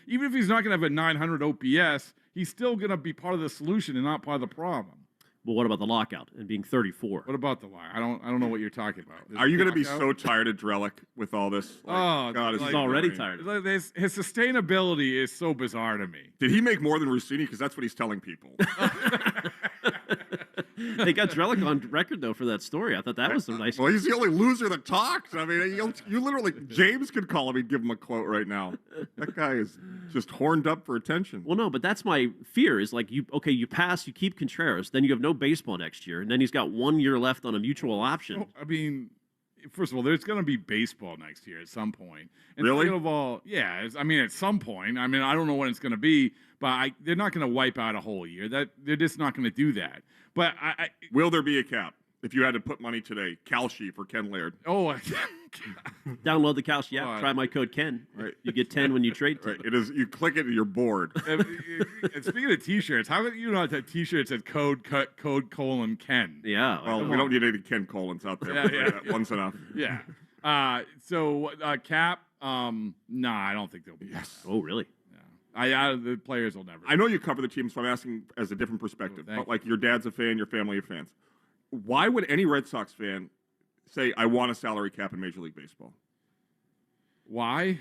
even if he's not going to have a 900 OPS, he's still going to be part of the solution and not part of the problem. Well, what about the lockout and being 34? What about the lie? I don't know what you're talking about. Are you going to be so tired of Drellick with all this? Like, God, he's already tired. His sustainability is so bizarre to me. Did he make more than Rossini? Because that's what he's telling people. They got Drellick on record, though, for that story. I thought that was some nice. Well, he's the only loser that talks. I mean, you literally, James could call him and give him a quote right now. That guy is just horned up for attention. Well, no, but that's my fear is like, you pass, you keep Contreras, then you have no baseball next year, and then he's got 1 year left on a mutual option. Well, I mean, first of all, there's going to be baseball next year at some point. And really? Second of all, yeah, at some point. I mean, I don't know when it's going to be, but they're not going to wipe out a whole year. They're just not going to do that. But will there be a cap if you had to put money today? Kalshi for Ken Laird. Oh, download the Kalshi app. Try my code Ken. Right. You get 10 when you trade. Right. It is. You click it and you're bored. And speaking of T-shirts, how about you not have T-shirts that code Ken? Yeah. Well, we don't need any Ken Colons out there. Yeah. One's enough. Yeah. So cap. Nah, I don't think there'll be. Yes. Oh, really? The players will never. I know you cover the team, so I'm asking as a different perspective. But like your dad's a fan, your family are fans. Why would any Red Sox fan say, I want a salary cap in Major League Baseball? Why?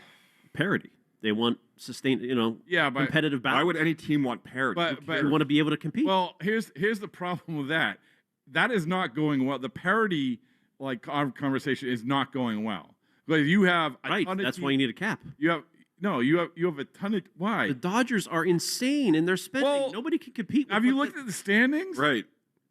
Parity. They want sustained, competitive balance. Why would any team want parity? But you want to be able to compete. Well, here's the problem with that. That is not going well. The parity conversation is not going well. But you have a ton of that's why you need a cap. You have a ton of why? The Dodgers are insane in their spending. Well, nobody can compete. Have you looked at the standings? Right.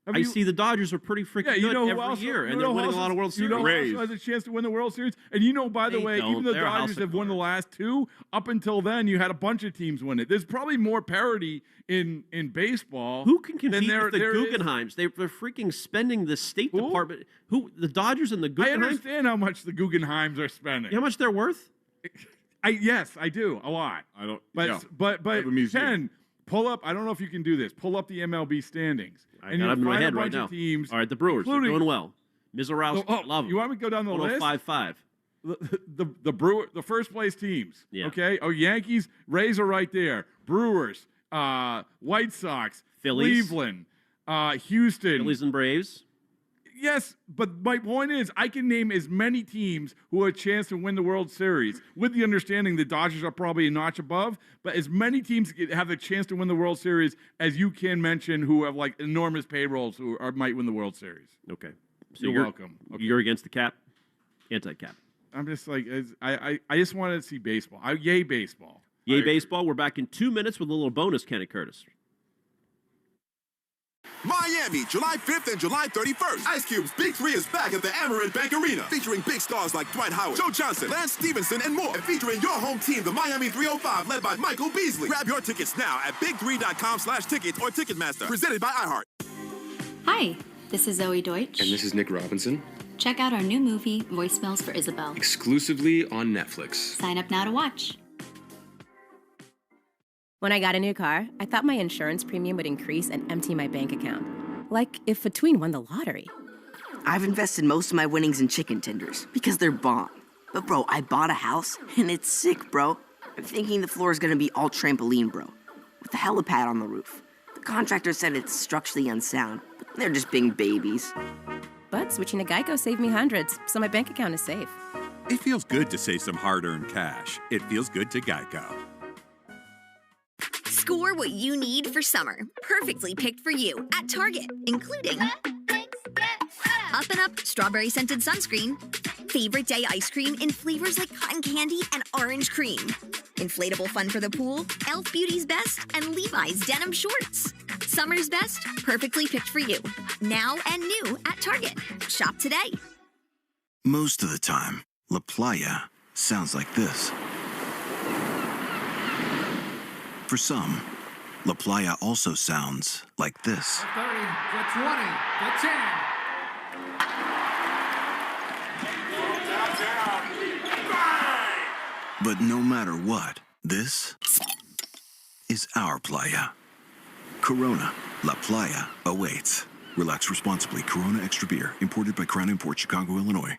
I see the Dodgers are pretty freaking good every year, and they're winning a lot of World Series. You know who also has a chance to win the World Series? And by the way, even though the Dodgers have won the last two, up until then, you had a bunch of teams win it. There's probably more parity in baseball. Who can compete with the Guggenheims? They're freaking spending the State Department. The Dodgers and the Guggenheims? I understand how much the Guggenheims are spending. How much they're worth? Yes, I do. A lot. I don't. But Ken, pull up. I don't know if you can do this. Pull up the MLB standings. I got them in my head right now. Teams, all right, the Brewers are doing well. Mizorowski, love them. You want me to go down the list? 5-5. The first place teams. Yeah. Okay. Oh, Yankees, Rays are right there. Brewers, White Sox, Phillies, Cleveland, Houston, Phillies and Braves. Yes, but my point is, I can name as many teams who have a chance to win the World Series, with the understanding the Dodgers are probably a notch above, but as many teams have a chance to win the World Series as you can mention who have enormous payrolls who might win the World Series. Okay. So you're welcome. Okay. You're against the cap? Anti-cap. I'm just I just wanted to see baseball. Yay baseball. Yay baseball. We're back in 2 minutes with a little bonus, Kenny Curtis. Miami, July 5th and July 31st. Ice Cube's Big 3 is back at the Amerant Bank Arena, featuring big stars like Dwight Howard, Joe Johnson, Lance Stevenson, and more. And featuring your home team, the Miami 305, led by Michael Beasley. Grab your tickets now at big3.com/tickets or Ticketmaster. Presented by iHeart. Hi, this is Zoe Deutsch. And this is Nick Robinson. Check out our new movie, Voicemails for Isabel. Exclusively on Netflix. Sign up now to watch. When I got a new car, I thought my insurance premium would increase and empty my bank account. Like if a tween won the lottery. I've invested most of my winnings in chicken tenders because they're bomb. But bro, I bought a house and it's sick, bro. I'm thinking the floor is gonna be all trampoline, bro. With a helipad on the roof. The contractor said it's structurally unsound, but they're just being babies. But switching to Geico saved me hundreds, so my bank account is safe. It feels good to save some hard-earned cash. It feels good to Geico. Score what you need for summer, perfectly picked for you at Target, including Up and Up Strawberry Scented Sunscreen, Favorite Day Ice Cream in flavors like cotton candy and orange cream, Inflatable Fun for the Pool, Elf Beauty's Best, and Levi's Denim Shorts. Summer's best, perfectly picked for you, now and new at Target. Shop today. Most of the time, La Playa sounds like this. For some, La Playa also sounds like this. The 30, the 20, the 10. But no matter what, this is our playa. Corona, La Playa awaits. Relax responsibly. Corona Extra Beer, imported by Crown Imports, Chicago, Illinois.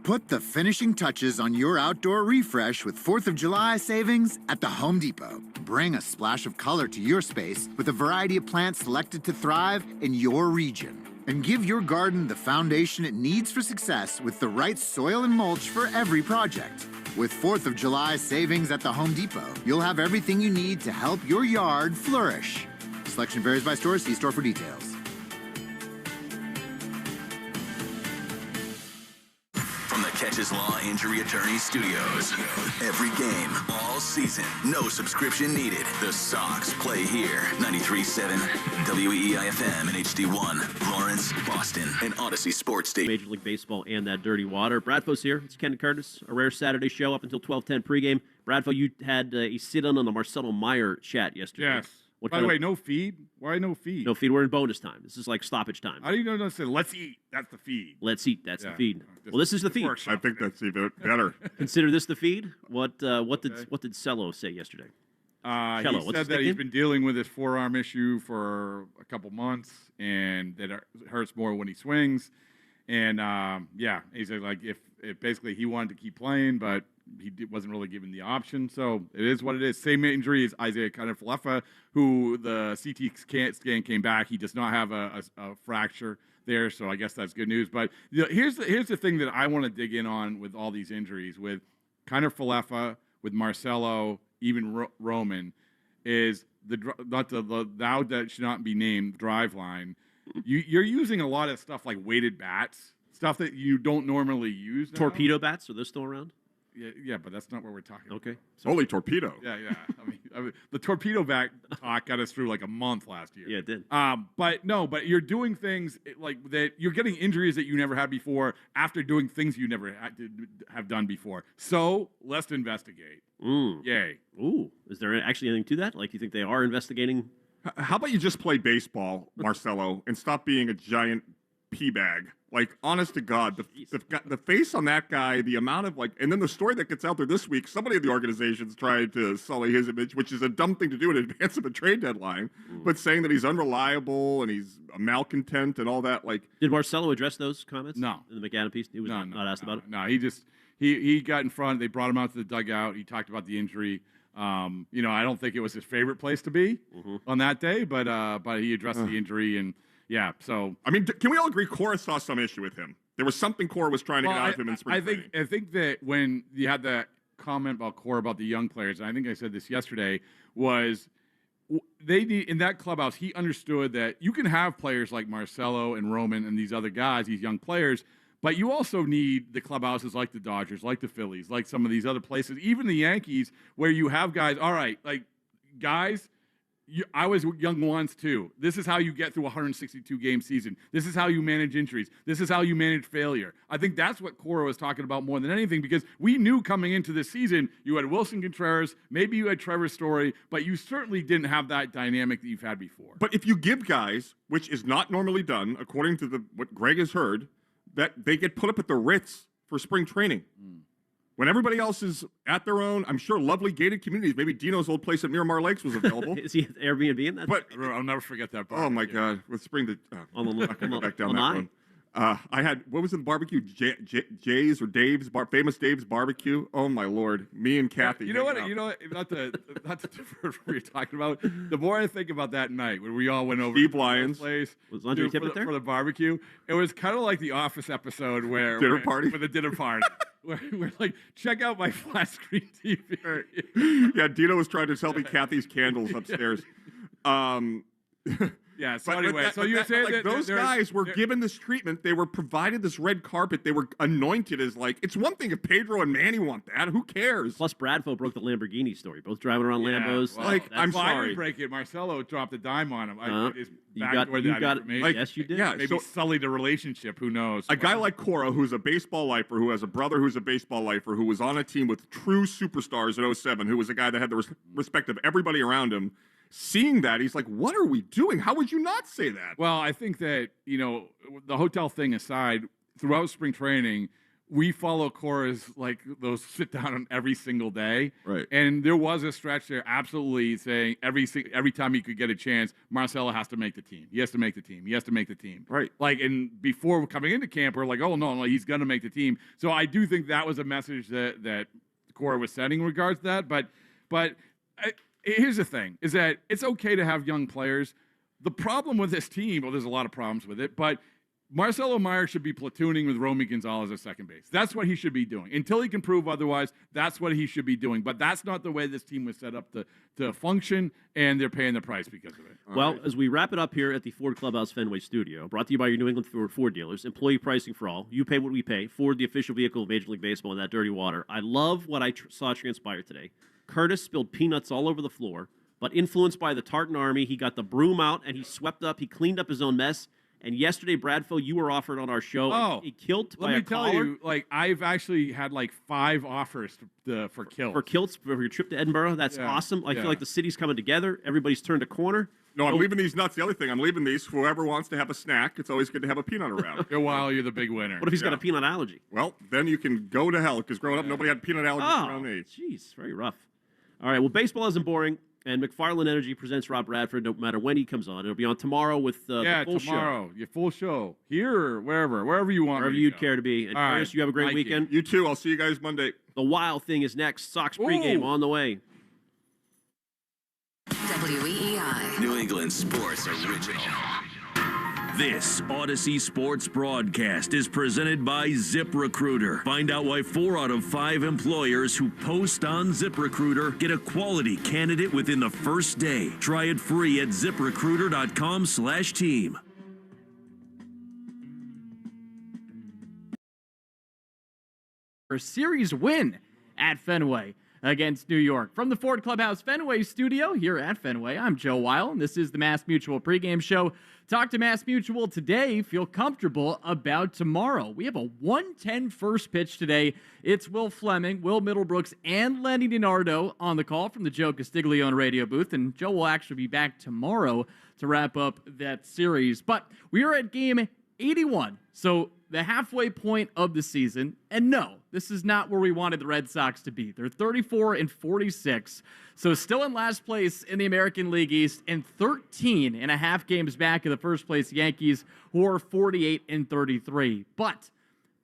Put the finishing touches on your outdoor refresh with 4th of July savings at the Home Depot. Bring a splash of color to your space with a variety of plants selected to thrive in your region. And give your garden the foundation it needs for success with the right soil and mulch for every project. With 4th of July savings at the Home Depot, you'll have everything you need to help your yard flourish. Selection varies by store. See store for details. From the Catches Law Injury Attorney Studios. Every game, all season, no subscription needed. The Sox play here. 93.7 WEIFM and HD1, Lawrence, Boston, and Odyssey Sports Station. Major League Baseball and that dirty water. Bradfo's here. It's Ken Curtis. A rare Saturday show up until 12:10 pregame. Bradfo, you had a sit-in on the Marcelo Meyer chat yesterday. Yes. By the way, no feed? Why no feed? No feed. We're in bonus time. This is like stoppage time. How do you know say, let's eat? That's the feed. Let's eat. That's the feed. Well, this is the feed. I think that's even better. Consider this the feed. What did Cello say yesterday? He said that he's been dealing with his forearm issue for a couple months, and that it hurts more when he swings. And he said like if basically he wanted to keep playing, but he wasn't really given the option. So it is what it is. Same injury as Isaiah Kiner-Falefa, who the CT scan came back. He does not have a fracture there, so I guess that's good news. But here's the thing that I want to dig in on with all these injuries, with Kiner-Falefa, with Marcelo, even Roman, is the thou that should not be named drive line. You're using a lot of stuff like weighted bats, stuff that you don't normally use now. Torpedo bats, are those still around? Yeah, but that's not what we're talking about. Okay. Holy torpedo. Yeah. I mean, the torpedo bat talk got us through like a month last year. Yeah, it did. But you're doing things like that. You're getting injuries that you never had before after doing things you never had to have done before. So let's investigate. Yay. Ooh. Is there actually anything to that? Like, you think they are investigating? How about you just play baseball, Marcelo, and stop being a giant pea bag? Like, honest to God, the face on that guy, the amount of and then the story that gets out there this week, somebody in the organization's trying to sully his image, which is a dumb thing to do in advance of a trade deadline, but saying that he's unreliable and he's a malcontent and all that. Did Marcelo address those comments? No. In the McAdam piece? He was not asked about it? No, he got in front. They brought him out to the dugout. He talked about the injury. I don't think it was his favorite place to be on that day, but he addressed the injury and. Yeah, so I mean, can we all agree Cora saw some issue with him? There was something Cora was trying to get out of him in spring training. I think that when you had that comment about Cora about the young players, and I think I said this yesterday, was they need in that clubhouse. He understood that you can have players like Marcelo and Roman and these other guys, these young players, but you also need the clubhouses like the Dodgers, like the Phillies, like some of these other places, even the Yankees, where you have guys. All right, like guys. I was young once too. This is how you get through a 162-game season. This is how you manage injuries. This is how you manage failure. I think that's what Cora was talking about more than anything, because we knew coming into this season you had Wilson Contreras, maybe you had Trevor Story, but you certainly didn't have that dynamic that you've had before. But if you give guys, which is not normally done, according to what Greg has heard, that they get put up at the Ritz for spring training. When everybody else is at their own, I'm sure, lovely gated communities. Maybe Dino's old place at Miramar Lakes was available. Is he Airbnb in that? But I'll never forget that. Oh my God! With spring to I can go back down that one. I had what was it? The barbecue? Jay's or Dave's famous Dave's barbecue. Oh my Lord! Me and Kathy. You know what? Not to differ from what you're talking about. The more I think about that night when we all went over Steve to Lyons' place was Andre Tippett there for the barbecue, it was kind of like the Office episode where dinner party for the dinner party. We're like, check out my flat screen TV. Yeah, Dino was trying to sell me Kathy's candles upstairs. Yeah. So anyway, you're saying that those guys were given this treatment. They were provided this red carpet. They were anointed as it's one thing if Pedro and Manny want that. Who cares? Plus, Bradfo broke the Lamborghini story. Both driving around Lambos. Well, I'm sorry. I didn't break it. Marcelo dropped a dime on him. You got it. Yes, you did. Yeah, maybe sullied a relationship. Who knows? A guy like Cora, who's a baseball lifer, who has a brother who's a baseball lifer, who was on a team with true superstars in 07, who was a guy that had the respect of everybody around him. Seeing that, he's like, what are we doing? How would you not say that? Well, I think that, the hotel thing aside, throughout spring training, we follow Cora's like those sit down on every single day. Right. And there was a stretch there absolutely saying every time he could get a chance, Marcelo has to make the team. He has to make the team. He has to make the team. Right. Like, and before coming into camp, we're like, oh, no, he's going to make the team. So I do think that was a message that Cora was sending in regards to that. But here's the thing, is that it's okay to have young players. The problem with this team, well, there's a lot of problems with it, but Marcelo Meyer should be platooning with Romy Gonzalez at second base. That's what he should be doing. Until he can prove otherwise, that's what he should be doing. But that's not the way this team was set up to function, and they're paying the price because of it. Well, as we wrap it up here at the Ford Clubhouse Fenway Studio, brought to you by your New England Ford dealers, employee pricing for all. You pay what we pay. Ford, the official vehicle of Major League Baseball in that dirty water. I love what I saw transpire today. Curtis spilled peanuts all over the floor, but influenced by the Tartan Army, he got the broom out, and he swept up. He cleaned up his own mess. And yesterday, Bradfo, you were offered on our show. Oh, a kilt by let me a tell collar. you, like I've actually had like 5 offers for kilts. For kilts for your trip to Edinburgh. That's awesome. I feel like the city's coming together. Everybody's turned a corner. No, I'm leaving these nuts. The other thing, I'm leaving these. Whoever wants to have a snack, it's always good to have a peanut around. While you're the big winner. What if he's got a peanut allergy? Well, then you can go to hell, because growing up, nobody had peanut allergies around me. Jeez, very rough. All right, well, baseball isn't boring. And McFarland Energy presents Rob Bradford no matter when he comes on. It'll be on tomorrow with the full tomorrow. show. Your full show. Here or wherever you want. Wherever you'd care to be. And All Curtis, right. you have a great Thank weekend. You too. I'll see you guys Monday. The Wild Thing is next. Sox pregame on the way. WEEI. New England Sports Original. This Odyssey Sports broadcast is presented by ZipRecruiter. Find out why 4 out of 5 employers who post on ZipRecruiter get a quality candidate within the first day. Try it free at ZipRecruiter.com/team. For a series win at Fenway against New York. From the Ford Clubhouse Fenway studio here at Fenway, I'm Joe Weil, and this is the Mass Mutual pregame show. Talk to Mass Mutual today. Feel comfortable about tomorrow. We have a 1:10 first pitch today. It's Will Fleming, Will Middlebrooks, and Lenny DiNardo on the call from the Joe Castiglione radio booth, and Joe will actually be back tomorrow to wrap up that series. But we are at game 81, so the halfway point of the season, and no, this is not where we wanted the Red Sox to be. They're 34-46, so still in last place in the American League East and 13 and a half games back of the first place Yankees, who are 48-33. But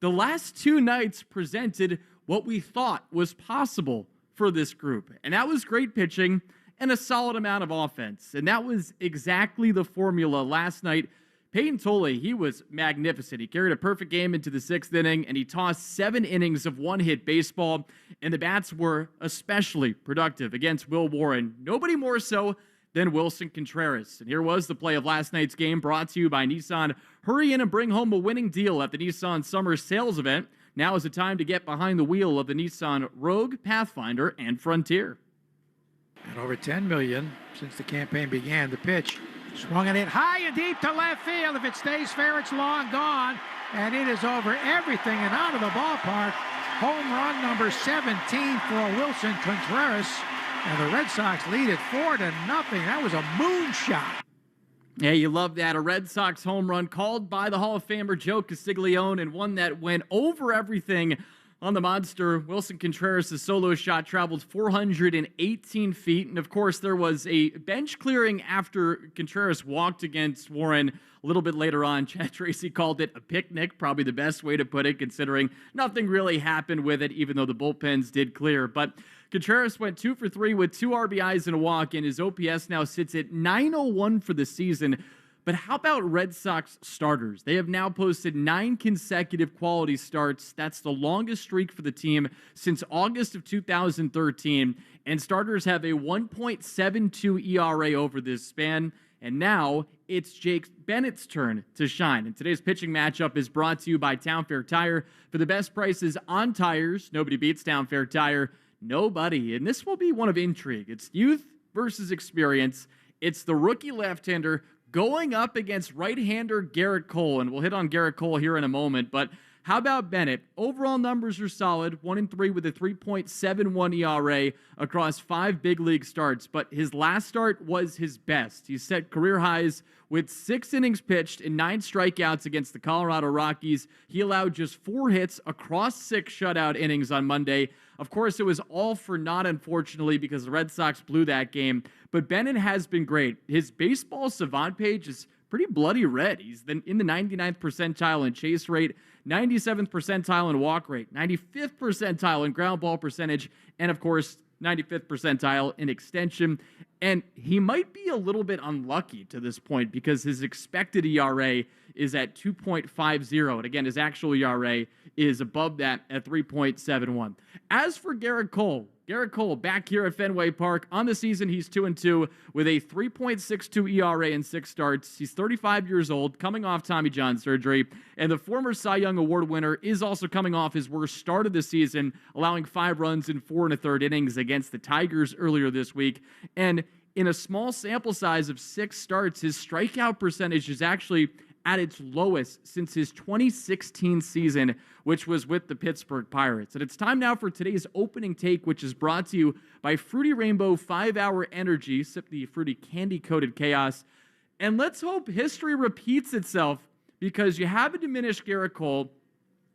the last 2 nights presented what we thought was possible for this group, and that was great pitching and a solid amount of offense, and that was exactly the formula last night. Peyton Tolle, he was magnificent. He carried a perfect game into the 6th inning, and he tossed 7 innings of one-hit baseball, and the bats were especially productive against Will Warren. Nobody more so than Wilson Contreras. And here was the play of last night's game, brought to you by Nissan. Hurry in and bring home a winning deal at the Nissan Summer Sales Event. Now is the time to get behind the wheel of the Nissan Rogue, Pathfinder, and Frontier. And over $10 million since the campaign began. The pitch swung it in high and deep to left field. If it stays fair, it's long gone. And it is over everything and out of the ballpark. Home run number 17 for Wilson Contreras. And the Red Sox lead it 4-0. That was a moonshot. Yeah, you love that. A Red Sox home run called by the Hall of Famer Joe Castiglione, and one that went over everything on the monster. Wilson Contreras' solo shot traveled 418 feet. And, of course, there was a bench clearing after Contreras walked against Warren a little bit later on. Chad Tracy called it a picnic, probably the best way to put it, considering nothing really happened with it, even though the bullpens did clear. But Contreras went 2 for 3 with 2 RBIs and a walk, and his OPS now sits at .901 for the season. But how about Red Sox starters? They have now posted 9 consecutive quality starts. That's the longest streak for the team since August of 2013. And starters have a 1.72 ERA over this span. And now it's Jake Bennett's turn to shine. And today's pitching matchup is brought to you by Town Fair Tire. For the best prices on tires, nobody beats Town Fair Tire. Nobody. And this will be one of intrigue. It's youth versus experience. It's the rookie left-hander going up against right-hander Garrett Cole, and we'll hit on Garrett Cole here in a moment, but How about Bennett? Overall numbers are solid, 1-3 with a 3.71 ERA across 5 big league starts, but his last start was his best. He set career highs with 6 innings pitched and 9 strikeouts against the Colorado Rockies. He allowed just 4 hits across 6 shutout innings on Monday. Of course, it was all for naught, unfortunately, because the Red Sox blew that game, but Bennett has been great. His baseball savant page is pretty bloody red. He's in the 99th percentile in chase rate, 97th percentile in walk rate, 95th percentile in ground ball percentage, and of course, 95th percentile in extension. And he might be a little bit unlucky to this point because his expected ERA is at 2.50. And again, his actual ERA is above that at 3.71. As for Garrett Cole back here at Fenway Park. On the season, he's 2-2 with a 3.62 ERA in 6 starts. He's 35 years old, coming off Tommy John surgery. And the former Cy Young Award winner is also coming off his worst start of the season, allowing 5 runs in 4 1/3 innings against the Tigers earlier this week. And in a small sample size of 6 starts, his strikeout percentage is actually at its lowest since his 2016 season, which was with the Pittsburgh Pirates. And it's time now for today's opening take, which is brought to you by Fruity Rainbow 5-Hour Energy. Sip the fruity candy-coated chaos. And let's hope history repeats itself, because you have a diminished Garrett Cole,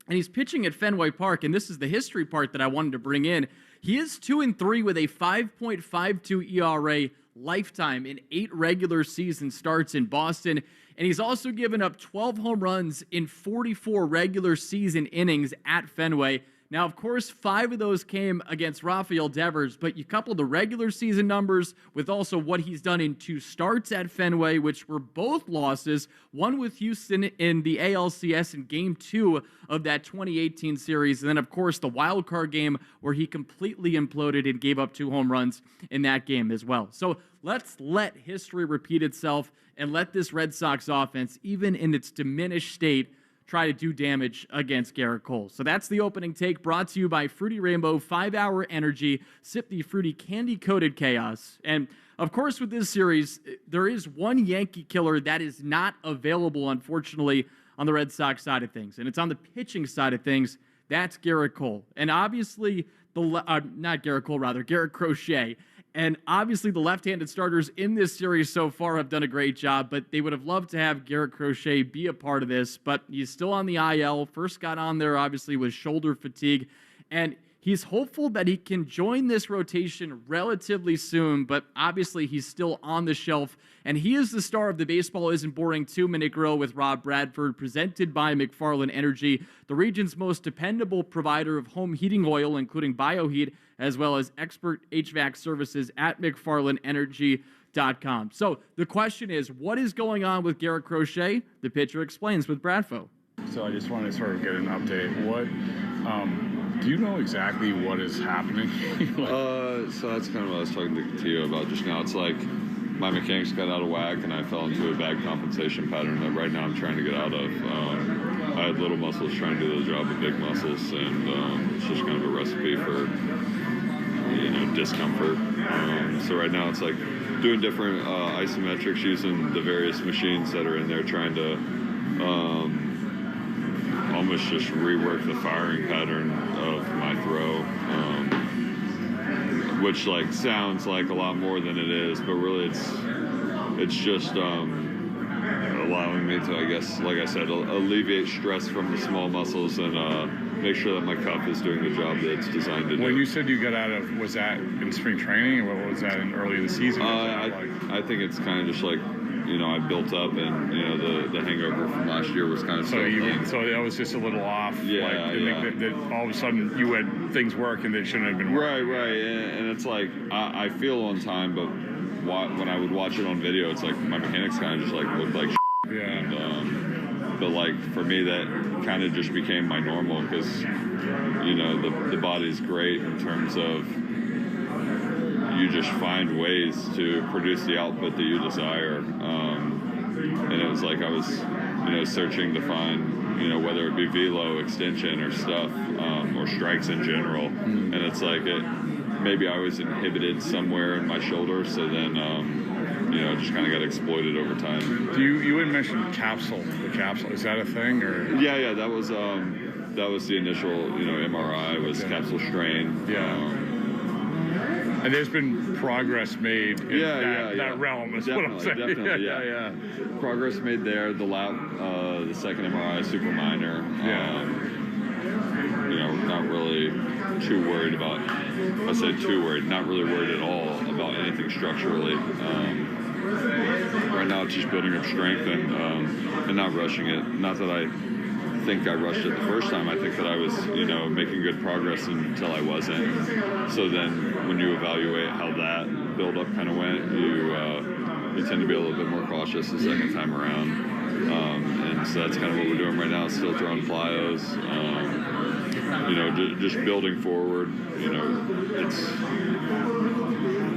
and he's pitching at Fenway Park, and this is the history part that I wanted to bring in. He is 2-3 with a 5.52 ERA lifetime in 8 regular season starts in Boston. And he's also given up 12 home runs in 44 regular season innings at Fenway. Now, of course, 5 of those came against Rafael Devers, but you couple the regular season numbers with also what he's done in 2 starts at Fenway, which were both losses, one with Houston in the ALCS in Game 2 of that 2018 series, and then, of course, the wild card game where he completely imploded and gave up 2 home runs in that game as well. So let's let history repeat itself and let this Red Sox offense, even in its diminished state, try to do damage against Garrett Cole. So that's the opening take, brought to you by Fruity Rainbow 5-Hour Energy. Sip the fruity candy-coated chaos. And of course, with this series, there is one Yankee killer that is not available, unfortunately, on the Red Sox side of things. And it's on the pitching side of things. That's Garrett Cole. And obviously, Garrett Crochet. And obviously, the left-handed starters in this series so far have done a great job, but they would have loved to have Garrett Crochet be a part of this, but he's still on the IL. First got on there, obviously, with shoulder fatigue, and he's hopeful that he can join this rotation relatively soon, but obviously, he's still on the shelf, and he is the star of the Baseball Isn't Boring 2-Minute Grill with Rob Bradford, presented by McFarland Energy, the region's most dependable provider of home heating oil, including BioHeat, as well as expert HVAC services at McFarlandEnergy.com. So the question is, what is going on with Garrett Crochet? The pitcher explains with Bradfo. So I just wanted to sort of get an update. Do you know exactly what is happening? So that's kind of what I was talking to you about just now. It's like my mechanics got out of whack and I fell into a bad compensation pattern that right now I'm trying to get out of. I had little muscles trying to do the job of big muscles, and it's just kind of a recipe for, discomfort. So right now it's like doing different isometrics using the various machines that are in there, trying to almost just rework the firing pattern of my throw, which sounds like a lot more than it is, but really it's just allowing me to, I guess, like I said, alleviate stress from the small muscles and make sure that my cuff is doing the job that it's designed to do. When you said you got out of, was that in spring training, or what was that in early in the season? I think it's kind of just I built up, and the hangover from last year was kind of so that was just a little off. Yeah, that all of a sudden you had things work and they shouldn't have been working. Right, and it's like I feel on time, but when I would watch it on video, it's like my mechanics kind of just looked like. Yeah. And, but for me, that kind of just became my normal, because the body's great in terms of you just find ways to produce the output that you desire. And it was like I was, searching to find, whether it be velo, extension, or stuff, or strikes in general. And it's like maybe I was inhibited somewhere in my shoulder, so then, it just kind of got exploited over time. You had mentioned the capsule. Is that a thing, or? Yeah, that was that was the initial, MRI was capsule strain. Yeah. And there's been progress made in that realm, is what I'm saying. Definitely, yeah. Progress made there. The the second MRI, super minor. Not really too worried about, I say too worried, not really worried at all about anything structurally. Right now it's just building up strength and not rushing it. Not that I think I rushed it the first time. I think that I was, making good progress until I wasn't. So then when you evaluate how that build-up kind of went, you tend to be a little bit more cautious the second time around. And so that's kind of what we're doing right now, still throwing plyos, just building forward. It's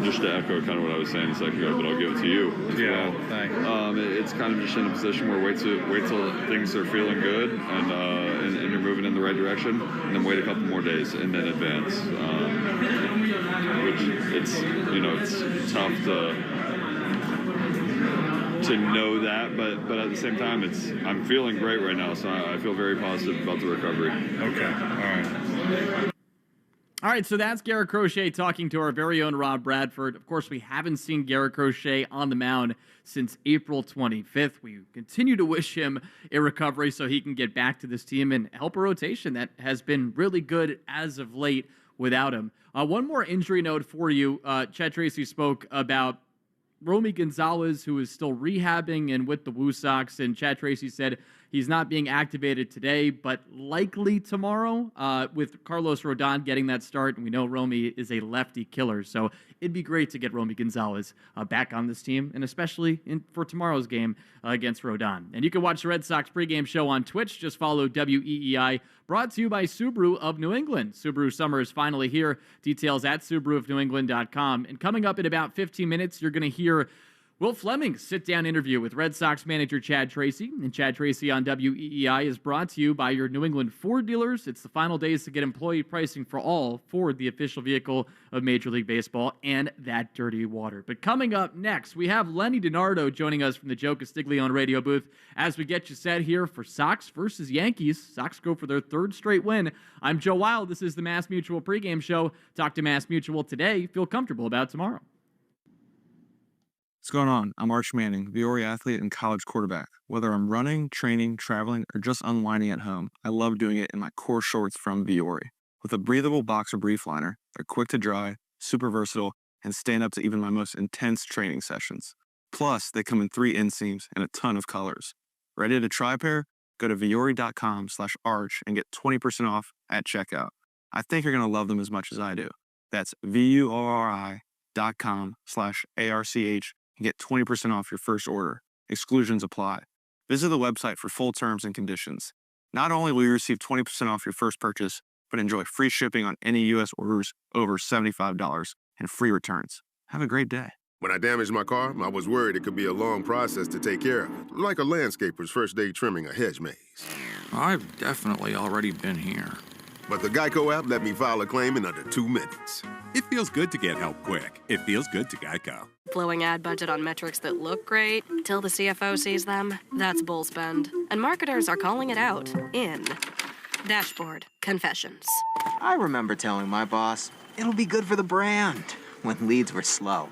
just to echo kind of what I was saying a second ago, but I'll give it to you as well. Thanks. It's kind of just in a position where wait till things are feeling good and you're moving in the right direction, and then wait a couple more days and then advance. Which it's tough to know that, but at the same time, I'm feeling great right now, so I feel very positive about the recovery. Okay, all right. All right, so that's Garrett Crochet talking to our very own Rob Bradford. Of course, we haven't seen Garrett Crochet on the mound since April 25th. We continue to wish him a recovery so he can get back to this team and help a rotation that has been really good as of late without him. One more injury note for you. Chad Tracy spoke about Romy Gonzalez, who is still rehabbing and with the Woo Sox, and Chad Tracy said he's not being activated today, but likely tomorrow with Carlos Rodon getting that start. And we know Romy is a lefty killer, so it'd be great to get Romy Gonzalez back on this team, and especially for tomorrow's game against Rodon. And you can watch the Red Sox pregame show on Twitch. Just follow WEEI, brought to you by Subaru of New England. Subaru summer is finally here. Details at SubaruofNewEngland.com. And coming up in about 15 minutes, you're going to hear Will Fleming's sit-down interview with Red Sox manager Chad Tracy. And Chad Tracy on WEEI is brought to you by your New England Ford dealers. It's the final days to get employee pricing for all Ford, the official vehicle of Major League Baseball, and that dirty water. But coming up next, we have Lenny DiNardo joining us from the Joe Castiglione radio booth as we get you set here for Sox versus Yankees. Sox go for their third straight win. I'm Joe Wild. This is the Mass Mutual pregame show. Talk to Mass Mutual today. Feel comfortable about tomorrow. What's going on? I'm Arch Manning, Viore athlete and college quarterback. Whether I'm running, training, traveling, or just unwinding at home, I love doing it in my core shorts from Viore. With a breathable boxer brief liner, they're quick to dry, super versatile, and stand up to even my most intense training sessions. Plus, they come in 3 inseams and a ton of colors. Ready to try a pair? Go to viore.com/arch and get 20% off at checkout. I think you're going to love them as much as I do. That's VUORI.com/ARCH and get 20% off your first order. Exclusions apply. Visit the website for full terms and conditions. Not only will you receive 20% off your first purchase, but enjoy free shipping on any U.S. orders over $75 and free returns. Have a great day. When I damaged my car, I was worried it could be a long process to take care of it, like a landscaper's first day trimming a hedge maze. I've definitely already been here. But the Geico app let me file a claim in under 2 minutes. It feels good to get help quick. It feels good to Geico. Blowing ad budget on metrics that look great till the CFO sees them, that's bull spend. And marketers are calling it out in Dashboard Confessions. I remember telling my boss, it'll be good for the brand, when leads were slow.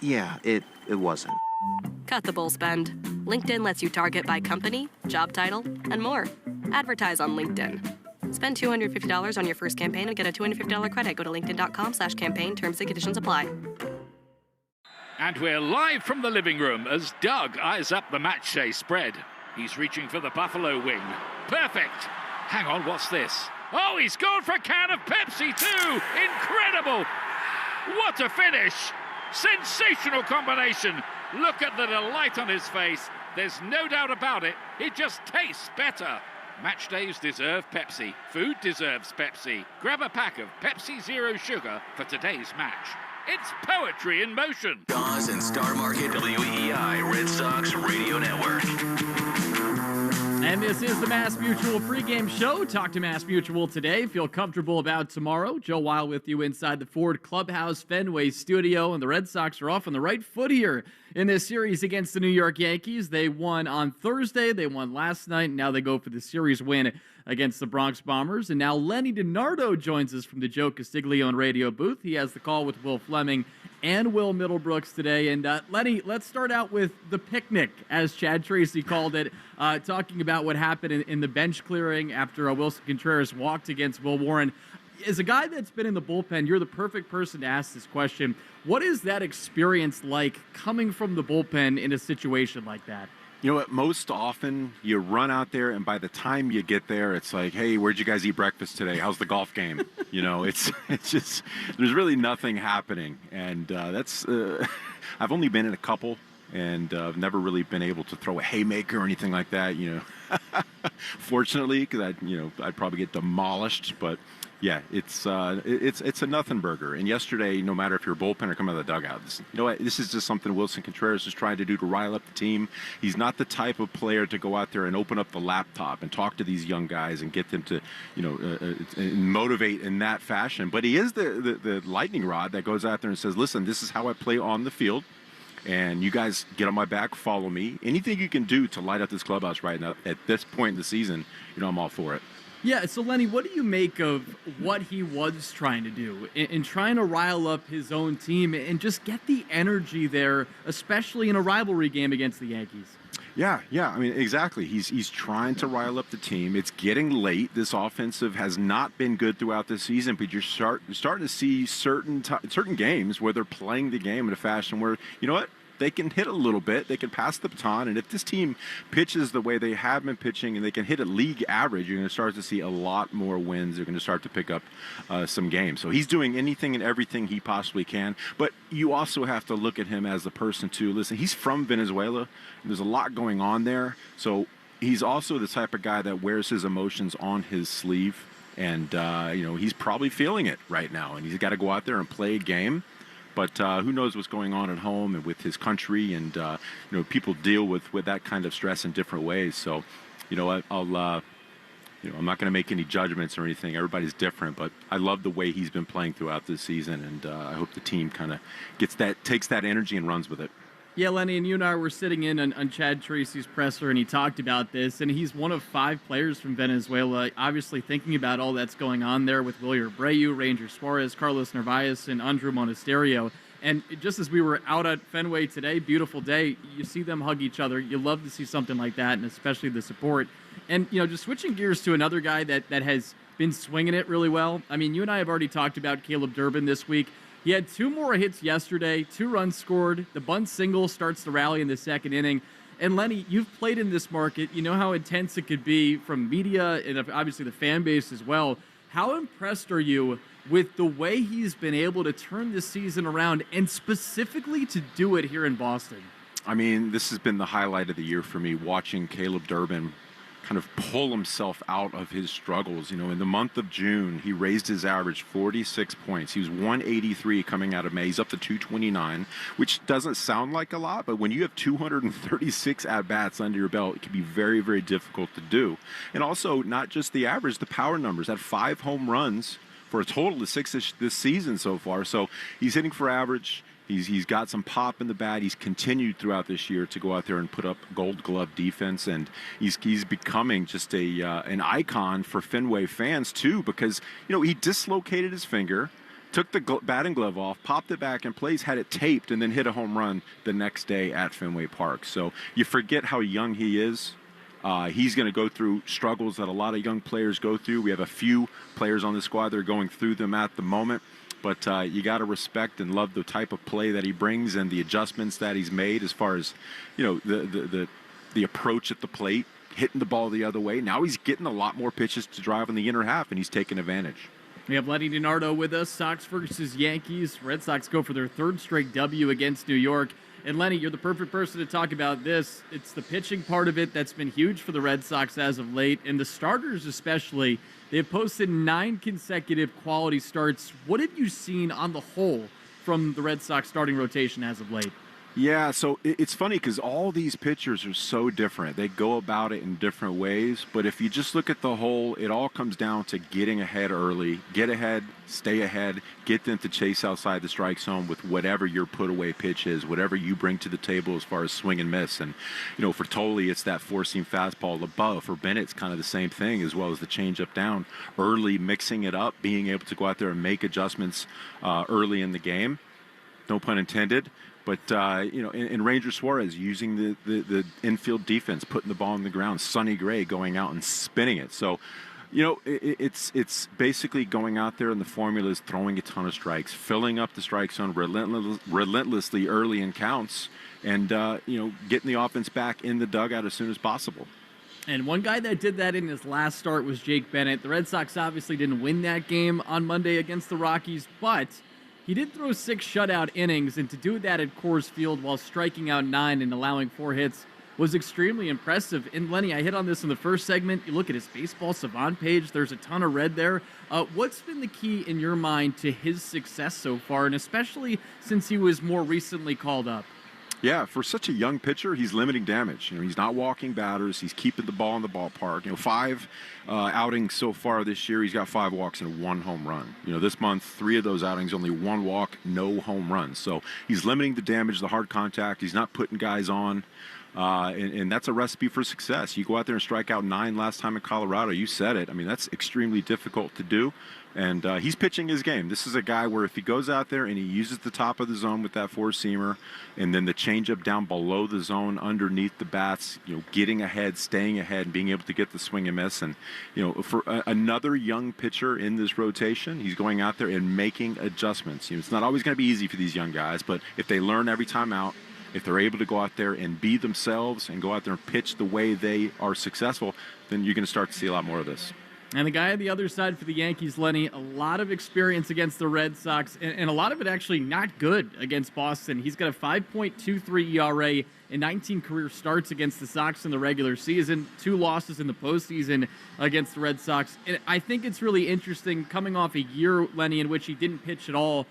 Yeah, it wasn't. Cut the bull spend. LinkedIn lets you target by company, job title, and more. Advertise on LinkedIn. Spend $250 on your first campaign and get a $250 credit. Go to linkedin.com/campaign. Terms and conditions apply. And we're live from the living room as Doug eyes up the match day spread. He's reaching for the Buffalo wing. Perfect. Hang on, what's this? Oh, he's gone for a can of Pepsi too. Incredible. What a finish. Sensational combination. Look at the delight on his face. There's no doubt about it. It just tastes better. Match days deserve Pepsi. Food deserves Pepsi. Grab a pack of Pepsi Zero Sugar for today's match. It's poetry in motion. Dawes and Star Market, WEEI Red Sox Radio Network. And this is the Mass Mutual pregame show. Talk to Mass Mutual today. Feel comfortable about tomorrow. Joe Weil with you inside the Ford Clubhouse Fenway studio. And the Red Sox are off on the right foot here in this series against the New York Yankees. They won on Thursday. They won last night. And now they go for the series win against the Bronx Bombers. And now Lenny DiNardo joins us from the Joe Castiglione radio booth. He has the call with Will Fleming and Will Middlebrooks today. And Lenny, let's start out with the picnic, as Chad Tracy called it, talking about what happened in the bench clearing after Wilson Contreras walked against Will Warren. As a guy that's been in the bullpen, you're the perfect person to ask this question. What is that experience like coming from the bullpen in a situation like that? You know what? Most often you run out there, and by the time you get there, it's like, hey, where'd you guys eat breakfast today? How's the golf game? You know, it's just, there's really nothing happening. And that's, I've only been in a couple, and I've never really been able to throw a haymaker or anything like that, you know. Fortunately, because I'd probably get demolished, but yeah, it's a nothing burger. And yesterday, no matter if you're a bullpen or coming out of the dugout, this is just something Wilson Contreras is trying to do to rile up the team. He's not the type of player to go out there and open up the laptop and talk to these young guys and get them to, motivate in that fashion. But he is the lightning rod that goes out there and says, listen, this is how I play on the field. And you guys get on my back, follow me. Anything you can do to light up this clubhouse right now at this point in the season, I'm all for it. Yeah, so Lenny, what do you make of what he was trying to do in trying to rile up his own team and just get the energy there, especially in a rivalry game against the Yankees? Yeah. I mean, exactly. He's trying to rile up the team. It's getting late. This offensive has not been good throughout the season, but you're starting to see certain games where they're playing the game in a fashion where, you know what? They can hit a little bit. They can pass the baton. And if this team pitches the way they have been pitching and they can hit at league average, you're going to start to see a lot more wins. They're going to start to pick up some games. So he's doing anything and everything he possibly can. But you also have to look at him as the person, too. Listen, he's from Venezuela. There's a lot going on there. So he's also the type of guy that wears his emotions on his sleeve. And, he's probably feeling it right now. And he's got to go out there and play a game. But who knows what's going on at home and with his country, and people deal with that kind of stress in different ways. So, I'm not going to make any judgments or anything. Everybody's different, but I love the way he's been playing throughout this season, and I hope the team kind of takes that energy and runs with it. Yeah, Lenny, and you and I were sitting in on Chad Tracy's presser, and he talked about this, and he's one of 5 players from Venezuela, obviously thinking about all that's going on there with Wilyer Abreu, Ranger Suarez, Carlos Narvaez, and Andrew Monasterio. And just as we were out at Fenway today, beautiful day, you see them hug each other. You love to see something like that, and especially the support. And, just switching gears to another guy that has been swinging it really well. I mean, you and I have already talked about Caleb Durbin this week. He had 2 more hits yesterday, 2 runs scored. The bunt single starts the rally in the second inning. And Lenny, you've played in this market. You know how intense it could be from media and obviously the fan base as well. How impressed are you with the way he's been able to turn this season around and specifically to do it here in Boston? I mean, this has been the highlight of the year for me, watching Caleb Durbin kind of pull himself out of his struggles. In the month of June, he raised his average 46 points. He was 183 coming out of May. He's up to 229, which doesn't sound like a lot, but when you have 236 at-bats under your belt, it can be very, very difficult to do. And also, not just the average, the power numbers. Had 5 home runs for a total of 6 this season so far. So he's hitting for average. He's got some pop in the bat. He's continued throughout this year to go out there and put up Gold Glove defense, and he's becoming just an icon for Fenway fans too, because he dislocated his finger, took the batting glove off, popped it back in place, had it taped, and then hit a home run the next day at Fenway Park. So you forget how young he is. He's going to go through struggles that a lot of young players go through. We have a few players on the squad that are going through them at the moment. But you got to respect and love the type of play that he brings and the adjustments that he's made as far as, the approach at the plate, hitting the ball the other way. Now he's getting a lot more pitches to drive in the inner half, and he's taking advantage. We have Lenny DiNardo with us. Sox versus Yankees. Red Sox go for their 3rd straight W against New York. And Lenny, you're the perfect person to talk about this. It's the pitching part of it that's been huge for the Red Sox as of late, and the starters especially. They've posted 9 consecutive quality starts. What have you seen on the whole from the Red Sox starting rotation as of late? Yeah, so it's funny because all these pitchers are so different. They go about it in different ways, but if you just look at the whole, it all comes down to getting ahead early, get ahead, stay ahead, get them to chase outside the strike zone with whatever your put-away pitch is, whatever you bring to the table as far as swing and miss. And, for Tolley, it's that four-seam fastball above. For Bennett, it's kind of the same thing, as well as the changeup down. Early, mixing it up, being able to go out there and make adjustments early in the game. No pun intended. But, in Ranger Suarez, using the infield defense, putting the ball on the ground, Sonny Gray going out and spinning it. So, it's basically going out there, and the formula is throwing a ton of strikes, filling up the strike zone relentlessly early in counts, and, getting the offense back in the dugout as soon as possible. And one guy that did that in his last start was Jake Bennett. The Red Sox obviously didn't win that game on Monday against the Rockies, but he did throw 6 shutout innings, and to do that at Coors Field while striking out 9 and allowing 4 hits was extremely impressive. And Lenny, I hit on this in the first segment. You look at his Baseball Savant page, there's a ton of red there. What's been the key in your mind to his success so far, and especially since he was more recently called up? Yeah, for such a young pitcher, he's limiting damage. He's not walking batters. He's keeping the ball in the ballpark. 5 outings so far this year. He's got 5 walks and 1 home run. This month, 3 of those outings, only 1 walk, no home runs. So he's limiting the damage, the hard contact. He's not putting guys on. And that's a recipe for success. You go out there and strike out 9 last time in Colorado. You said it. I mean, that's extremely difficult to do. And he's pitching his game. This is a guy where if he goes out there and he uses the top of the zone with that four-seamer and then the changeup down below the zone underneath the bats, getting ahead, staying ahead, and being able to get the swing and miss. And, for another young pitcher in this rotation, he's going out there and making adjustments. It's not always going to be easy for these young guys, but if they learn every time out, if they're able to go out there and be themselves and go out there and pitch the way they are successful, then you're going to start to see a lot more of this. And the guy on the other side for the Yankees, Lenny, a lot of experience against the Red Sox, and a lot of it actually not good against Boston. He's got a 5.23 ERA and 19 career starts against the Sox in the regular season, 2 losses in the postseason against the Red Sox. And I think it's really interesting coming off a year, Lenny, in which he didn't pitch at all.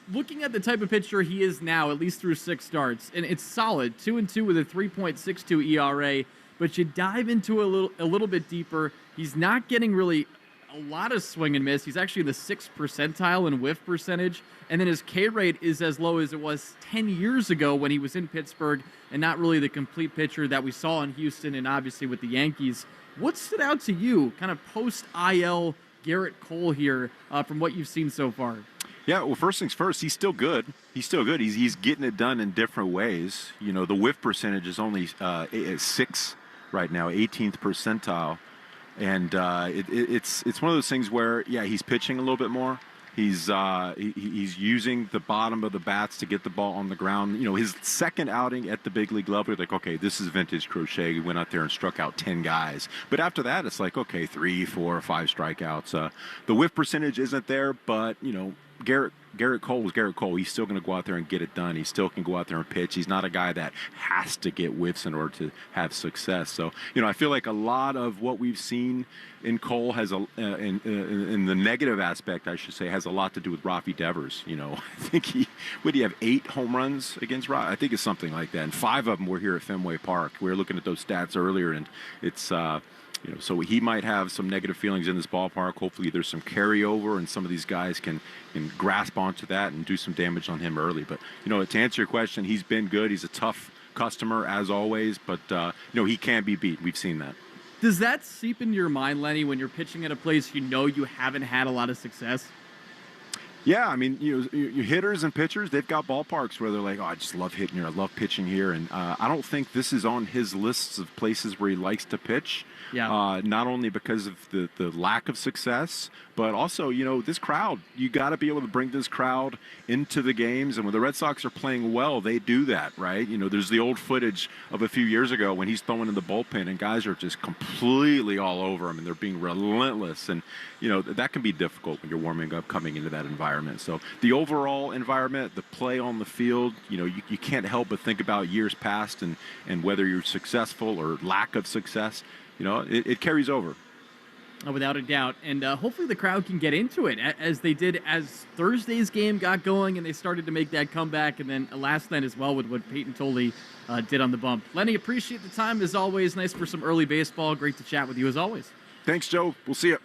Looking at the type of pitcher he is now, at least through 6 starts, and it's solid, 2-2 with a 3.62 ERA, but you dive into a little bit deeper. He's not getting really a lot of swing and miss. He's actually in the 6th percentile in whiff percentage, and then his K rate is as low as it was 10 years ago when he was in Pittsburgh, and not really the complete pitcher that we saw in Houston and obviously with the Yankees. What stood out to you, kind of post-IL Garrett Cole here, from what you've seen so far? Yeah, well, first things first, he's still good. He's getting it done in different ways. The whiff percentage is only 6 right now, 18th percentile. And it's one of those things where, yeah, he's pitching a little bit more. He's using the bottom of the bats to get the ball on the ground. His second outing at the big league level, like, okay, this is vintage Crochet. He went out there and struck out 10 guys. But after that, it's like, okay, 3, 4, 5 strikeouts. The whiff percentage isn't there, but, Garrett Cole was Garrett Cole. He's still going to go out there and get it done. He still can go out there and pitch. He's not a guy that has to get whiffs in order to have success. So, I feel like a lot of what we've seen in Cole has in the negative aspect, I should say, has a lot to do with Rafi Devers. I think would he have 8 home runs against Rafi? I think it's something like that. And 5 of them were here at Fenway Park. We were looking at those stats earlier, and it's so he might have some negative feelings in this ballpark. Hopefully there's some carryover and some of these guys can grasp onto that and do some damage on him early. But, to answer your question, he's been good. He's a tough customer as always, but, he can be beat. We've seen that. Does that seep into your mind, Lenny, when you're pitching at a place you haven't had a lot of success? Yeah, I mean, your hitters and pitchers, they've got ballparks where they're like, oh, I just love hitting here. I love pitching here. And I don't think this is on his lists of places where he likes to pitch. Yeah. Not only because of the lack of success, but also, this crowd, you got to be able to bring this crowd into the games. And when the Red Sox are playing well, they do that, right? There's the old footage of a few years ago when he's throwing in the bullpen and guys are just completely all over him and they're being relentless. And, that can be difficult when you're warming up coming into that environment. So the overall environment, the play on the field, you can't help but think about years past and whether you're successful or lack of success. It carries over. Without a doubt. And hopefully the crowd can get into it as they did as Thursday's game got going and they started to make that comeback. And then last night as well with what Peyton Tolley did on the bump. Lenny, appreciate the time as always. Nice for some early baseball. Great to chat with you as always. Thanks, Joe. We'll see you.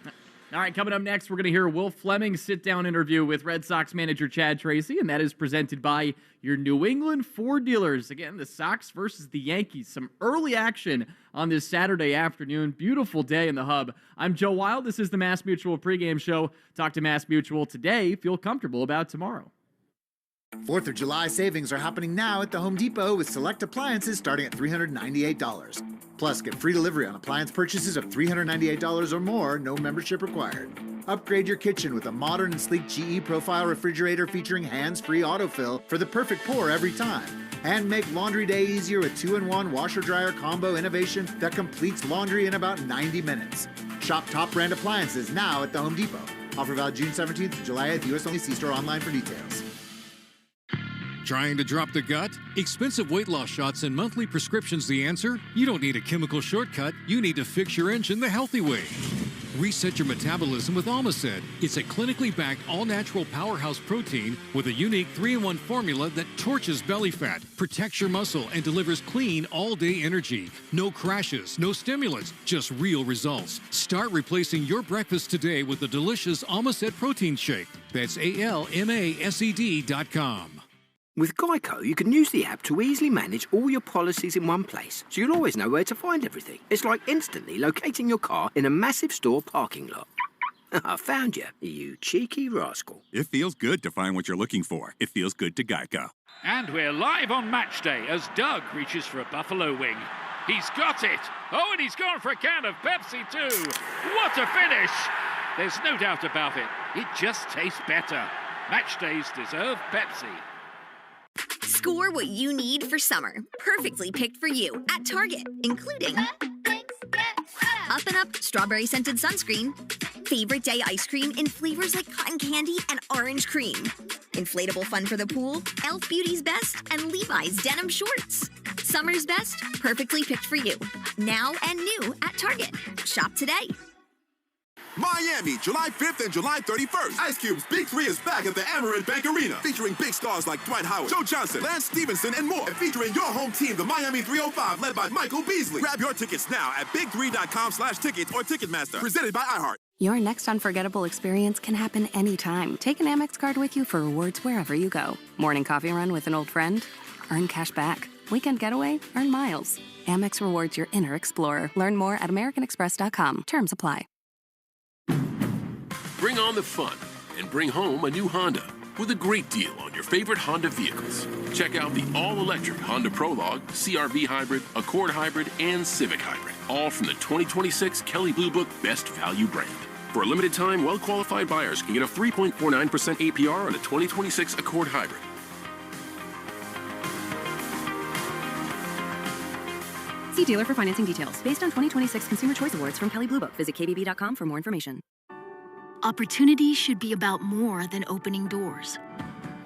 All right, coming up next, we're going to hear Will Fleming's sit-down interview with Red Sox manager Chad Tracy, and that is presented by your New England Ford dealers. Again, the Sox versus the Yankees. Some early action on this Saturday afternoon. Beautiful day in the hub. I'm Joe Wild. This is the Mass Mutual pregame show. Talk to Mass Mutual today. Feel comfortable about tomorrow. 4th of July savings are happening now at the Home Depot with select appliances starting at $398. Plus, get free delivery on appliance purchases of $398 or more, no membership required. Upgrade your kitchen with a modern and sleek GE Profile refrigerator featuring hands-free autofill for the perfect pour every time. And make laundry day easier with 2-in-1 washer-dryer combo innovation that completes laundry in about 90 minutes. Shop top brand appliances now at the Home Depot. Offer valid June 17th to July 8th. U.S. only. See store online for details. Trying to drop the gut? Expensive weight loss shots and monthly prescriptions the answer? You don't need a chemical shortcut. You need to fix your engine the healthy way. Reset your metabolism with Almacet. It's a clinically backed all-natural powerhouse protein with a unique 3-in-1 formula that torches belly fat, protects your muscle, and delivers clean all-day energy. No crashes, no stimulants, just real results. Start replacing your breakfast today with the delicious Almacet protein shake. That's ALMASED.com. With Geico, you can use the app to easily manage all your policies in one place, so you'll always know where to find everything. It's like instantly locating your car in a massive store parking lot. I found you, you cheeky rascal. It feels good to find what you're looking for. It feels good to Geico. And we're live on match day as Doug reaches for a buffalo wing. He's got it. Oh, and he's gone for a can of Pepsi too. What a finish. There's no doubt about it. It just tastes better. Match days deserve Pepsi. Score what you need for summer, perfectly picked for you at Target, including Up and Up strawberry scented sunscreen, favorite day ice cream in flavors like cotton candy and orange cream, inflatable fun for the pool, Elf Beauty's Best, and Levi's denim shorts. Summer's best, perfectly picked for you. Now and new at Target. Shop today. Miami, July 5th and July 31st. Ice Cube's Big 3 is back at the Amerant Bank Arena, featuring big stars like Dwight Howard, Joe Johnson, Lance Stevenson, and more. And featuring your home team, the Miami 305, led by Michael Beasley. Grab your tickets now at big3.com/tickets or Ticketmaster. Presented by iHeart. Your next unforgettable experience can happen anytime. Take an Amex card with you for rewards wherever you go. Morning coffee run with an old friend? Earn cash back. Weekend getaway? Earn miles. Amex rewards your inner explorer. Learn more at americanexpress.com. Terms apply. Bring on the fun and bring home a new Honda with a great deal on your favorite Honda vehicles. Check out the all-electric Honda Prologue, CR-V Hybrid, Accord Hybrid, and Civic Hybrid, all from the 2026 Kelley Blue Book Best Value brand. For a limited time, well-qualified buyers can get a 3.49% APR on a 2026 Accord Hybrid. See dealer for financing details. Based on 2026 Consumer Choice Awards from Kelley Blue Book. Visit KBB.com for more information. Opportunity should be about more than opening doors.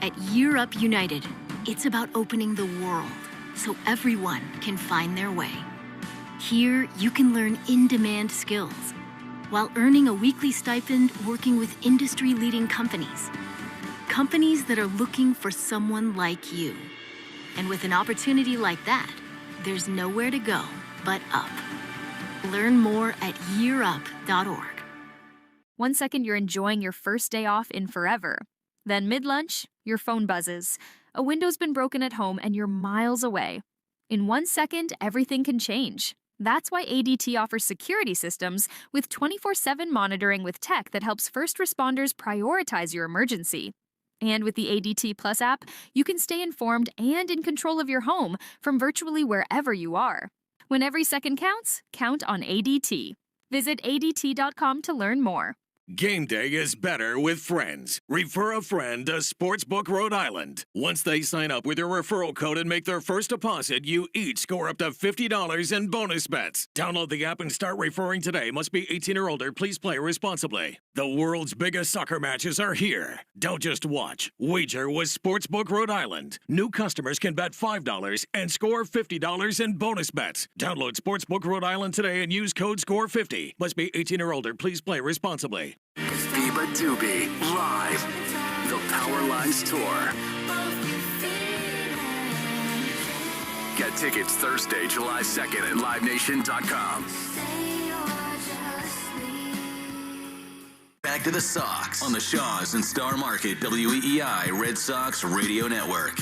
At Year Up United, it's about opening the world so everyone can find their way. Here, you can learn in-demand skills while earning a weekly stipend working with industry-leading companies. Companies that are looking for someone like you. And with an opportunity like that, there's nowhere to go but up. Learn more at yearup.org. 1 second, you're enjoying your first day off in forever. Then mid-lunch, your phone buzzes. A window's been broken at home and you're miles away. In 1 second, everything can change. That's why ADT offers security systems with 24/7 monitoring with tech that helps first responders prioritize your emergency. And with the ADT Plus app, you can stay informed and in control of your home from virtually wherever you are. When every second counts, count on ADT. Visit ADT.com to learn more. Game day is better with friends. Refer a friend to Sportsbook Rhode Island. Once they sign up with your referral code and make their first deposit, you each score up to $50 in bonus bets. Download the app and start referring today. Must be 18 or older. Please play responsibly. The world's biggest soccer matches are here. Don't just watch. Wager with Sportsbook Rhode Island. New customers can bet $5 and score $50 in bonus bets. Download Sportsbook Rhode Island today and use code SCORE50. Must be 18 or older. Please play responsibly. Biba Doobie, live. The Power Lines Tour. Get tickets Thursday, July 2nd at LiveNation.com. Back to the Sox on the Shaws and Star Market WEEI Red Sox Radio Network.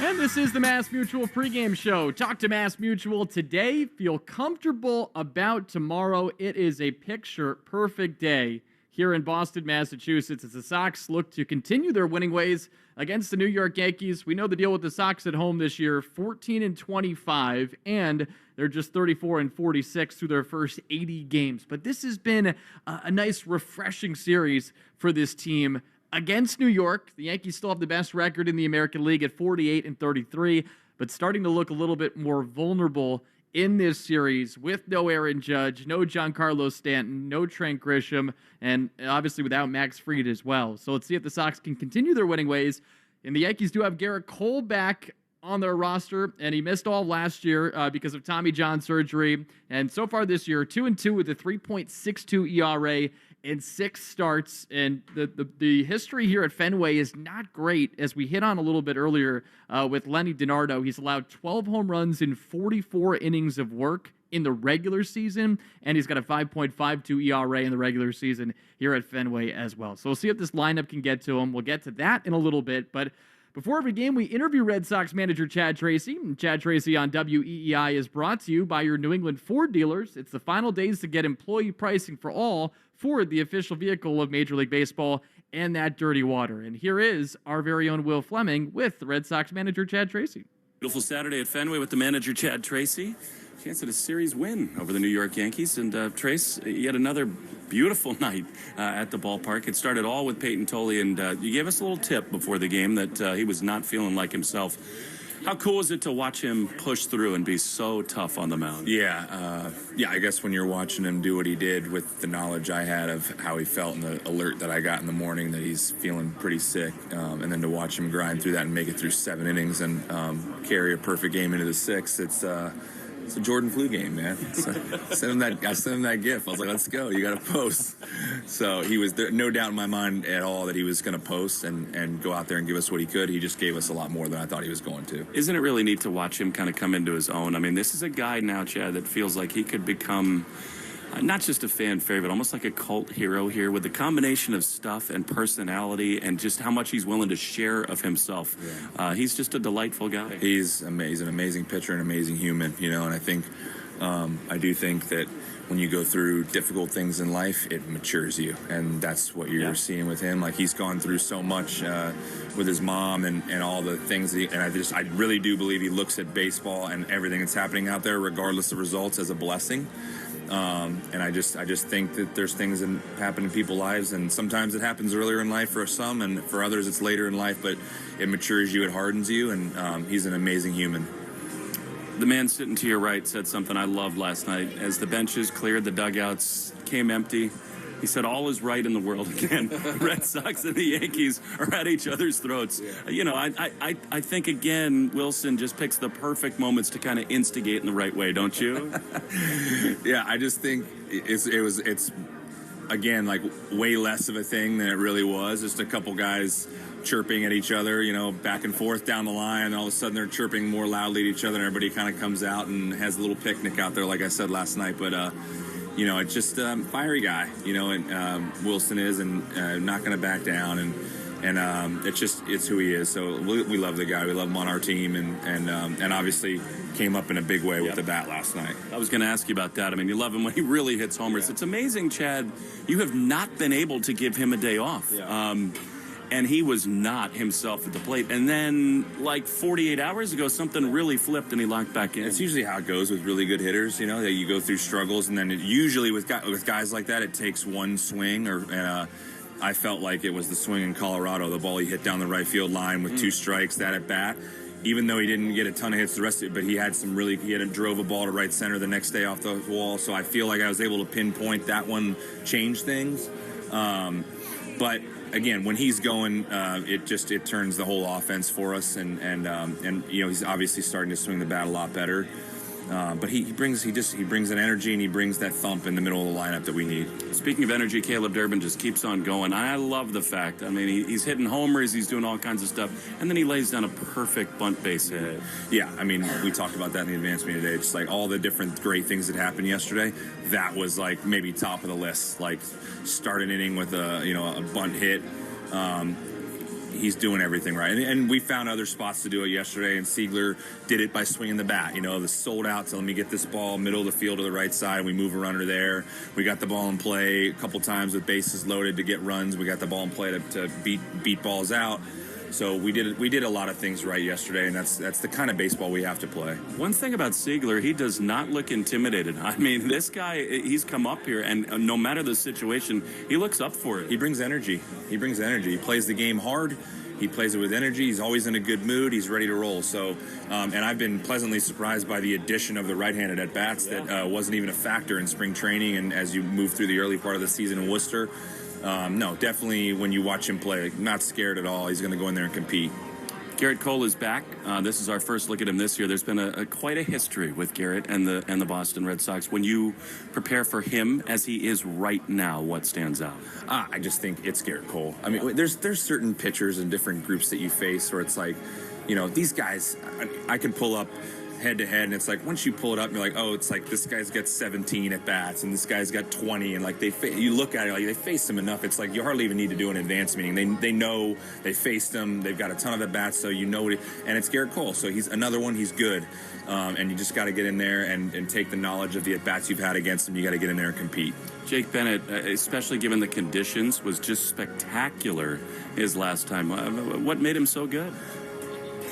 And this is the Mass Mutual pregame show. Talk to Mass Mutual today. Feel comfortable about tomorrow. It is a picture-perfect day here in Boston, Massachusetts, as the Sox look to continue their winning ways against the New York Yankees. We know the deal with the Sox at home this year, 14-25, and they're just 34-46 through their first 80 games. But this has been a nice, refreshing series for this team. Against New York, the Yankees still have the best record in the American League at 48-33, but starting to look a little bit more vulnerable in this series with no Aaron Judge, no Giancarlo Stanton, no Trent Grisham, and obviously without Max Fried as well. So let's see if the Sox can continue their winning ways. And the Yankees do have Garrett Cole back on their roster, and he missed all of last year because of Tommy John surgery. And so far this year, 2-2 with a 3.62 ERA in 6 starts. And the history here at Fenway is not great, as we hit on a little bit earlier with Lenny DiNardo. He's allowed 12 home runs in 44 innings of work in the regular season, and he's got a 5.52 ERA in the regular season here at Fenway as well. So we'll see if this lineup can get to him. We'll get to that in a little bit, but before every game, we interview Red Sox manager Chad Tracy. And Chad Tracy on WEEI is brought to you by your New England Ford dealers. It's the final days to get employee pricing for all Ford, the official vehicle of Major League Baseball, and that dirty water. And here is our very own Will Fleming with the Red Sox manager Chad Tracy. Beautiful Saturday at Fenway with the manager Chad Tracy. Chance at a series win over the New York Yankees. And Trace, yet another beautiful night at the ballpark. It started all with Peyton Tolle, and you gave us a little tip before the game that he was not feeling like himself. How cool is it to watch him push through and be so tough on the mound? Yeah, I guess when you're watching him do what he did with the knowledge I had of how he felt and the alert that I got in the morning that he's feeling pretty sick, and then to watch him grind through that and make it through 7 innings and carry a perfect game into the 6th, it's a Jordan flu game, man. So I sent him that GIF. I was like, let's go. You got to post. So he was there, no doubt in my mind at all that he was going to post and go out there and give us what he could. He just gave us a lot more than I thought he was going to. Isn't it really neat to watch him kind of come into his own? I mean, this is a guy now, Chad, that feels like he could become not just a fan favorite, almost like a cult hero here with the combination of stuff and personality and just how much he's willing to share of himself. Yeah. He's just a delightful guy. He's amazing, amazing pitcher, and amazing human, and I think, I do think that when you go through difficult things in life, it matures you, and that's what you're seeing with him. Like, he's gone through so much with his mom and all the things that I really do believe he looks at baseball and everything that's happening out there, regardless of results, as a blessing. And I just think that there's things that happen in people's lives, and sometimes it happens earlier in life for some, and for others it's later in life, but it matures you, it hardens you, and he's an amazing human. The man sitting to your right said something I loved last night. As the benches cleared, the dugouts came empty, he said, all is right in the world again. Red Sox and the Yankees are at each other's throats. Yeah. I think, again, Wilson just picks the perfect moments to kind of instigate in the right way, don't you? Yeah, I just think it's again, like, way less of a thing than it really was. Just a couple guys chirping at each other, back and forth down the line, and all of a sudden they're chirping more loudly at each other, and everybody kind of comes out and has a little picnic out there, like I said last night. But it's just fiery guy, and Wilson is, and not going to back down, and it's who he is. So we love the guy. We love him on our team, and obviously came up in a big way with the bat last night. I was going to ask you about that. I mean, you love him when he really hits homers. Yeah. It's amazing, Chad. You have not been able to give him a day off. Yeah. and he was not himself at the plate. And then, like 48 hours ago, something really flipped, and he locked back in. It's usually how it goes with really good hitters, you know, that you go through struggles, and then usually with guys like that, it takes one swing. I felt like it was the swing in Colorado, the ball he hit down the right field line with 2 strikes, that at bat. Even though he didn't get a ton of hits the rest of it, but he had drove a ball to right center the next day off the wall. So I feel like I was able to pinpoint that one, change things. But again, when he's going, it turns the whole offense for us, and you know, he's obviously starting to swing the bat a lot better. But he brings an energy, and he brings that thump in the middle of the lineup that we need. Speaking of energy, Caleb Durbin just keeps on going. I love the fact, I mean, he's hitting homers, he's doing all kinds of stuff, and then he lays down a perfect bunt base hit. Yeah, I mean, we talked about that in the advance meeting today. Just like all the different great things that happened yesterday, that was like maybe top of the list. Like start an inning with a bunt hit. He's doing everything right. And we found other spots to do it yesterday, and Siegler did it by swinging the bat. You know, the sold out, so let me get this ball middle of the field to the right side. We move a runner there. We got the ball in play a couple times with bases loaded to get runs. We got the ball in play to beat balls out. So we did a lot of things right yesterday, and that's the kind of baseball we have to play. One thing about Siegler, he does not look intimidated. I mean, this guy, he's come up here, and no matter the situation, he looks up for it. He brings energy. He plays the game hard. He plays it with energy. He's always in a good mood. He's ready to roll. So, and I've been pleasantly surprised by the addition of the right-handed at-bats that wasn't even a factor in spring training, and as you move through the early part of the season in Worcester. No, definitely when you watch him play, not scared at all. He's going to go in there and compete. Garrett Cole is back. This is our first look at him this year. There's been quite a history with Garrett and the Boston Red Sox. When you prepare for him as he is right now, what stands out? I just think it's Garrett Cole. I mean, there's certain pitchers and different groups that you face where it's like, you know, these guys, I can pull up head to head, and it's like once you pull it up, you're like, oh, it's like this guy's got 17 at bats and this guy's got 20, and like you look at it like they faced him enough. It's like you hardly even need to do an advance meeting. They know they faced him. They've got a ton of at bats, so you know and it's Garrett Cole, so he's another one. He's good, and you just got to get in there and take the knowledge of the at bats you've had against him. You got to get in there and compete. Jake Bennett, especially given the conditions, was just spectacular his last time. What made him so good?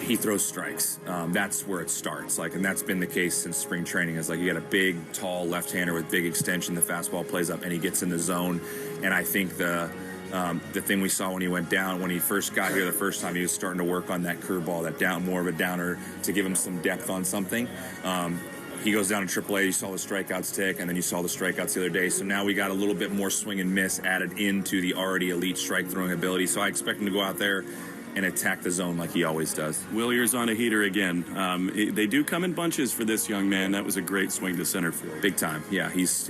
He throws strikes. That's where it starts. And that's been the case since spring training. Is like you got a big, tall left-hander with big extension. The fastball plays up, and he gets in the zone. And I think the thing we saw when he went down, when he first got here the first time, he was starting to work on that curveball, that down, more of a downer to give him some depth on something. He goes down to AAA. You saw the strikeouts tick, and then you saw the strikeouts the other day. So now we got a little bit more swing and miss added into the already elite strike throwing ability. So I expect him to go out there and attack the zone like he always does. Willier's on a heater again. They do come in bunches for this young man. That was a great swing to center field. Big time. Yeah, he's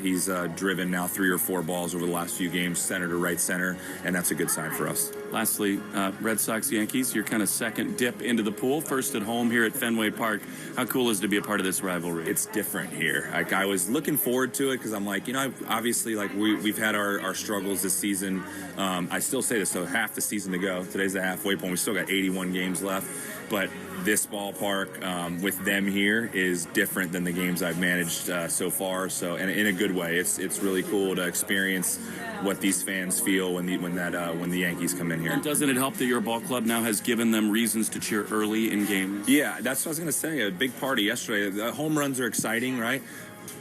driven now 3 or 4 balls over the last few games, center to right center, and that's a good sign for us. Lastly, Red Sox Yankees, your kind of second dip into the pool, first at home here at Fenway Park. How cool is it to be a part of this rivalry? It's different here. I was looking forward to it because I'm like, obviously we've had our struggles this season. I still say this, so half the season to go. Today's the halfway point. We still got 81 games left, but this ballpark with them here is different than the games I've managed so far. So, and in a good way, it's really cool to experience what these fans feel when the Yankees come in here. And doesn't it help that your ball club now has given them reasons to cheer early in games? Yeah, that's what I was going to say. A big party yesterday. The home runs are exciting, right?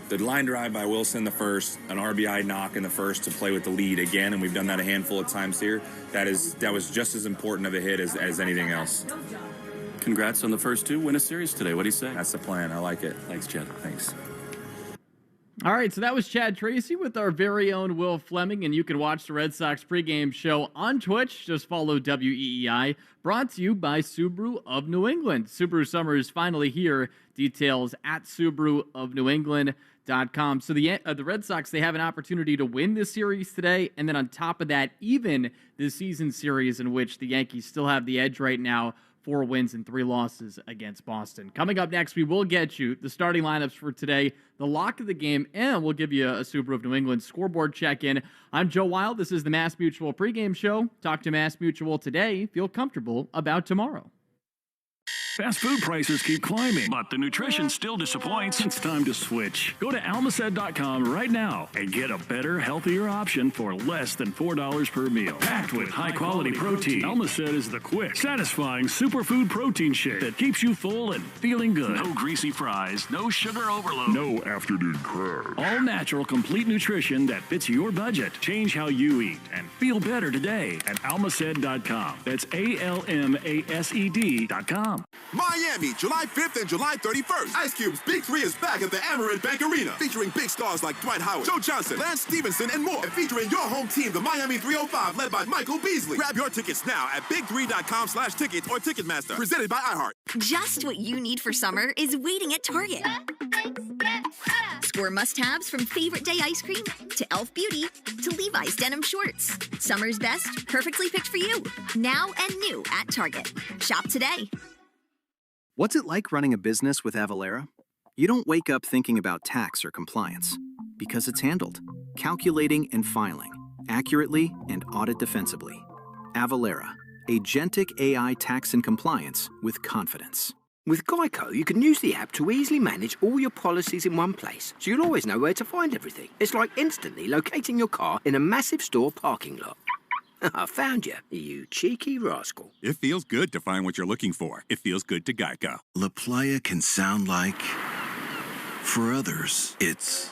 The line drive by Wilson the first, an RBI knock in the first to play with the lead again, and we've done that a handful of times here. That was just as important of a hit as anything else. Congrats on the first 2. Win a series today. What do you say? That's the plan. I like it. Thanks, Chad. Thanks. All right, so that was Chad Tracy with our very own Will Fleming, and you can watch the Red Sox pregame show on Twitch. Just follow WEEI. Brought to you by Subaru of New England. Subaru summer is finally here. Details at SubaruofNewEngland.com. So the Red Sox, they have an opportunity to win this series today, and then on top of that, even the season series in which the Yankees still have the edge right now, 4 wins and 3 losses against Boston. Coming up next, we will get you the starting lineups for today, the lock of the game, and we'll give you a Subaru of New England scoreboard check-in. I'm Joe Wild. This is the Mass Mutual pregame show. Talk to Mass Mutual today. Feel comfortable about tomorrow. Fast food prices keep climbing, but the nutrition still disappoints. It's time to switch. Go to almacet.com right now and get a better, healthier option for less than $4 per meal. Packed with high-quality protein, Almacet is the quick, satisfying superfood protein shake that keeps you full and feeling good. No greasy fries, no sugar overload, no afternoon crash. All natural, complete nutrition that fits your budget. Change how you eat and feel better today at almacet.com. That's ALMASED.com. Miami, July 5th and July 31st. Ice Cube's Big 3 is back at the Amerant Bank Arena, featuring big stars like Dwight Howard, Joe Johnson, Lance Stevenson, and more. And featuring your home team, the Miami 305, led by Michael Beasley. Grab your tickets now at big3.com/tickets or Ticketmaster. Presented by iHeart. Just what you need for summer is waiting at Target. Score must-haves from favorite day ice cream to Elf Beauty to Levi's denim shorts. Summer's best, perfectly picked for you. Now and new at Target. Shop today. What's it like running a business with Avalara? You don't wake up thinking about tax or compliance because it's handled, calculating and filing accurately and audit defensibly. Avalara, agentic AI tax and compliance with confidence. With Geico, you can use the app to easily manage all your policies in one place, so you'll always know where to find everything. It's like instantly locating your car in a massive store parking lot. I found you, you cheeky rascal. It feels good to find what you're looking for. It feels good to Geico. La Playa can sound like, for others, it's.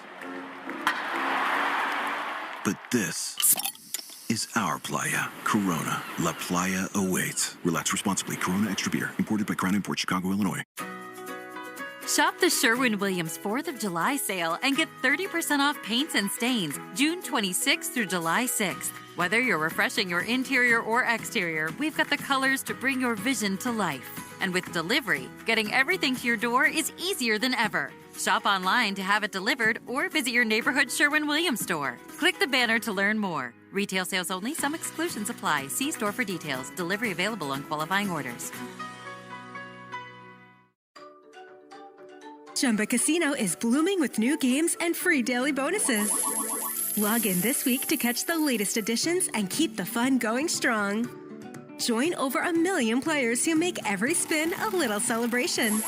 But this is our playa. Corona. La Playa awaits. Relax responsibly. Corona Extra Beer. Imported by Crown Imports, Chicago, Illinois. Shop the Sherwin-Williams 4th of July sale and get 30% off paints and stains June 26th through July 6th. Whether you're refreshing your interior or exterior, we've got the colors to bring your vision to life. And with delivery, getting everything to your door is easier than ever. Shop online to have it delivered or visit your neighborhood Sherwin-Williams store. Click the banner to learn more. Retail sales only. Some exclusions apply. See store for details. Delivery available on qualifying orders. Chumba Casino is blooming with new games and free daily bonuses. Log in this week to catch the latest additions and keep the fun going strong. Join over 1 million players who make every spin a little celebration.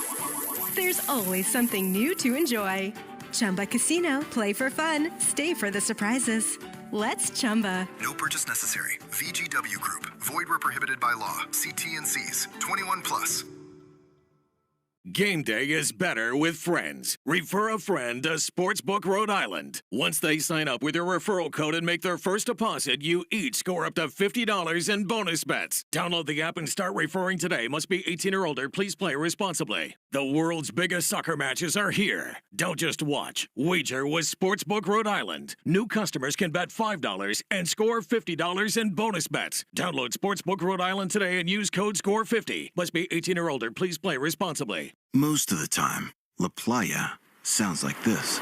There's always something new to enjoy. Chumba Casino. Play for fun. Stay for the surprises. Let's Chumba. No purchase necessary. VGW Group. Void where prohibited by law. See T&Cs. 21 plus. Game day is better with friends. Refer a friend to Sportsbook Rhode Island. Once they sign up with your referral code and make their first deposit, you each score up to $50 in bonus bets. Download the app and start referring today. Must be 18 or older. Please play responsibly. The world's biggest soccer matches are here. Don't just watch. Wager with Sportsbook Rhode Island. New customers can bet $5 and score $50 in bonus bets. Download Sportsbook Rhode Island today and use code SCORE50. Must be 18 or older. Please play responsibly. Most of the time, La Playa sounds like this.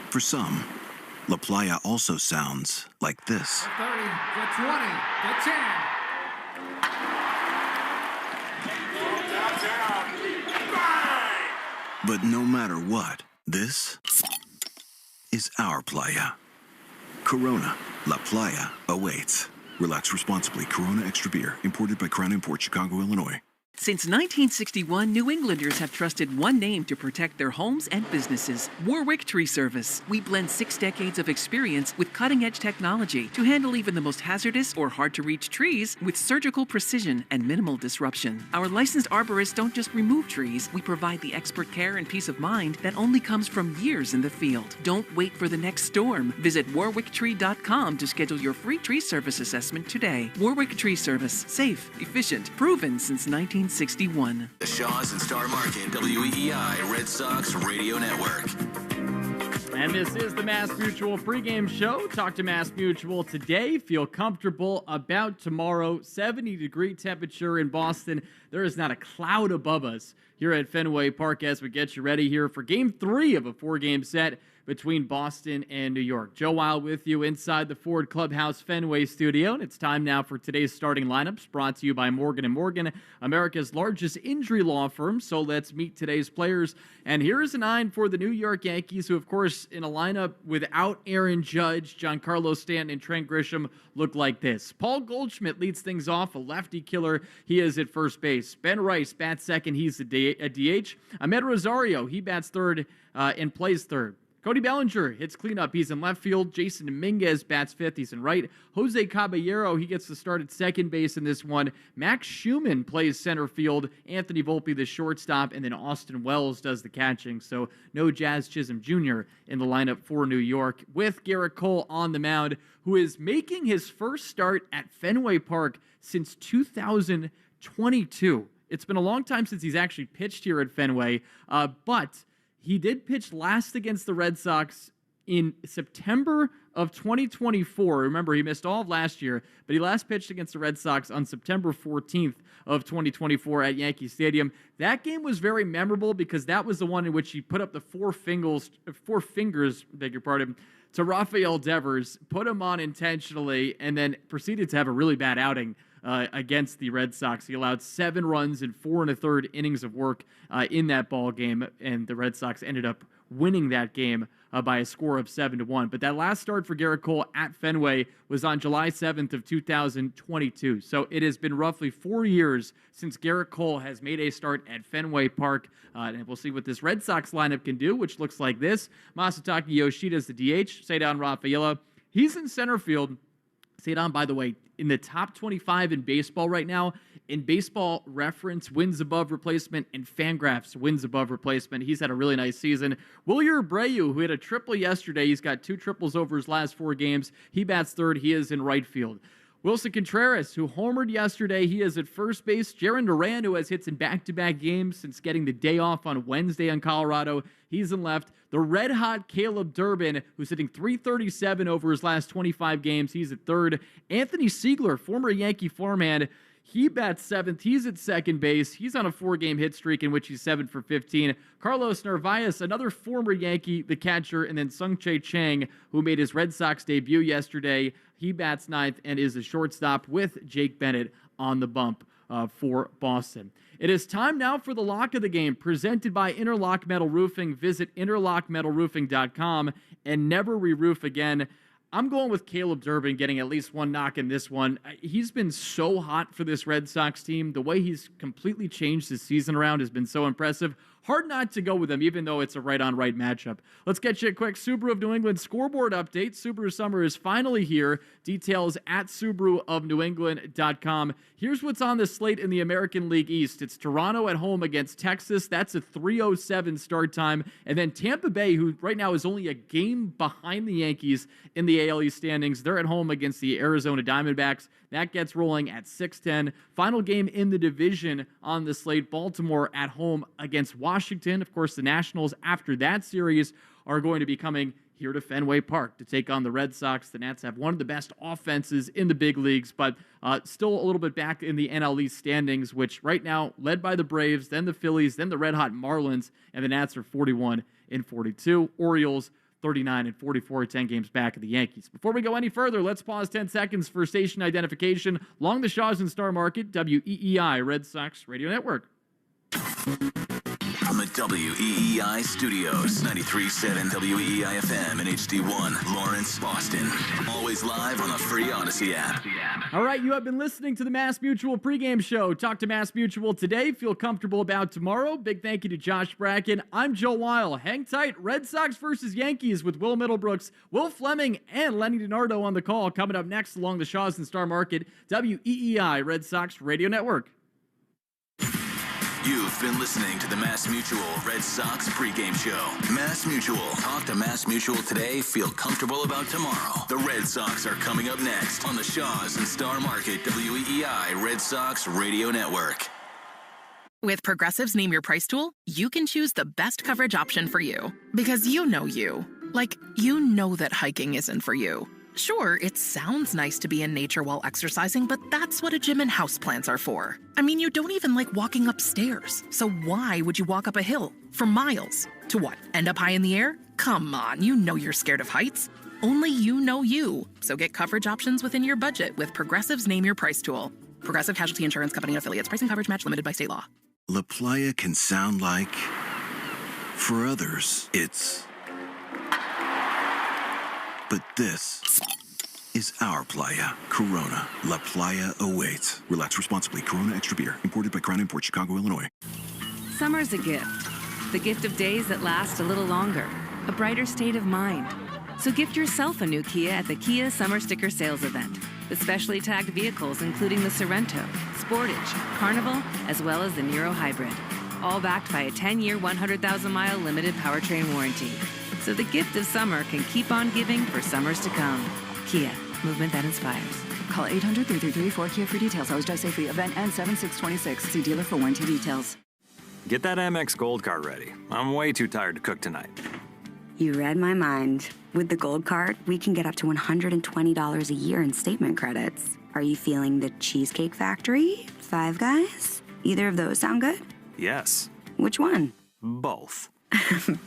For some, La Playa also sounds like this. 30, the 20, the 10. But no matter what, this is our playa. Corona, La Playa awaits. Relax responsibly. Corona Extra Beer. Imported by Crown Imports, Chicago, Illinois. Since 1961, New Englanders have trusted one name to protect their homes and businesses: Warwick Tree Service. We blend 6 decades of experience with cutting-edge technology to handle even the most hazardous or hard-to-reach trees with surgical precision and minimal disruption. Our licensed arborists don't just remove trees. We provide the expert care and peace of mind that only comes from years in the field. Don't wait for the next storm. Visit warwicktree.com to schedule your free tree service assessment today. Warwick Tree Service. Safe, efficient, proven since 1961. The Shaws and Star Market, WEEI Red Sox Radio Network. And this is the Mass Mutual pregame show. Talk to Mass Mutual today. Feel comfortable about tomorrow. 70-degree temperature in Boston. There is not a cloud above us here at Fenway Park as we get you ready here for Game 3 of a 4-game set between Boston and New York. Joe Weil with you inside the Ford Clubhouse Fenway studio, and it's time now for today's starting lineups, brought to you by Morgan & Morgan, America's largest injury law firm. So let's meet today's players. And here's a 9 for the New York Yankees, who, of course, in a lineup without Aaron Judge, Giancarlo Stanton, and Trent Grisham look like this. Paul Goldschmidt leads things off, a lefty killer. He is at first base. Ben Rice bats second. He's a DH. Ahmed Rosario, he bats third and plays third. Cody Bellinger hits cleanup. He's in left field. Jason Dominguez bats fifth. He's in right. Jose Caballero, he gets the start at second base in this one. Max Schumann plays center field. Anthony Volpe, the shortstop. And then Austin Wells does the catching. So no Jazz Chisholm Jr. in the lineup for New York, with Garrett Cole on the mound, who is making his first start at Fenway Park since 2022. It's been a long time since he's actually pitched here at Fenway, but he did pitch last against the Red Sox in September of 2024. Remember, he missed all of last year, but he last pitched against the Red Sox on September 14th of 2024 at Yankee Stadium. That game was very memorable because that was the one in which he put up the four fingers, to Rafael Devers, put him on intentionally, and then proceeded to have a really bad outing against the Red Sox. He allowed 7 runs in 4 1/3 innings of work in that ball game, and the Red Sox ended up winning that game by a score of 7-1. But that last start for Garrett Cole at Fenway was on July 7th of 2022. So it has been roughly 4 years since Garrett Cole has made a start at Fenway Park. And we'll see what this Red Sox lineup can do, which looks like this. Masataka Yoshida is the DH. Cedar Rafaela, he's in center field. Cedar, by the way, in the top 25 in baseball right now. In Baseball Reference, wins above replacement, and Fangraphs wins above replacement. He's had a really nice season. Wilyer Abreu, who hit a triple yesterday, he's got 2 triples over his last 4 games. He bats third. He is in right field. Wilson Contreras, who homered yesterday, he is at first base. Jaron Duran, who has hits in back-to-back games since getting the day off on Wednesday in Colorado, he's in left. The red-hot Caleb Durbin, who's hitting .337 over his last 25 games, he's at third. Anthony Siegler, former Yankee farmhand, he bats 7th. He's at second base. He's on a 4-game hit streak in which he's 7 for 15. Carlos Narvaez, another former Yankee, the catcher, and then Sung-Chae Chang, who made his Red Sox debut yesterday. He bats 9th and is a shortstop, with Jake Bennett on the bump for Boston. It is time now for the lock of the game, presented by Interlock Metal Roofing. Visit interlockmetalroofing.com and never re-roof again. I'm going with Caleb Durbin getting at least one knock in this one. He's been so hot for this Red Sox team. The way he's completely changed his season around has been so impressive. Hard not to go with him, even though it's a right-on-right matchup. Let's get you a quick Subaru of New England scoreboard update. Subaru Summer is finally here. Details at SubaruofNewEngland.com. Here's what's on the slate in the American League East. It's Toronto at home against Texas. That's a 3:07 start time. And then Tampa Bay, who right now is only a game behind the Yankees in the AL East standings. They're at home against the Arizona Diamondbacks. That gets rolling at 6:10. Final game in the division on the slate, Baltimore at home against Washington. Of course, the Nationals, after that series, are going to be coming here to Fenway Park to take on the Red Sox. The Nats have one of the best offenses in the big leagues, but still a little bit back in the NL East standings, which right now led by the Braves, then the Phillies, then the red-hot Marlins, and the Nats are 41-42. Orioles 39-44, 10 games back of the Yankees. Before we go any further, let's pause 10 seconds for station identification. Along the Shaws and Star Market, WEEI Red Sox Radio Network. From the WEEI studios, 93.7 WEEI FM and HD1, Lawrence, Boston. Always live on the free Odyssey app. All right, you have been listening to the Mass Mutual pregame show. Talk to Mass Mutual today. Feel comfortable about tomorrow. Big thank you to Josh Bracken. I'm Joe Weil. Hang tight. Red Sox versus Yankees with Will Middlebrooks, Will Fleming, and Lenny DiNardo on the call. Coming up next along the Shaws and Star Market, WEEI Red Sox Radio Network. You've been listening to the Mass Mutual Red Sox pregame show. Mass Mutual. Talk to Mass Mutual today. Feel comfortable about tomorrow. The Red Sox are coming up next on the Shaws and Star Market WEEI Red Sox Radio Network. With Progressive's Name Your Price tool, you can choose the best coverage option for you. Because you know you. Like, you know that hiking isn't for you. Sure, it sounds nice to be in nature while exercising, but that's what a gym and houseplants are for. I mean, you don't even like walking upstairs. So why would you walk up a hill for miles? To what? End up high in the air? Come on, you know you're scared of heights. Only you know you. So get coverage options within your budget with Progressive's Name Your Price tool. Progressive Casualty Insurance Company and affiliates. Price and coverage match limited by state law. La Playa can sound like... For others, it's... But this is our playa. Corona. La Playa awaits. Relax responsibly. Corona Extra Beer. Imported by Crown Imports, Chicago, Illinois. Summer's a gift. The gift of days that last a little longer. A brighter state of mind. So gift yourself a new Kia at the Kia Summer Sticker Sales Event. With specially tagged vehicles including the Sorrento, Sportage, Carnival, as well as the Niro Hybrid. All backed by a 10-year, 100,000-mile limited powertrain warranty. So the gift of summer can keep on giving for summers to come. Kia, movement that inspires. Call 800-333-4KIA for details. Always drive safely. Event ends 7/6/26. See dealer for warranty details. Get that Amex Gold Card ready. I'm way too tired to cook tonight. You read my mind. With the Gold Card, we can get up to $120 a year in statement credits. Are you feeling the Cheesecake Factory? Five Guys? Either of those sound good? Yes. Which one? Both.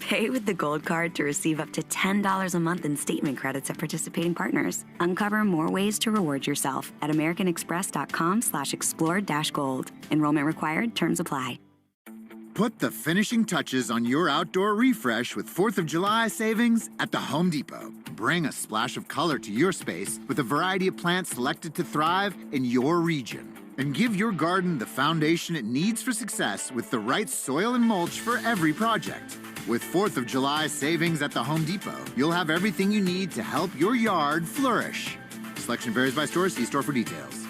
Pay with the Gold Card to receive up to $10 a month in statement credits at participating partners. Uncover more ways to reward yourself at americanexpress.com/explore-gold. Enrollment required. Terms apply. Put the finishing touches on your outdoor refresh with 4th of July savings at the Home Depot. Bring a splash of color to your space with a variety of plants selected to thrive in your region. And give your garden the foundation it needs for success with the right soil and mulch for every project. With 4th of July savings at the Home Depot, you'll have everything you need to help your yard flourish. Selection varies by store. See store for details.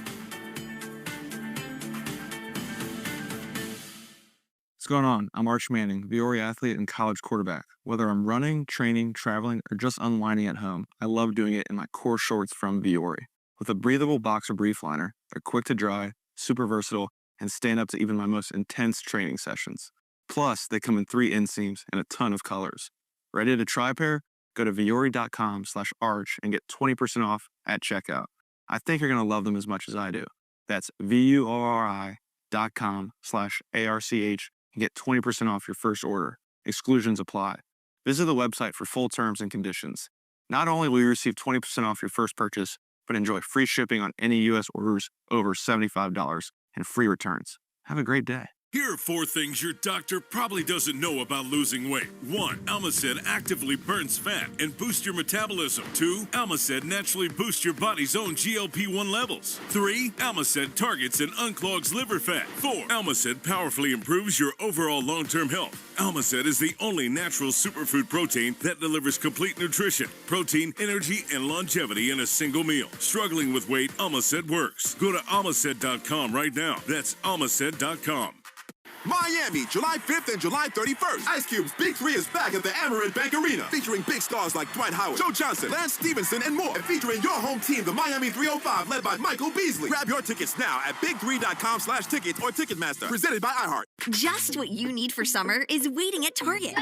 What's going on? I'm Arch Manning, Viore athlete and college quarterback. Whether I'm running, training, traveling, or just unwinding at home, I love doing it in my core shorts from Viore. With a breathable boxer brief liner, they're quick to dry, super versatile, and stand up to even my most intense training sessions. Plus, they come in 3 inseams and a ton of colors. Ready to try a pair? Go to viore.com/arch and get 20% off at checkout. I think you're going to love them as much as I do. That's VUORI.com/ARCH and get 20% off your first order. Exclusions apply. Visit the website for full terms and conditions. Not only will you receive 20% off your first purchase, but enjoy free shipping on any U.S. orders over $75 and free returns. Have a great day. Here are 4 things your doctor probably doesn't know about losing weight. 1. Almacet actively burns fat and boosts your metabolism. 2. Almacet naturally boosts your body's own GLP-1 levels. 3. Almacet targets and unclogs liver fat. 4. Almacet powerfully improves your overall long-term health. Almacet is the only natural superfood protein that delivers complete nutrition, protein, energy, and longevity in a single meal. Struggling with weight, Almacet works. Go to almacet.com right now. That's almacet.com. Miami, July 5th and July 31st. Ice Cube's Big 3 is back at the Amerant Bank Arena, featuring big stars like Dwight Howard, Joe Johnson, Lance Stevenson, and more. And featuring your home team, the Miami 305, led by Michael Beasley. Grab your tickets now at big3.com/tickets or Ticketmaster. Presented by iHeart. Just what you need for summer is waiting at Target.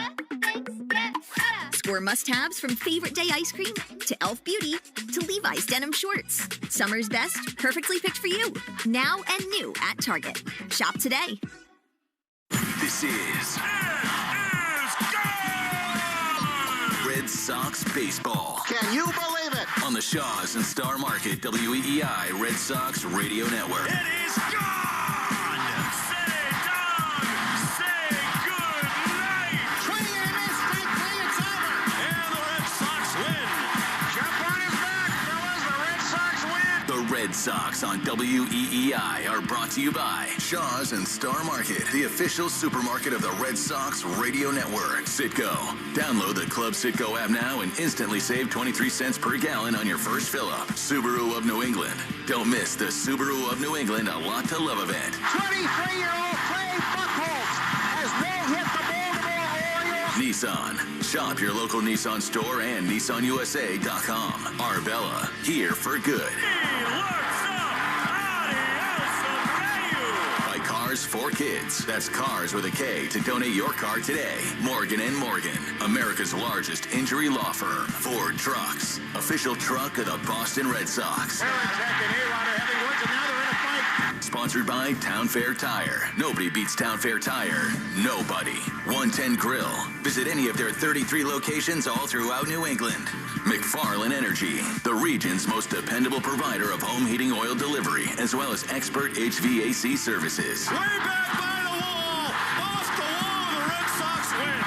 Score must-haves from favorite day ice cream to Elf Beauty to Levi's denim shorts. Summer's best, perfectly picked for you. Now and new at Target. Shop today. This is Red Sox baseball. Can you believe it? On the Shaws and Star Market WEEI Red Sox Radio Network. It is gone! Say down! Say good night! Swing and a miss, strike 3, it's over! And the Red Sox win! Jump on his back, fellas, the Red Sox win! The Red Sox on WEEI are brought to you by Shaws and Star Market, the official supermarket of the Red Sox Radio Network. Citgo. Download the Club Citgo app now and instantly save 23 cents per gallon on your first fill-up. Subaru of New England. Don't miss the Subaru of New England A Lot to Love event. 23-year-old Clay Buchholz has no-hit the Baltimore Orioles. Nissan. Shop your local Nissan store and NissanUSA.com. Arbella. Here for good. Cars for Kids. That's Cars with a K to donate your car today. Morgan & Morgan, America's largest injury law firm. Ford Trucks, official truck of the Boston Red Sox. Sponsored by Town Fair Tire. Nobody beats Town Fair Tire. Nobody. 110 Grill. Visit any of their 33 locations all throughout New England. McFarland Energy, the region's most dependable provider of home heating oil delivery, as well as expert HVAC services. Way back by the wall. Off the wall. The Red Sox win.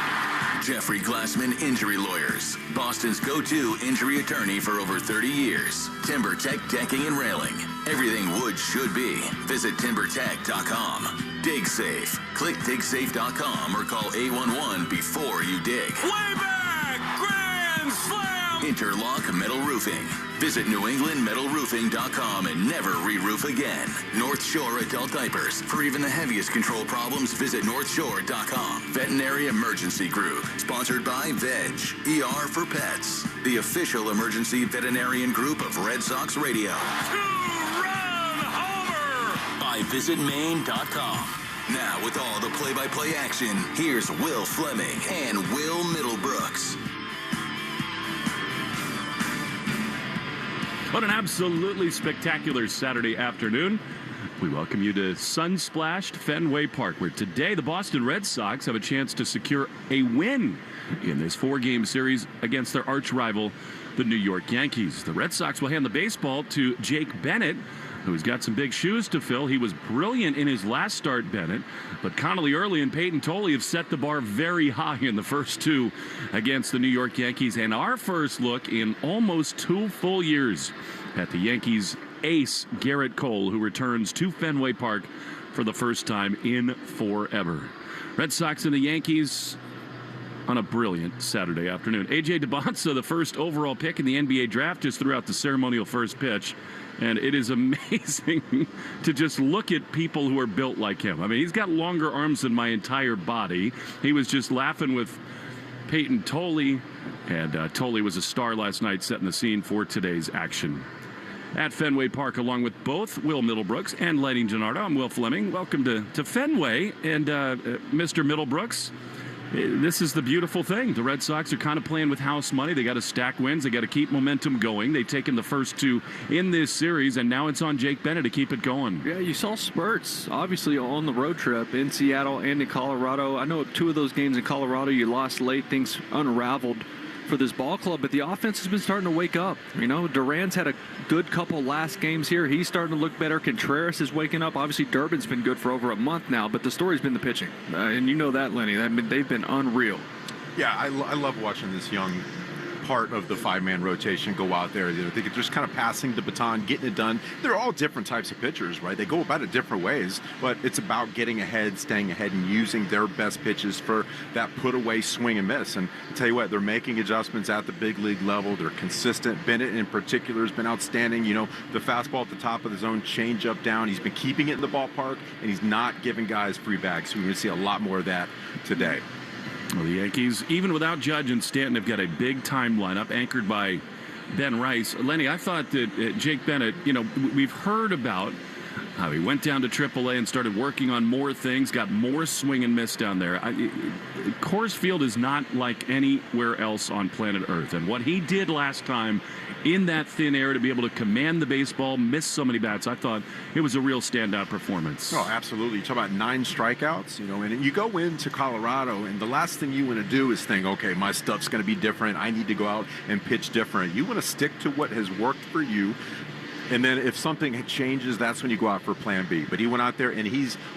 Jeffrey Glassman Injury Lawyers, Boston's go-to injury attorney for over 30 years. TimberTech Decking and Railing. Everything wood should be. Visit TimberTech.com. Dig Safe. Click digsafe.com or call 811 before you dig. Way back. Grand slam. Interlock Metal Roofing. Visit NewEnglandMetalRoofing.com and never re-roof again. North Shore Adult Diapers. For even the heaviest control problems, visit NorthShore.com. Veterinary Emergency Group. Sponsored by Veg. ER for Pets. The official emergency veterinarian group of Red Sox Radio. Two-run homer. By VisitMaine.com. Now with all the play-by-play action, here's Will Fleming and Will Middlebrooks. What an absolutely spectacular Saturday afternoon. We welcome you to sun-splashed Fenway Park, where today the Boston Red Sox have a chance to secure a win in this 4-game series against their arch-rival, the New York Yankees. The Red Sox will hand the baseball to Jake Bennett, who's got some big shoes to fill. He was brilliant in his last start, Bennett, but Connolly Early and Peyton Tolley have set the bar very high in the first two against the New York Yankees, and our first look in almost 2 full years at the Yankees' ace, Garrett Cole, who returns to Fenway Park for the first time in forever. Red Sox and the Yankees on a brilliant Saturday afternoon. A.J. DeBonsa, the first overall pick in the NBA draft, just threw out the ceremonial first pitch. And it is amazing to just look at people who are built like him. I mean, he's got longer arms than my entire body. He was just laughing with Peyton Tolley, and Tolley was a star last night, setting the scene for today's action. At Fenway Park, along with both Will Middlebrooks and Lighting Gennardo, I'm Will Fleming. Welcome to Fenway. And Mr. Middlebrooks, this is the beautiful thing. The Red Sox are kind of playing with house money. They got to stack wins. They got to keep momentum going. They've taken the first two in this series, and now it's on Jake Bennett to keep it going. Yeah, you saw spurts, obviously, on the road trip in Seattle and in Colorado. I know 2 of those games in Colorado you lost late. Things unraveled for this ball club, but the offense has been starting to wake up. You know, Duran's had a good couple last games here. He's starting to look better. Contreras is waking up. Obviously, Durbin's been good for over a month now, but the story's been the pitching. And you know that, Lenny. They've been unreal. Yeah, I love watching this young part of the 5-man rotation go out there. They're just kind of passing the baton, getting it done. They're all different types of pitchers, right? They go about it different ways, but it's about getting ahead, staying ahead, and using their best pitches for that put-away swing and miss. And I'll tell you what, they're making adjustments at the big league level. They're consistent. Bennett, in particular, has been outstanding. You know, the fastball at the top of the zone, change-up down. He's been keeping it in the ballpark, and he's not giving guys free bags. So we're going to see a lot more of that today. Well, the Yankees, even without Judge and Stanton, have got a big-time lineup anchored by Ben Rice. Lenny, I thought that Jake Bennett, you know, we've heard about how he went down to AAA and started working on more things, got more swing and miss down there. Coors Field is not like anywhere else on planet Earth. And what he did last time in that thin air to be able to command the baseball, miss so many bats, I thought it was a real standout performance. Oh, absolutely. You talk about 9 strikeouts, you know, and you go into Colorado, and the last thing you want to do is think, okay, my stuff's going to be different. I need to go out and pitch different. You want to stick to what has worked for you. And then if something changes, that's when you go out for plan B. But he went out there, and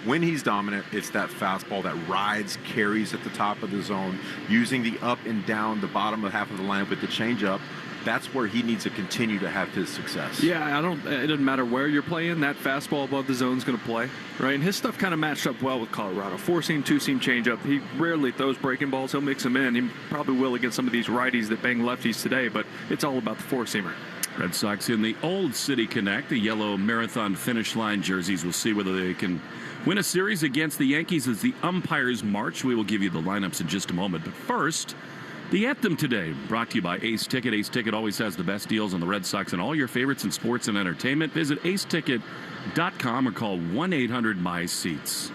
when he's dominant, it's that fastball that rides, carries at the top of the zone, using the up and down, the bottom of half of the line with the changeup. That's where he needs to continue to have his success. Yeah, it doesn't matter where you're playing. That fastball above the zone is going to play, right? And his stuff kind of matched up well with Colorado. 4-seam, 2-seam changeup. He rarely throws breaking balls. He'll mix them in. He probably will against some of these righties that bang lefties today, but it's all about the 4-seamer. Red Sox in the Old City Connect, the yellow marathon finish line jerseys. We'll see whether they can win a series against the Yankees as the umpires march. We will give you the lineups in just a moment. But first, the anthem today, brought to you by Ace Ticket. Ace Ticket always has the best deals on the Red Sox and all your favorites in sports and entertainment. Visit aceticket.com or call 1-800-MY-SEATS.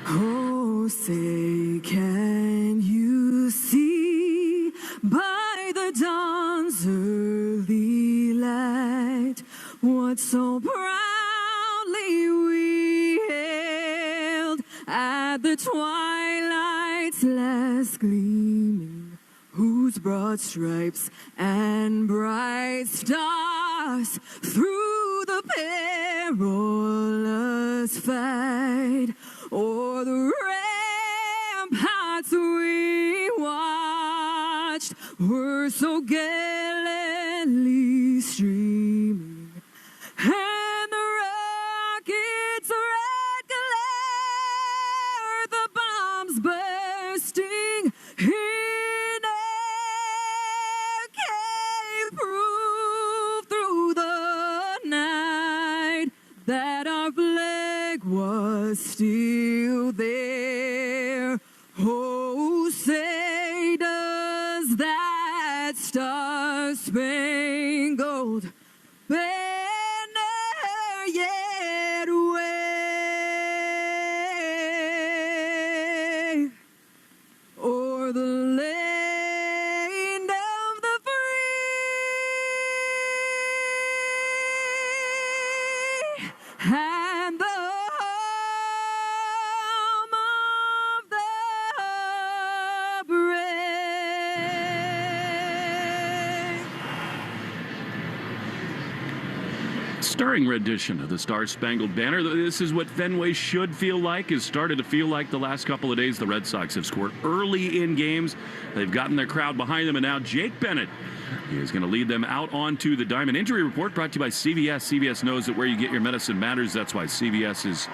Oh, say, can you see by the dawn's early light what so proudly we at the twilight's last gleaming, whose broad stripes and bright stars through the perilous fight o'er the ramparts we watched were so gallantly streaming, and the rockets' red glare, the bombs bursting in air, gave proof through the night that our flag was still there. Oh, say does that star-spangled banner yet wave o'er the land of the free and the home of the brave. Stirring rendition of the Star-Spangled Banner. This is what Fenway should feel like, has started to feel like the last couple of days. The Red Sox have scored early in games. They've gotten their crowd behind them, and now Jake Bennett is going to lead them out onto the diamond. Injury report brought to you by CVS. CVS knows that where you get your medicine matters. That's why CVS is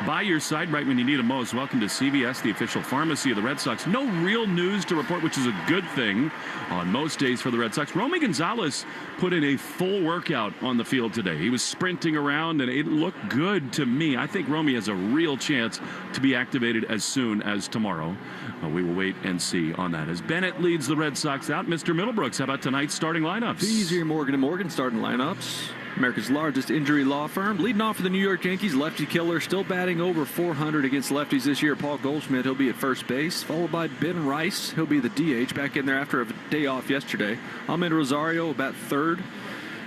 by your side right when you need them most. Welcome to CVS, the official pharmacy of the Red Sox. No real news to report, which is a good thing on most days for the Red Sox. Romy Gonzalez put in a full workout on the field today. He was sprinting around, and it looked good to me. I think Romy has a real chance to be activated as soon as tomorrow. We will wait and see on that. As Bennett leads the Red Sox out, Mr. Middlebrooks, how about tonight's starting lineups? These are your Morgan & Morgan starting lineups. America's largest injury law firm. Leading off for the New York Yankees, lefty killer, still batting over 400 against lefties this year. Paul Goldschmidt, he'll be at first base, followed by Ben Rice. He'll be the DH, back in there after a day off yesterday. Ahmed Rosario will bat third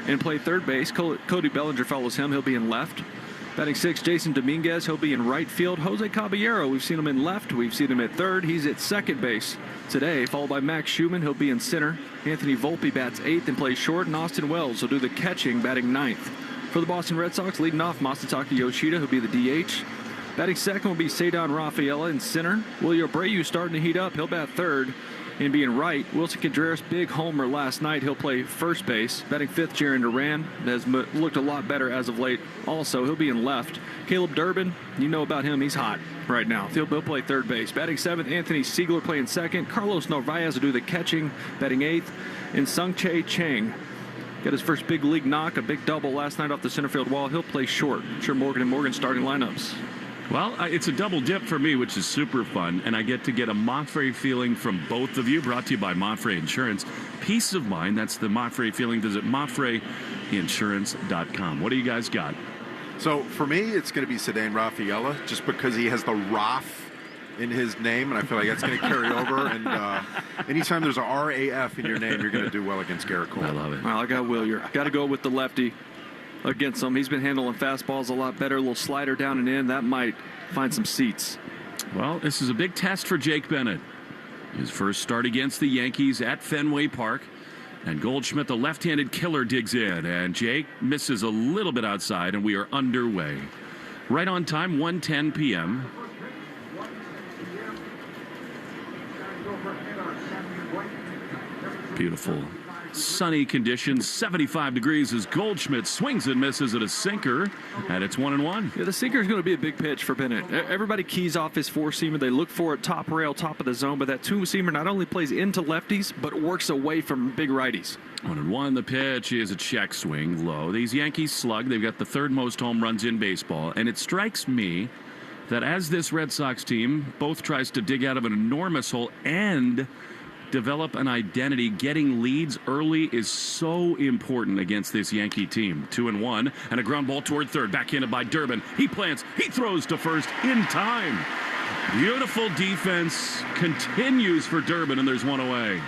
and play third base. Cody Bellinger follows him. He'll be in left. Batting sixth, Jason Dominguez. He'll be in right field. Jose Caballero, we've seen him in left. We've seen him at third. He's at second base today, followed by Max Schumann. He'll be in center. Anthony Volpe bats eighth and plays short. And Austin Wells will do the catching, batting ninth. For the Boston Red Sox, leading off, Masataka Yoshida, who'll be the DH. Batting second will be Cedon Rafaela in center. Willie Abreu starting to heat up. He'll bat third. And being right, Wilson Contreras, big homer last night. He'll play first base. Batting fifth, Jaron Duran has looked a lot better as of late. Also, he'll be in left. Caleb Durbin, you know about him. He's hot right now. He'll play third base. Batting seventh, Anthony Siegler playing second. Carlos Narvaez will do the catching, batting eighth. And Sung-Chae Chang got his first big league knock, a big double last night off the center field wall. He'll play short. Sure, Morgan & Morgan starting lineups. Well, it's a double dip for me, which is super fun, and I get to get a Monfrey feeling from both of you, brought to you by Monfrey Insurance. Peace of mind, that's the Monfrey feeling. Visit MonfreyInsurance.com. What do you guys got? So, for me, it's going to be Cedon Rafaela, just because he has the Raf in his name, and I feel like that's going to carry over. And anytime there's a RAF in your name, you're going to do well against Garrett Cole. I love it. Well, I got Willier. Got to go with the lefty against him. He's been handling fastballs a lot better. A little slider down and in. That might find some seats. Well, this is a big test for Jake Bennett. His first start against the Yankees at Fenway Park. And Goldschmidt, the left-handed killer, digs in. And Jake misses a little bit outside, and we are underway. Right on time, 1:10 p.m. Beautiful sunny conditions, 75 degrees as Goldschmidt swings and misses at a sinker, and it's 1-1. Yeah, the sinker is going to be a big pitch for Bennett. Everybody keys off his four-seamer. They look for it top rail, top of the zone, but that two-seamer not only plays into lefties, but works away from big righties. 1-1. The pitch is a check swing low. These Yankees slug. They've got the third most home runs in baseball, and it strikes me that as this Red Sox team both tries to dig out of an enormous hole and develop an identity, getting leads early is so important against this Yankee team. 2-1, and a ground ball toward third, backhanded by Durbin. He plants, he throws to first in time. Beautiful defense continues for Durbin, and there's one away.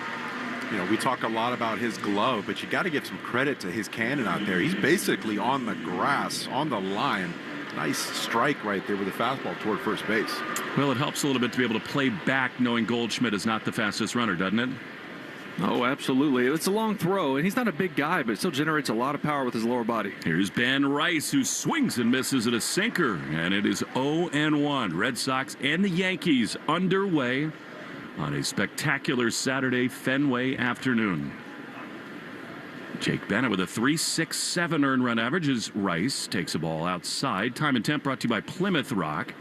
You know, we talk a lot about his glove, but you got to give some credit to his cannon out there. He's basically on the grass, on the line, Nice strike right there with the fastball toward first base. Well, it helps a little bit to be able to play back knowing Goldschmidt is not the fastest runner, doesn't it? Oh, absolutely. It's a long throw, and he's not a big guy, but it still generates a lot of power with his lower body. Here's Ben Rice, who swings and misses at a sinker, and it is 0-1. Red Sox and the Yankees underway on a spectacular Saturday Fenway afternoon. Jake Bennett with a 3.67 earned run average as Rice takes a ball outside. Time and Temp brought to you by Plymouth Rock.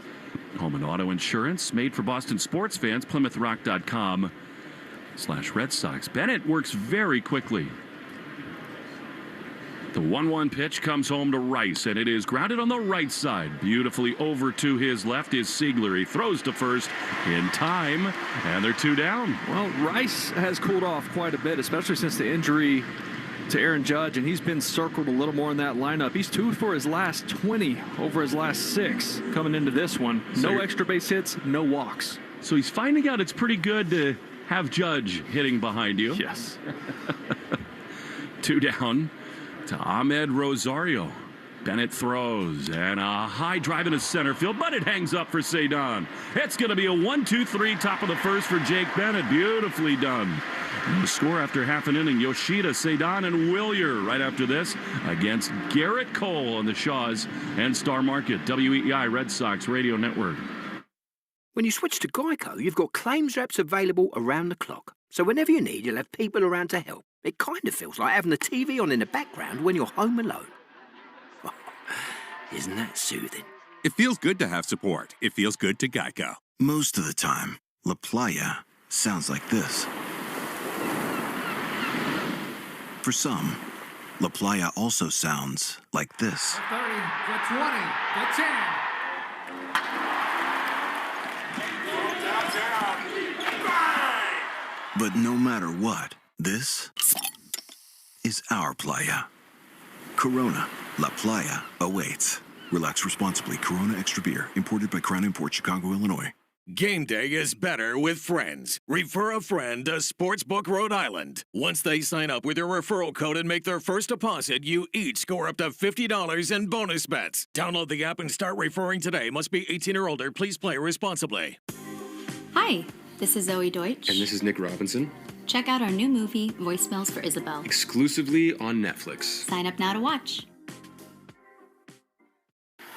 Home and auto insurance made for Boston sports fans. PlymouthRock.com/Red Sox. Bennett works very quickly. The 1-1 pitch comes home to Rice, and it is grounded on the right side. Beautifully over to his left is Siegler. He throws to first in time, and they're 2 down. Well, Rice has cooled off quite a bit, especially since the injury to Aaron Judge, and he's been circled a little more in that lineup. He's 2 for his last 20 over his last 6 coming into this one. No extra base hits, no walks. So he's finding out it's pretty good to have Judge hitting behind you. Yes. 2 down to Ahmed Rosario. Bennett throws, and a high drive into center field, but it hangs up for Cedon. It's going to be a 1-2-3 top of the first for Jake Bennett. Beautifully done. And the score after half an inning, Yoshida, Cedon, and Willier right after this against Garrett Cole on the Shaws and Star Market, WEEI Red Sox Radio Network. When you switch to Geico, you've got claims reps available around the clock. So whenever you need, you'll have people around to help. It kind of feels like having the TV on in the background when you're home alone. Isn't that soothing? It feels good to have support. It feels good to Geico. Most of the time, La Playa sounds like this. For some, La Playa also sounds like this. The 30, the 20, the 10. But no matter what, this is our playa. Corona, La Playa awaits. Relax responsibly. Corona Extra Beer, imported by Crown Imports, Chicago, Illinois. Game day is better with friends. Refer a friend to Sportsbook Rhode Island. Once they sign up with your referral code and make their first deposit, you each score up to $50 in bonus bets. Download the app and start referring today. Must be 18 or older. Please play responsibly. Hi, this is Zoe Deutsch. And this is Nick Robinson. Check out our new movie, Voicemails for Isabel. Exclusively on Netflix. Sign up now to watch.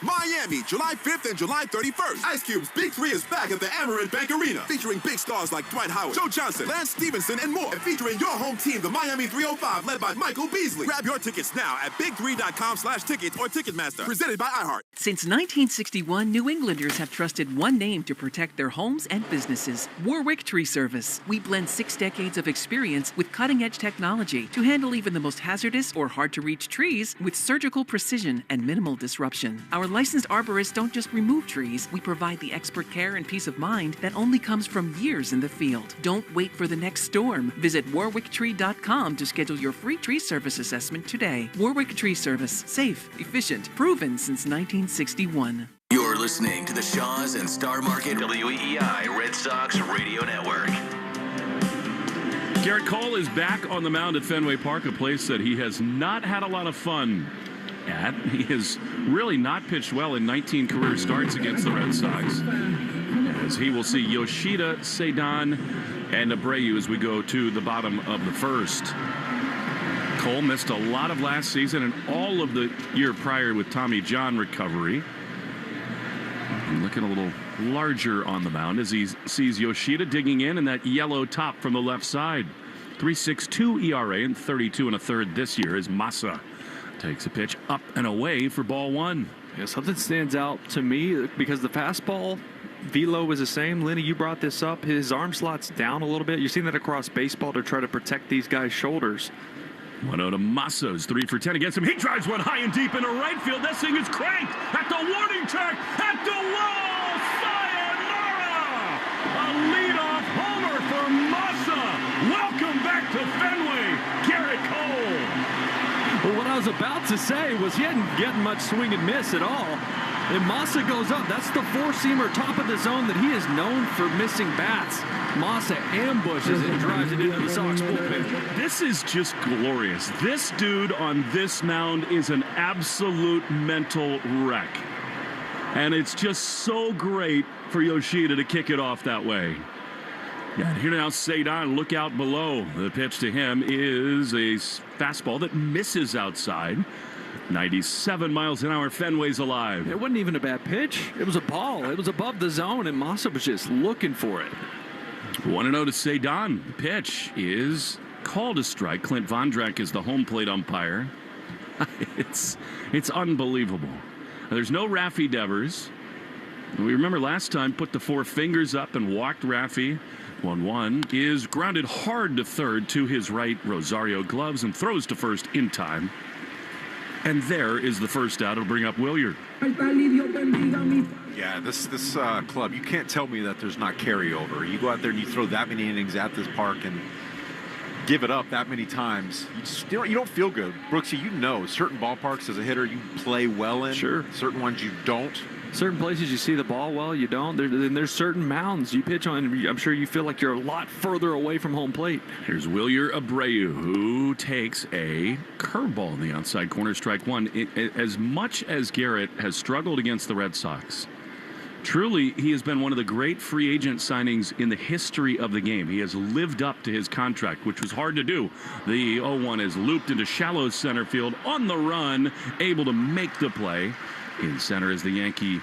Miami, July 5th and July 31st. Ice Cube's Big 3 is back at the Amerant Bank Arena, featuring big stars like Dwight Howard, Joe Johnson, Lance Stevenson, and more. And featuring your home team, the Miami 305, led by Michael Beasley. Grab your tickets now at big3.com/tickets or Ticketmaster. Presented by iHeart. Since 1961, New Englanders have trusted one name to protect their homes and businesses: Warwick Tree Service. We blend 6 decades of experience with cutting-edge technology to handle even the most hazardous or hard-to-reach trees with surgical precision and minimal disruption. Our licensed arborists don't just remove trees. We provide the expert care and peace of mind that only comes from years in the field. Don't wait for the next storm. Visit warwicktree.com to schedule your free tree service assessment today. Warwick Tree Service. Safe, efficient, proven since 1961. You're listening to the Shaws and Star Market WEEI Red Sox Radio Network. Garrett Cole is back on the mound at Fenway Park, a place that he has not had a lot of fun at. He has really not pitched well in 19 career starts against the Red Sox, as he will see Yoshida, Cedon, and Abreu as we go to the bottom of the first. Cole missed a lot of last season and all of the year prior with Tommy John recovery. And looking a little larger on the mound as he sees Yoshida digging in that yellow top from the left side. 3.62 ERA and 32 1/3 this year as Massa takes a pitch up and away for ball one. Yeah, something stands out to me because the fastball velo is the same. Lenny, you brought this up. His arm slot's down a little bit. You've seen that across baseball to try to protect these guys' shoulders. 1-0 to Massa's 3 for 10 against him. He drives one high and deep into right field. This thing is cranked at the warning track, at the wall. Sayonara! A leadoff homer for Massa. Welcome back to Fenway, Garrett Cole. Well, what I was about to say was he hadn't getting much swing and miss at all. And Massa goes up. That's the four-seamer top of the zone that he is known for missing bats. Massa ambushes it and drives it into the Sox bullpen. This is just glorious. This dude on this mound is an absolute mental wreck. And it's just so great for Yoshida to kick it off that way. And here now, Cedon, look out below. The pitch to him is a fastball that misses outside. 97 miles an hour, Fenway's alive. It wasn't even a bad pitch. It was a ball. It was above the zone, and Massa was just looking for it. 1-0 to Cedon. The pitch is called a strike. Clint Vondrak is the home plate umpire. It's unbelievable. There's no Raffy Devers. We remember last time, put the four fingers up and walked Raffy. 1-1 is grounded hard to third to his right. Rosario gloves and throws to first in time. And there is the first out. It'll bring up Williard. Yeah, this club, you can't tell me that there's not carryover. You go out there and you throw that many innings at this park and give it up that many times. You don't feel good. Brooksy, you know, certain ballparks as a hitter you play well in. Sure. Certain ones you don't. Certain places you see the ball well, you don't. There's certain mounds you pitch on. I'm sure you feel like you're a lot further away from home plate. Here's Wilyer Abreu, who takes a curveball in the outside corner, strike one. As much as Garrett has struggled against the Red Sox, truly, he has been one of the great free agent signings in the history of the game. He has lived up to his contract, which was hard to do. The 0-1 is looped into shallow center field on the run, able to make the play. In center is the Yankee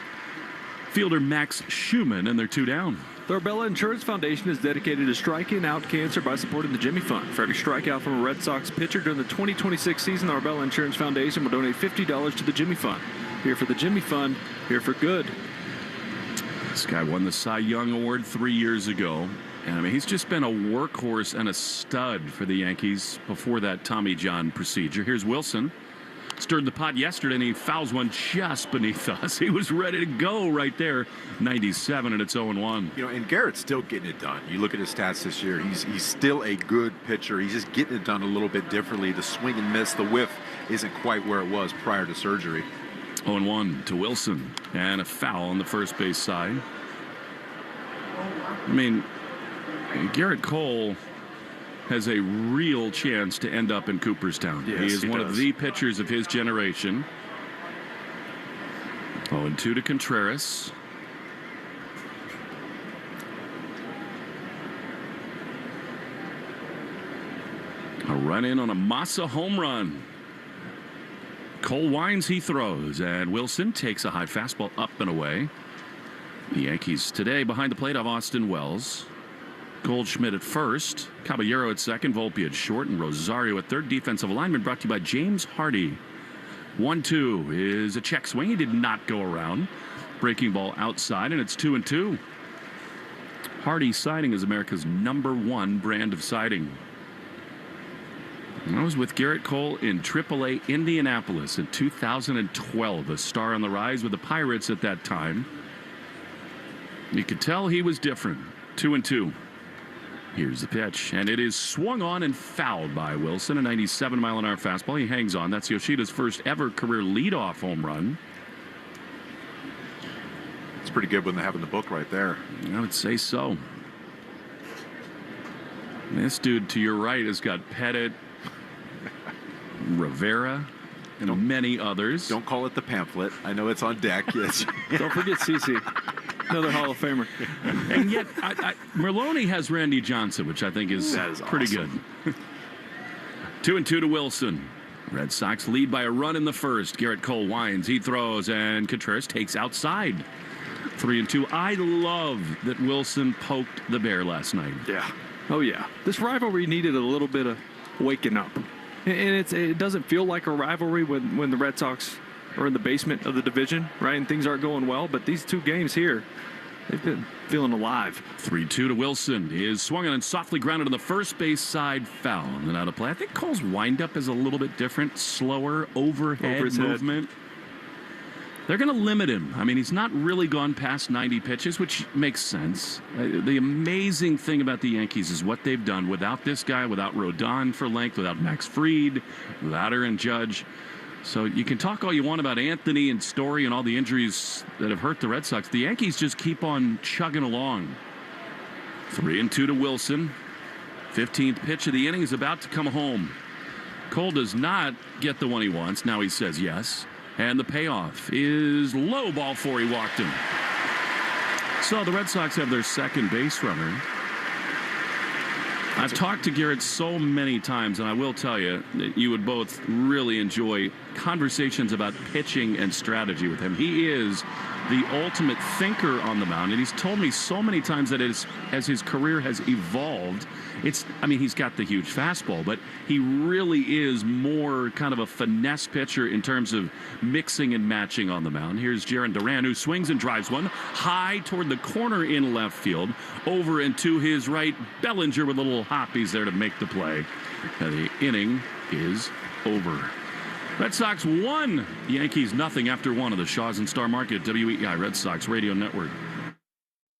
fielder Max Schumann, and they're two down. The Arbella Insurance Foundation is dedicated to striking out cancer by supporting the Jimmy Fund. For every strikeout from a Red Sox pitcher during the 2026 season, the Arbella Insurance Foundation will donate $50 to the Jimmy Fund. Here for the Jimmy Fund, here for good. This guy won the Cy Young Award 3 years ago. And I mean, he's just been a workhorse and a stud for the Yankees before that Tommy John procedure. Here's Wilson. Stirred the pot yesterday, and he fouls one just beneath us. He was ready to go right there. 97, and it's 0-1. You know, and Garrett's still getting it done. You look at his stats this year. He's still a good pitcher. He's just getting it done a little bit differently. The swing and miss, the whiff isn't quite where it was prior to surgery. 0-1 to Wilson, and a foul on the first base side. I mean, Garrett Cole has a real chance to end up in Cooperstown. Yes, he is one does. of the pitchers of his generation. 0-2 to Contreras. A run in on a Massa home run. Cole winds, he throws, and Wilson takes a high fastball up and away. The Yankees today behind the plate of Austin Wells. Goldschmidt at first, Caballero at second, Volpe at short, and Rosario at third. Defensive alignment brought to you by James Hardy. 1-2 is a check swing. He did not go around. Breaking ball outside, and it's 2-2. Hardy siding is America's #1 brand of siding. I was with Garrett Cole in AAA Indianapolis in 2012, a star on the rise with the Pirates at that time. You could tell he was different. 2-2. Here's the pitch, and it is swung on and fouled by Wilson. A 97-mile-an-hour fastball. He hangs on. That's Yoshida's first ever career leadoff home run. It's pretty good when they have in the book right there. I would say so. This dude to your right has got Pettit, Rivera, and many others. Don't call it the pamphlet. I know it's on deck. Yes. Don't forget CeCe. Another Hall of Famer. And yet, Merlone has Randy Johnson, which I think is pretty awesome. good. 2-2 to Wilson. Red Sox lead by a run in the first. Garrett Cole winds, he throws, and Contreras takes outside. 3-2. I love that Wilson poked the bear last night. Yeah. Oh, yeah. This rivalry needed a little bit of waking up. And it doesn't feel like a rivalry when the Red Sox are in the basement of the division, right? And things aren't going well. But these two games here, they've been feeling alive. 3-2 to Wilson. He is swung on and softly grounded on the first base side, foul and out of play. I think Cole's windup is a little bit different, slower overhead movement. They're going to limit him. I mean, he's not really gone past 90 pitches, which makes sense. The amazing thing about the Yankees is what they've done without this guy, without Rodon for length, without Max Fried, without Aaron Judge. So you can talk all you want about Anthony and Story and all the injuries that have hurt the Red Sox. The Yankees just keep on chugging along. 3-2 to Wilson. 15th pitch of the inning is about to come home. Cole does not get the one he wants. Now he says yes. And the payoff is low, ball four. He walked him. So the Red Sox have their second base runner. I've talked to Garrett so many times, and I will tell you that you would both really enjoy conversations about pitching and strategy with him. He is the ultimate thinker on the mound, and he's told me so many times that as his career has evolved, he's got the huge fastball, but he really is more kind of a finesse pitcher in terms of mixing and matching on the mound. Here's Jarren Duran, who swings and drives one high toward the corner in left field. Over and to his right, Bellinger with a little hop. He's there to make the play. And the inning is over. Red Sox won. Yankees nothing after one of the Shaws and Star Market WEI Red Sox Radio Network.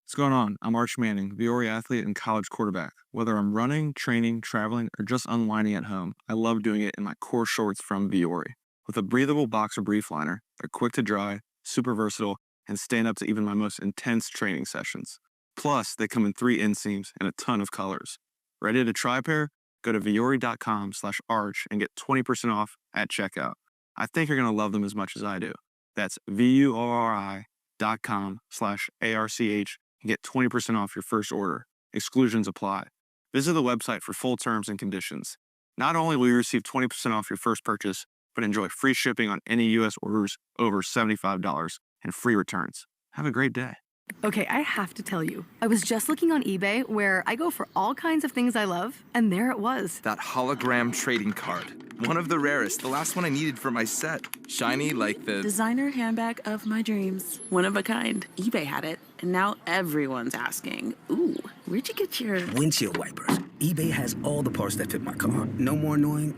What's going on? I'm Arch Manning, Viore athlete and college quarterback. Whether I'm running, training, traveling, or just unwinding at home, I love doing it in my core shorts from Viore. With a breathable boxer brief liner, they're quick to dry, super versatile, and stand up to even my most intense training sessions. Plus, they come in 3 inseams and a ton of colors. Ready to try a pair? Go to viore.com/arch and get 20% off at checkout. I think you're going to love them as much as I do. That's viore.com/ARCH and get 20% off your first order. Exclusions apply. Visit the website for full terms and conditions. Not only will you receive 20% off your first purchase, but enjoy free shipping on any U.S. orders over $75 and free returns. Have a great day. Okay, I have to tell you, I was just looking on eBay where I go for all kinds of things I love, and there it was. That hologram trading card. One of the rarest, the last one I needed for my set. Shiny like the designer handbag of my dreams. One of a kind. eBay had it, and now everyone's asking, ooh, where'd you get your windshield wipers? eBay has all the parts that fit my car. No more annoying,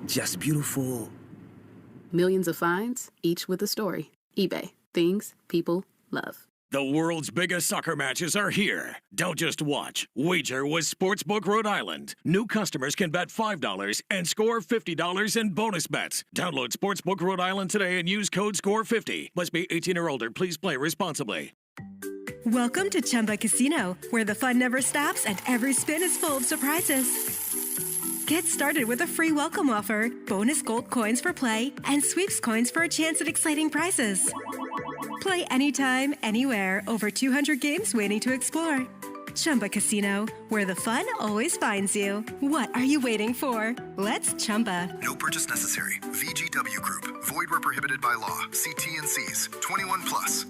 just beautiful. Millions of finds, each with a story. eBay. Things people love. The world's biggest soccer matches are here. Don't just watch. Wager with Sportsbook Rhode Island. New customers can bet $5 and score $50 in bonus bets. Download Sportsbook Rhode Island today and use code SCORE50. Must be 18 or older. Please play responsibly. Welcome to Chumba Casino, where the fun never stops and every spin is full of surprises. Get started with a free welcome offer, bonus gold coins for play, and sweeps coins for a chance at exciting prizes. Play anytime, anywhere, over 200 games waiting to explore. Chumba Casino, where the fun always finds you. What are you waiting for? Let's Chumba. No purchase necessary. VGW Group. Void where prohibited by law. See T&Cs. 21 plus.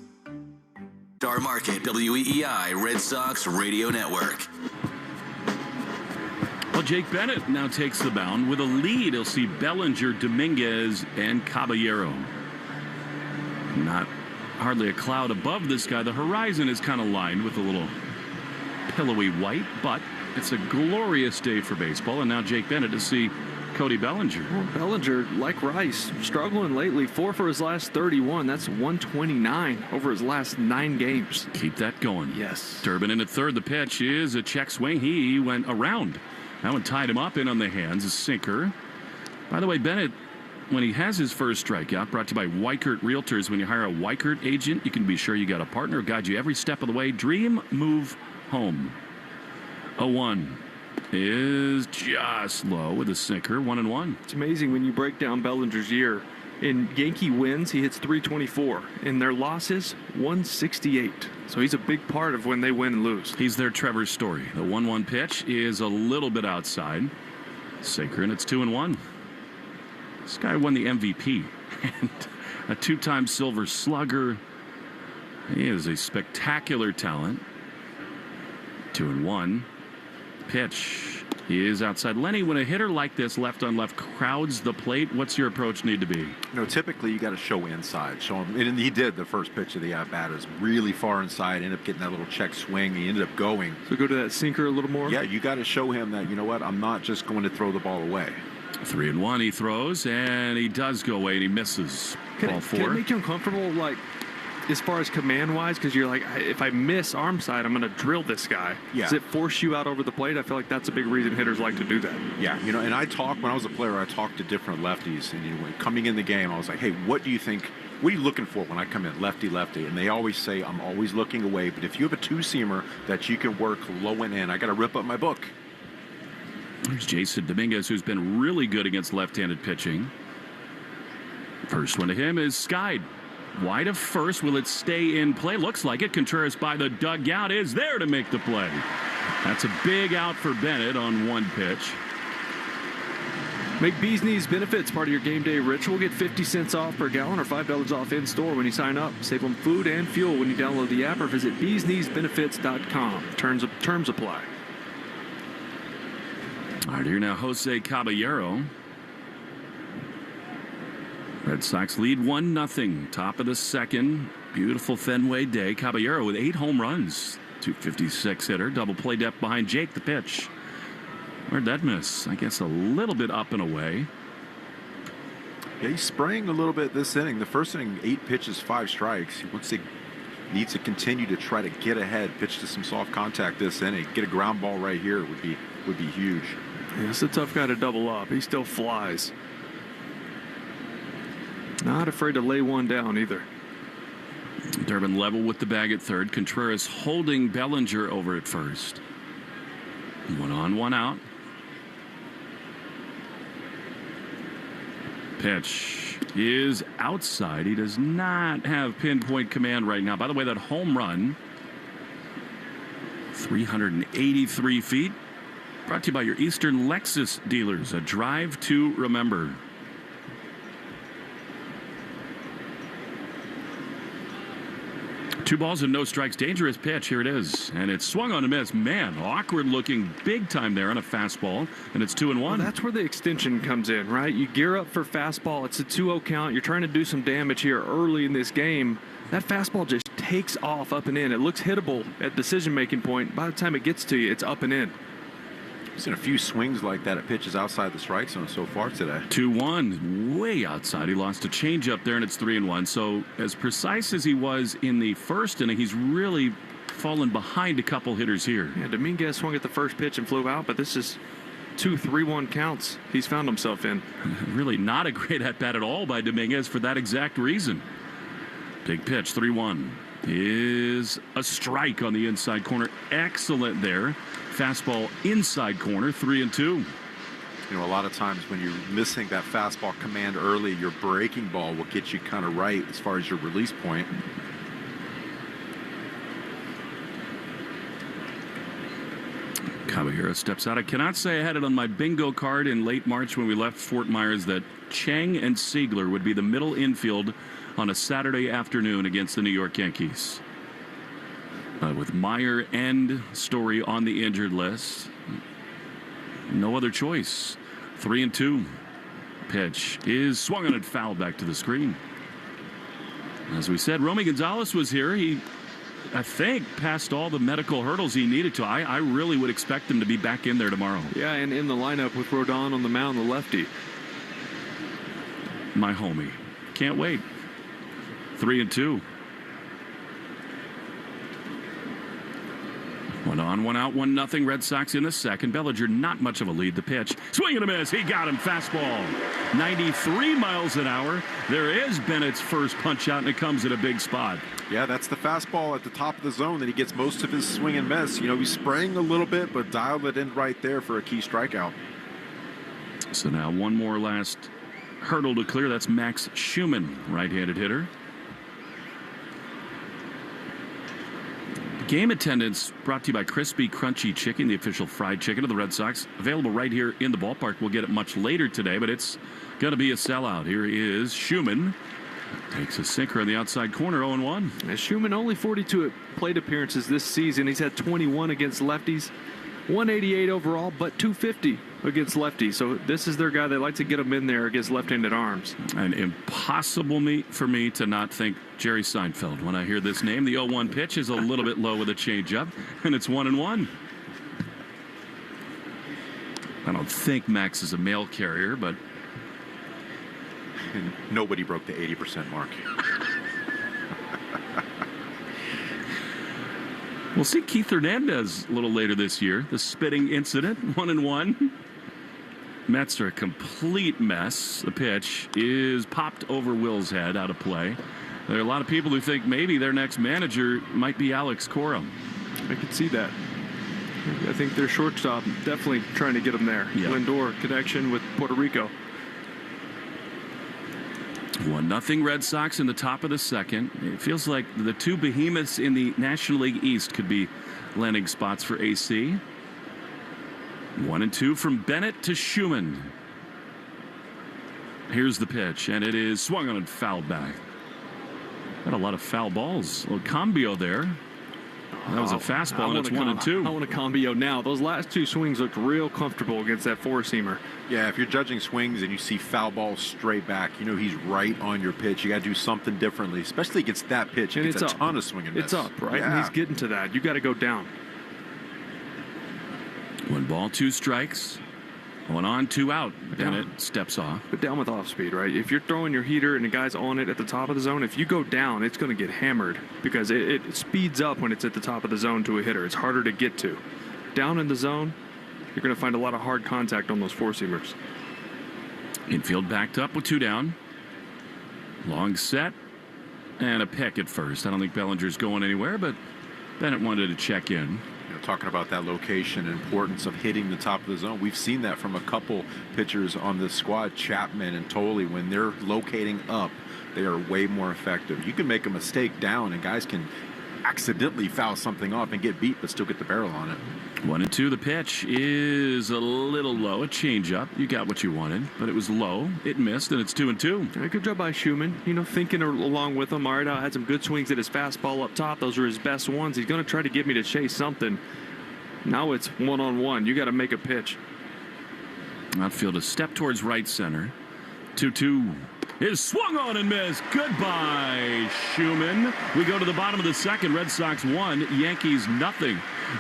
Star Market WEEI Red Sox Radio Network. Well, Jake Bennett now takes the mound. With a lead, he'll see Bellinger, Dominguez, and Caballero. Not hardly a cloud above this guy. The horizon is kind of lined with a little pillowy white, but it's a glorious day for baseball. And now Jake Bennett to see Cody Bellinger. Well, Bellinger, like Rice, struggling lately. 4 for his last 31. That's 129 over his last 9 games. Keep that going. Yes. Durbin in at third. The pitch is a check swing. He went around. That one tied him up in on the hands. A sinker. By the way, Bennett, when he has his first strikeout, brought to you by Weichert Realtors. When you hire a Weichert agent, you can be sure you got a partner who guides you every step of the way. Dream, move, home. 0-1 is just low with a sinker. 1-1. It's amazing when you break down Bellinger's year. In Yankee wins, he hits 324. In their losses, 168. So he's a big part of when they win and lose. He's their Trevor Story. The 1-1 pitch is a little bit outside. Sinker, and it's 2-1. This guy won the MVP and a 2-time Silver Slugger. He is a spectacular talent. 2-1. Pitch is outside. Lenny, when a hitter like this, left on left, crowds the plate, what's your approach need to be? You know, typically you got to show inside. Show him, and he did the first pitch of the at-bat. Is really far inside, ended up getting that little check swing. He ended up going. So go to that sinker a little more? Yeah, you got to show him that, you know what, I'm not just going to throw the ball away. 3-1 he throws, and he does go away, and he misses. Ball 4. Can it make you uncomfortable, like, as far as command-wise? Because you're like, if I miss arm side, I'm going to drill this guy. Yeah. Does it force you out over the plate? I feel like that's a big reason hitters like to do that. Yeah, you know, and when I was a player, I talked to different lefties, and coming in the game, I was like, hey, what do you think? What are you looking for when I come in, lefty, lefty? And they always say, I'm always looking away, but if you have a two-seamer that you can work low and in, I got to rip up my book. There's Jason Dominguez, who's been really good against left-handed pitching. First one to him is skied. Wide of first. Will it stay in play? Looks like it. Contreras by the dugout is there to make the play. That's a big out for Bennett on one pitch. Make Bees Knees Benefits part of your game day ritual. Get 50 cents off per gallon or $5 off in-store when you sign up. Save on food and fuel when you download the app or visit beeskneesbenefits.com. Terms apply. All right, here now Jose Caballero. Red Sox lead 1-0. Top of the second. Beautiful Fenway day. Caballero with 8 home runs. 256 hitter. Double play depth behind Jake. The pitch. Where'd that miss? I guess a little bit up and away. Yeah, he's spraying a little bit this inning. The first inning, 8 pitches, 5 strikes. He needs to continue to try to get ahead. Pitch to some soft contact this inning. Get a ground ball right here would be huge. Yeah, it's a tough guy to double up. He still flies. Not afraid to lay one down either. Durbin level with the bag at third. Contreras holding Bellinger over at first. 1 on, 1 out. Pitch is outside. He does not have pinpoint command right now. By the way, that home run, 383 feet, brought to you by your Eastern Lexus dealers. A drive to remember. Two balls and no strikes. Dangerous pitch. Here it is. And it's swung on a miss. Man, awkward looking big time there on a fastball. And it's 2-1. Well, that's where the extension comes in, right? You gear up for fastball. It's a 2-0 count. You're trying to do some damage here early in this game. That fastball just takes off up and in. It looks hittable at decision-making point. By the time it gets to you, it's up and in. I've seen a few swings like that at pitches outside the strike zone so far today. 2-1, way outside. He lost a changeup there, and it's 3-1. So as precise as he was in the first inning, he's really fallen behind a couple hitters here. Yeah, Dominguez swung at the first pitch and flew out, but this is 2 3-1 counts he's found himself in. Really not a great at-bat at all by Dominguez for that exact reason. Big pitch, 3-1. Is a strike on the inside corner. Excellent there. Fastball inside corner, 3-2. You know, a lot of times when you're missing that fastball command early, your breaking ball will get you kind of right as far as your release point. Caballero steps out. I cannot say I had it on my bingo card in late March when we left Fort Myers that Chang and Siegler would be the middle infield on a Saturday afternoon against the New York Yankees. With Meyer and Story on the injured list, no other choice. 3-2. Pitch is swung on and fouled back to the screen. As we said, Romy Gonzalez was here. He, I think, passed all the medical hurdles he needed to. I really would expect him to be back in there tomorrow. Yeah, and in the lineup with Rodon on the mound, the lefty. My homie. Can't wait. 3-2. 1 on, 1 out, 1-0. Red Sox in the second. Bellinger not much of a lead. The pitch. Swing and a miss. He got him. Fastball. 93 miles an hour. There is Bennett's first punch out, and it comes at a big spot. Yeah, that's the fastball at the top of the zone that he gets most of his swing and miss. You know, he's spraying a little bit, but dialed it in right there for a key strikeout. So now one more last hurdle to clear. That's Max Schumann, right-handed hitter. Game attendance brought to you by Crispy Crunchy Chicken, the official fried chicken of the Red Sox. Available right here in the ballpark. We'll get it much later today, but it's going to be a sellout. Here is Schumann. Takes a sinker on the outside corner, 0-1. Schumann only 42 plate appearances this season. He's had 21 against lefties, 188 overall, but 250 against lefties. So this is their guy. They like to get him in there against left-handed arms. And impossible for me to not think Jerry Seinfeld when I hear this name. The 0-1 pitch is a little bit low with a changeup, and it's 1-1. I don't think Max is a mail carrier, but and nobody broke the 80% mark. We'll see Keith Hernandez a little later this year. The spitting incident, 1-1. Mets are a complete mess. The pitch is popped over Will's head, out of play. There are a lot of people who think maybe their next manager might be Alex Cora. I can see that. I think their shortstop definitely trying to get him there. Yeah. Lindor connection with Puerto Rico. 1-0 Red Sox in the top of the second. It feels like the two behemoths in the National League East could be landing spots for AC. 1-2 from Bennett to Schumann. Here's the pitch, and it is swung on and fouled back. Got a lot of foul balls. A little combio there. That was a fastball, and it's 1-2. I want a combio now. Those last two swings looked real comfortable against that four-seamer. Yeah, if you're judging swings and you see foul balls straight back, you know he's right on your pitch. You got to do something differently, especially against that pitch. He gets a ton of swing and miss. It's up, right? Yeah. And he's getting to that. You got to go down. 1 ball, 2 strikes. 1 on, 2 out. Bennett steps off. But down with off speed, right? If you're throwing your heater and the guy's on it at the top of the zone, if you go down, it's going to get hammered because it speeds up when it's at the top of the zone to a hitter. It's harder to get to. Down in the zone, you're going to find a lot of hard contact on those four-seamers. Infield backed up with 2 down. Long set and a pick at first. I don't think Bellinger's going anywhere, but Bennett wanted to check in. Talking about that location and importance of hitting the top of the zone. We've seen that from a couple pitchers on this squad, Chapman and Tolley. When they're locating up, they are way more effective. You can make a mistake down and guys can accidentally foul something off and get beat but still get the barrel on it. 1-2. The pitch is a little low. A changeup. You got what you wanted, but it was low. It missed, and it's 2-2. Yeah, good job by Schumann. You know, thinking along with him. Maridow had some good swings at his fastball up top. Those are his best ones. He's going to try to get me to chase something. Now it's 1-on-1. You got to make a pitch. Outfield a step towards right center. 2-2. Is swung on and missed. Goodbye, Schumann. We go to the bottom of the second. Red Sox 1, Yankees 0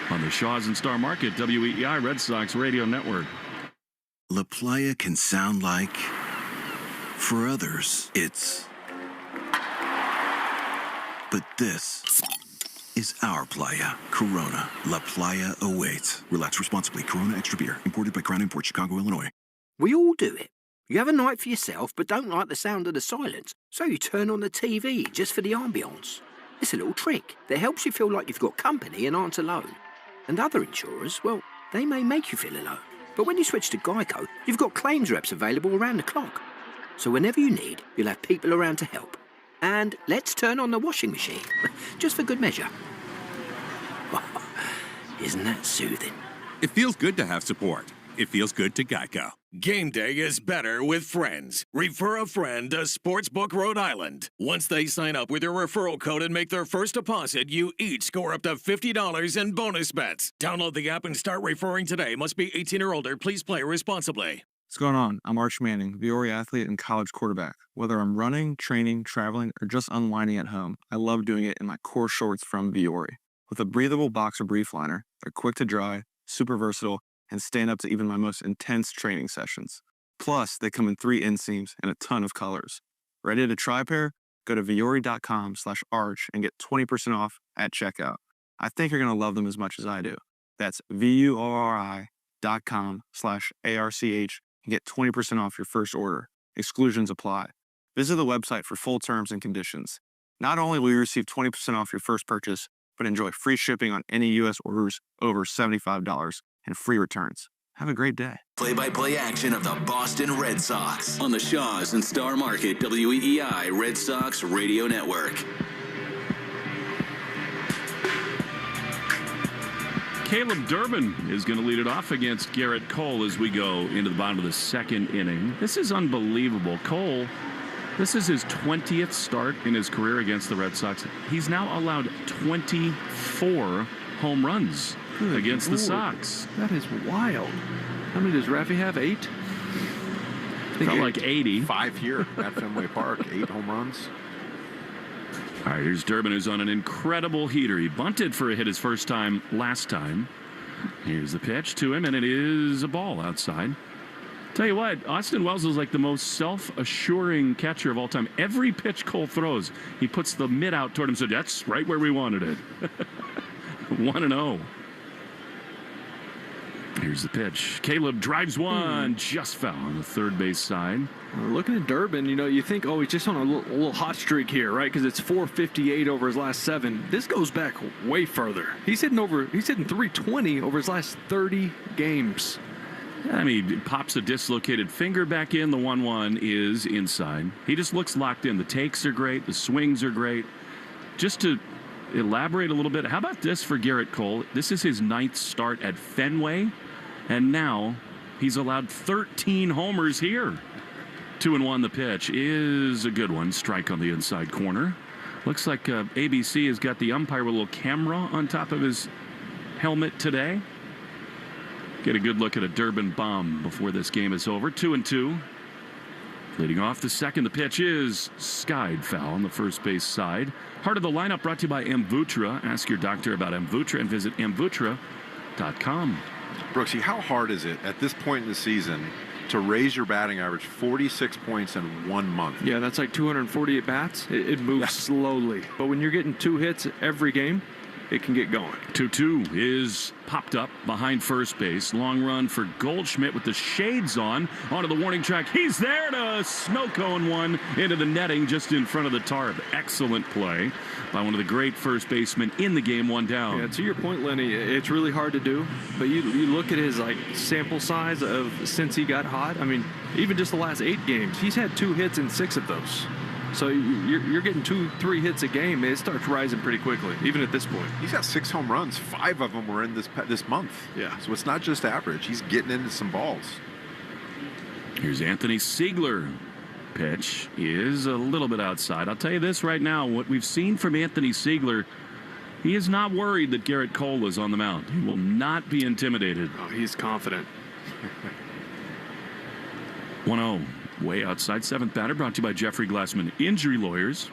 on the Shaws and Star Market, WEEI Red Sox Radio Network. La Playa can sound like, for others, it's. But this is our playa. Corona. La Playa awaits. Relax responsibly. Corona Extra Beer. Imported by Crown Imports, Chicago, Illinois. We all do it. You have a night for yourself but don't like the sound of the silence, so you turn on the TV just for the ambience. It's a little trick that helps you feel like you've got company and aren't alone. And other insurers, well, they may make you feel alone. But when you switch to Geico, you've got claims reps available around the clock. So whenever you need, you'll have people around to help. And let's turn on the washing machine, just for good measure. Isn't that soothing? It feels good to have support. It feels good to Geico. Game day is better with friends. Refer a friend to Sportsbook Rhode Island. Once they sign up with your referral code and make their first deposit, you each score up to $50 in bonus bets. Download the app and start referring today. Must be 18 or older. Please play responsibly. What's going on? I'm Arch Manning, Viore athlete and college quarterback. Whether I'm running, training, traveling, or just unwinding at home, I love doing it in my core shorts from Viore. With a breathable boxer brief liner, they're quick to dry, super versatile, and stand up to even my most intense training sessions. Plus, they come in 3 inseams and a ton of colors. Ready to try a pair? Go to viore.com/arch and get 20% off at checkout. I think you're going to love them as much as I do. That's VUORI.com/ARCH and get 20% off your first order. Exclusions apply. Visit the website for full terms and conditions. Not only will you receive 20% off your first purchase, but enjoy free shipping on any U.S. orders over $75 and free returns. Have a great day. Play-by-play action of the Boston Red Sox on the Shaws and Star Market WEEI Red Sox Radio Network. Caleb Durbin is going to lead it off against Garrett Cole as we go into the bottom of the second inning. This is unbelievable. Cole, this is his 20th start in his career against the Red Sox. He's now allowed 24 home runs against the Sox. That is wild. How many does Raffy have? 8? Felt like 80. 5 here at Fenway Park. 8 home runs. All right, here's Durbin, who's on an incredible heater. He bunted for a hit his first time last time. Here's the pitch to him, and it is a ball outside. Tell you what, Austin Wells is like the most self-assuring catcher of all time. Every pitch Cole throws, he puts the mid out toward him, so that's right where we wanted it. 1-0. Here's the pitch. Caleb drives one, just foul on the third base side. Looking at Durbin, you know, you think, oh, he's just on a little hot streak here, right? Because it's 458 over his last 7. This goes back way further. He's hitting 320 over his last 30 games. I mean, he pops a dislocated finger back in. The 1-1 is inside. He just looks locked in. The takes are great. The swings are great. Just to elaborate a little bit, how about this for Garrett Cole? This is his 9th start at Fenway, and now he's allowed 13 homers here. 2-1 the pitch is a good one. Strike on the inside corner. Looks like ABC has got the umpire with a little camera on top of his helmet today. Get a good look at a Durbin bomb before this game is over. 2-2. Leading off the second, the pitch is skied foul on the first base side. Heart of the lineup brought to you by Amvutra. Ask your doctor about Amvutra and visit amvutra.com. Brooksy, how hard is it at this point in the season to raise your batting average 46 points in 1 month? Yeah, that's like 240 at bats. It moves slowly. But when you're getting 2 hits every game, it can get going. 2-2 is popped up behind first base. Long run for Goldschmidt with the shades on. Onto the warning track. He's there to snow cone one into the netting just in front of the tarp. Excellent play by one of the great first basemen in the game. 1 down. Yeah, to your point, Lenny, it's really hard to do. But you look at his sample size of since he got hot. I mean, even just the last 8 games, he's had 2 hits in 6 of those. So you're getting 2-3 hits a game. It starts rising pretty quickly, even at this point. He's got 6 home runs. 5 of them were in this month. Yeah. So it's not just average. He's getting into some balls. Here's Anthony Siegler. Pitch is a little bit outside. I'll tell you this right now. What we've seen from Anthony Siegler, he is not worried that Garrett Cole is on the mound. He will not be intimidated. Oh, he's confident. 1-0. Way outside. 7th batter brought to you by Jeffrey Glassman Injury Lawyers.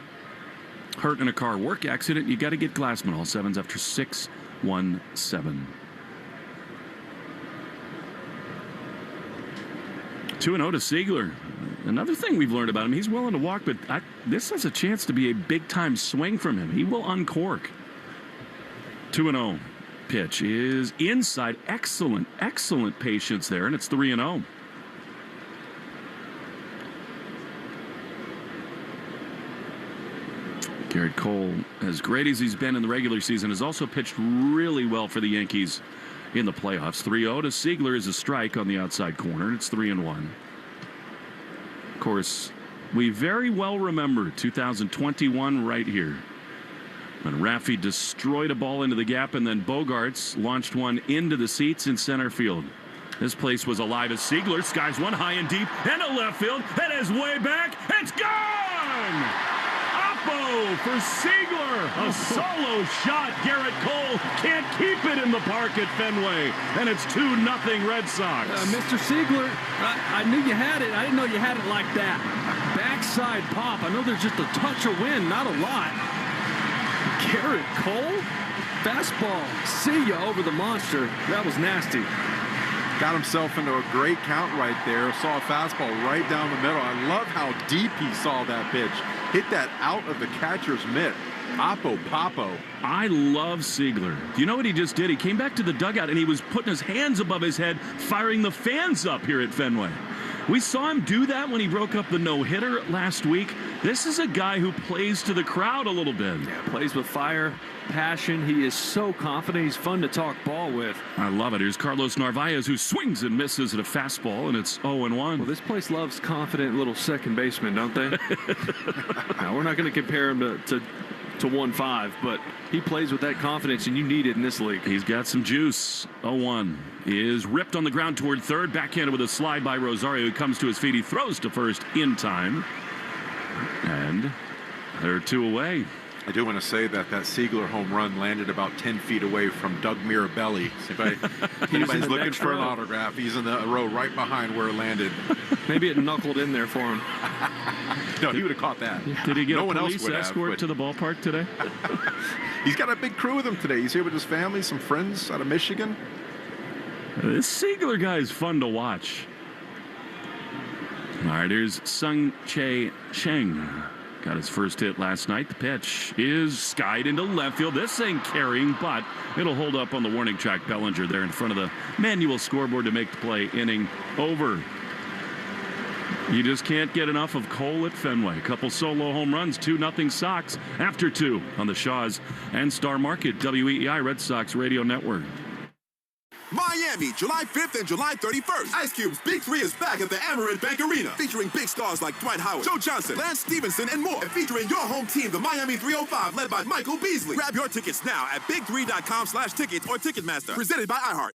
Hurt in a car work accident, you got to get Glassman. All 7s after 6-1-7. 2-0 to Siegler. Another thing we've learned about him, he's willing to walk, but this has a chance to be a big-time swing from him. He will uncork. 2-0. Pitch is inside. Excellent patience there, and it's 3-0. Garrett Cole, as great as he's been in the regular season, has also pitched really well for the Yankees in the playoffs. 3-0 to Siegler is a strike on the outside corner. It's 3-1. Of course, we very well remember 2021 right here when Raffy destroyed a ball into the gap and then Bogarts launched one into the seats in center field. This place was alive as Siegler skies one high and deep into left field. That is way back. It's gone! For Siegler, a solo shot. Garrett Cole can't keep it in the park at Fenway, and it's 2-0 Red Sox. Mr. Siegler, I knew you had it. I didn't know you had it like that. Backside pop. I know there's just a touch of wind, not a lot. Garrett Cole, fastball. See ya over the monster. That was nasty. Got himself into a great count right there. Saw a fastball right down the middle. I love how deep he saw that pitch. Hit that out of the catcher's mitt. Papo. I love Siegler. Do you know what he just did? He came back to the dugout and he was putting his hands above his head, firing the fans up here at Fenway. We saw him do that when he broke up the no-hitter last week. This is a guy who plays to the crowd a little bit. Yeah, plays with fire, passion. He is so confident. He's fun to talk ball with. I love it. Here's Carlos Narvaez, who swings and misses at a fastball, and it's 0-1. Well, this place loves confident little second basemen, don't they? Now, we're not going to compare him to 1-5, but he plays with that confidence, and you need it in this league. He's got some juice. 0-1 is ripped on the ground toward third. Backhanded with a slide by Rosario, who comes to his feet. He throws to first in time. And they're 2 away. I do want to say that Siegler home run landed about 10 feet away from Doug Mirabelli. If anybody's looking for an autograph, he's in the row right behind where it landed. Maybe it knuckled in there for him. No, he would have caught that. Did he get no a one police else would escort have, to the ballpark today? He's got a big crew with him today. He's here with his family, some friends out of Michigan. This Siegler guy is fun to watch. All right, here's Sung Chae Cheng. Got his first hit last night. The pitch is skied into left field. This ain't carrying, but it'll hold up on the warning track. Bellinger there in front of the manual scoreboard to make the play. Inning over. You just can't get enough of Cole at Fenway. A couple solo home runs, 2-0 Sox after 2 on the Shaws and Star Market WEEI Red Sox Radio Network. Miami, July 5th and July 31st. Ice Cube's Big 3 is back at the Amerant Bank Arena, featuring big stars like Dwight Howard, Joe Johnson, Lance Stevenson, and more. And featuring your home team, the Miami 305, led by Michael Beasley. Grab your tickets now at big3.com/tickets or Ticketmaster. Presented by iHeart.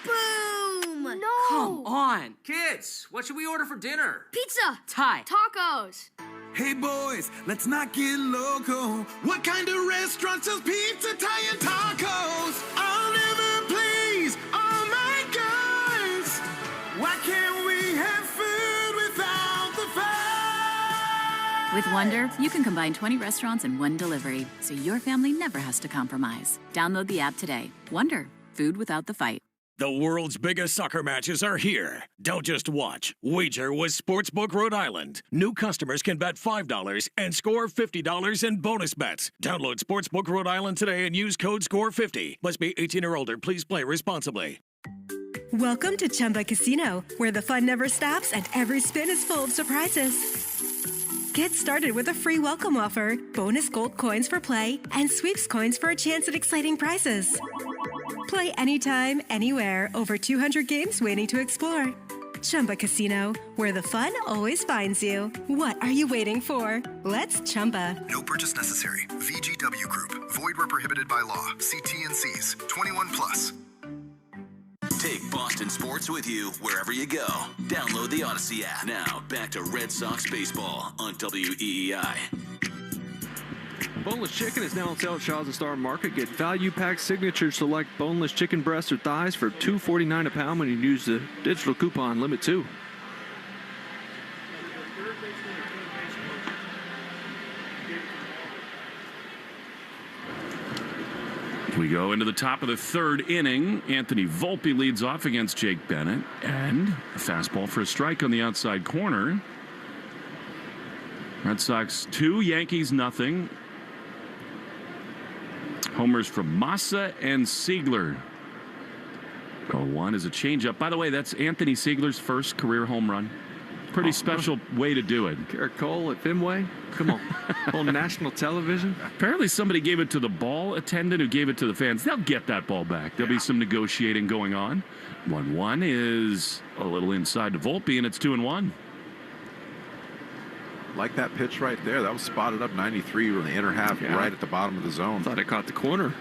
Boom! No! Come on. Kids, what should we order for dinner? Pizza! Thai. Tacos! Hey boys, let's not get loco. What kind of restaurant sells pizza, Thai, and tacos? I'll never please all my guys. Why can't we have food without the fun? With Wonder, you can combine 20 restaurants in one delivery, so your family never has to compromise. Download the app today. Wonder, food without the fight. The world's biggest soccer matches are here. Don't just watch. Wager with Sportsbook Rhode Island. New customers can bet $5 and score $50 in bonus bets. Download Sportsbook Rhode Island today and use code SCORE50. Must be 18 or older. Please play responsibly. Welcome to Chumba Casino, where the fun never stops and every spin is full of surprises. Get started with a free welcome offer, bonus gold coins for play, and sweeps coins for a chance at exciting prizes. Play anytime, anywhere, over 200 games waiting to explore. Chumba Casino, where the fun always finds you. What are you waiting for? Let's Chumba. No purchase necessary. VGW Group. Void where prohibited by law. See T&Cs. 21 plus. Take Boston sports with you wherever you go. Download the Odyssey app. Now, back to Red Sox baseball on WEEI. Boneless chicken is now on sale at Shaw's and Star Market. Get value-packed signature select boneless chicken breasts or thighs for $2.49 a pound when you use the digital coupon Limit 2. We go into the top of the third inning. Anthony Volpe leads off against Jake Bennett, and a fastball for a strike on the outside corner. Red Sox 2, Yankees nothing. Homers from Massa and Siegler. 0-1 is a changeup. By the way, that's Anthony Siegler's first career home run. Pretty special way to do it. Garrett Cole at Fenway? Come on. On national television? Apparently somebody gave it to the ball attendant who gave it to the fans. They'll get that ball back. There'll be some negotiating going on. 1-1 is a little inside to Volpe, and it's 2-1. Like that pitch right there. That was spotted up 93 in the inner half, right at the bottom of the zone. Thought it caught the corner.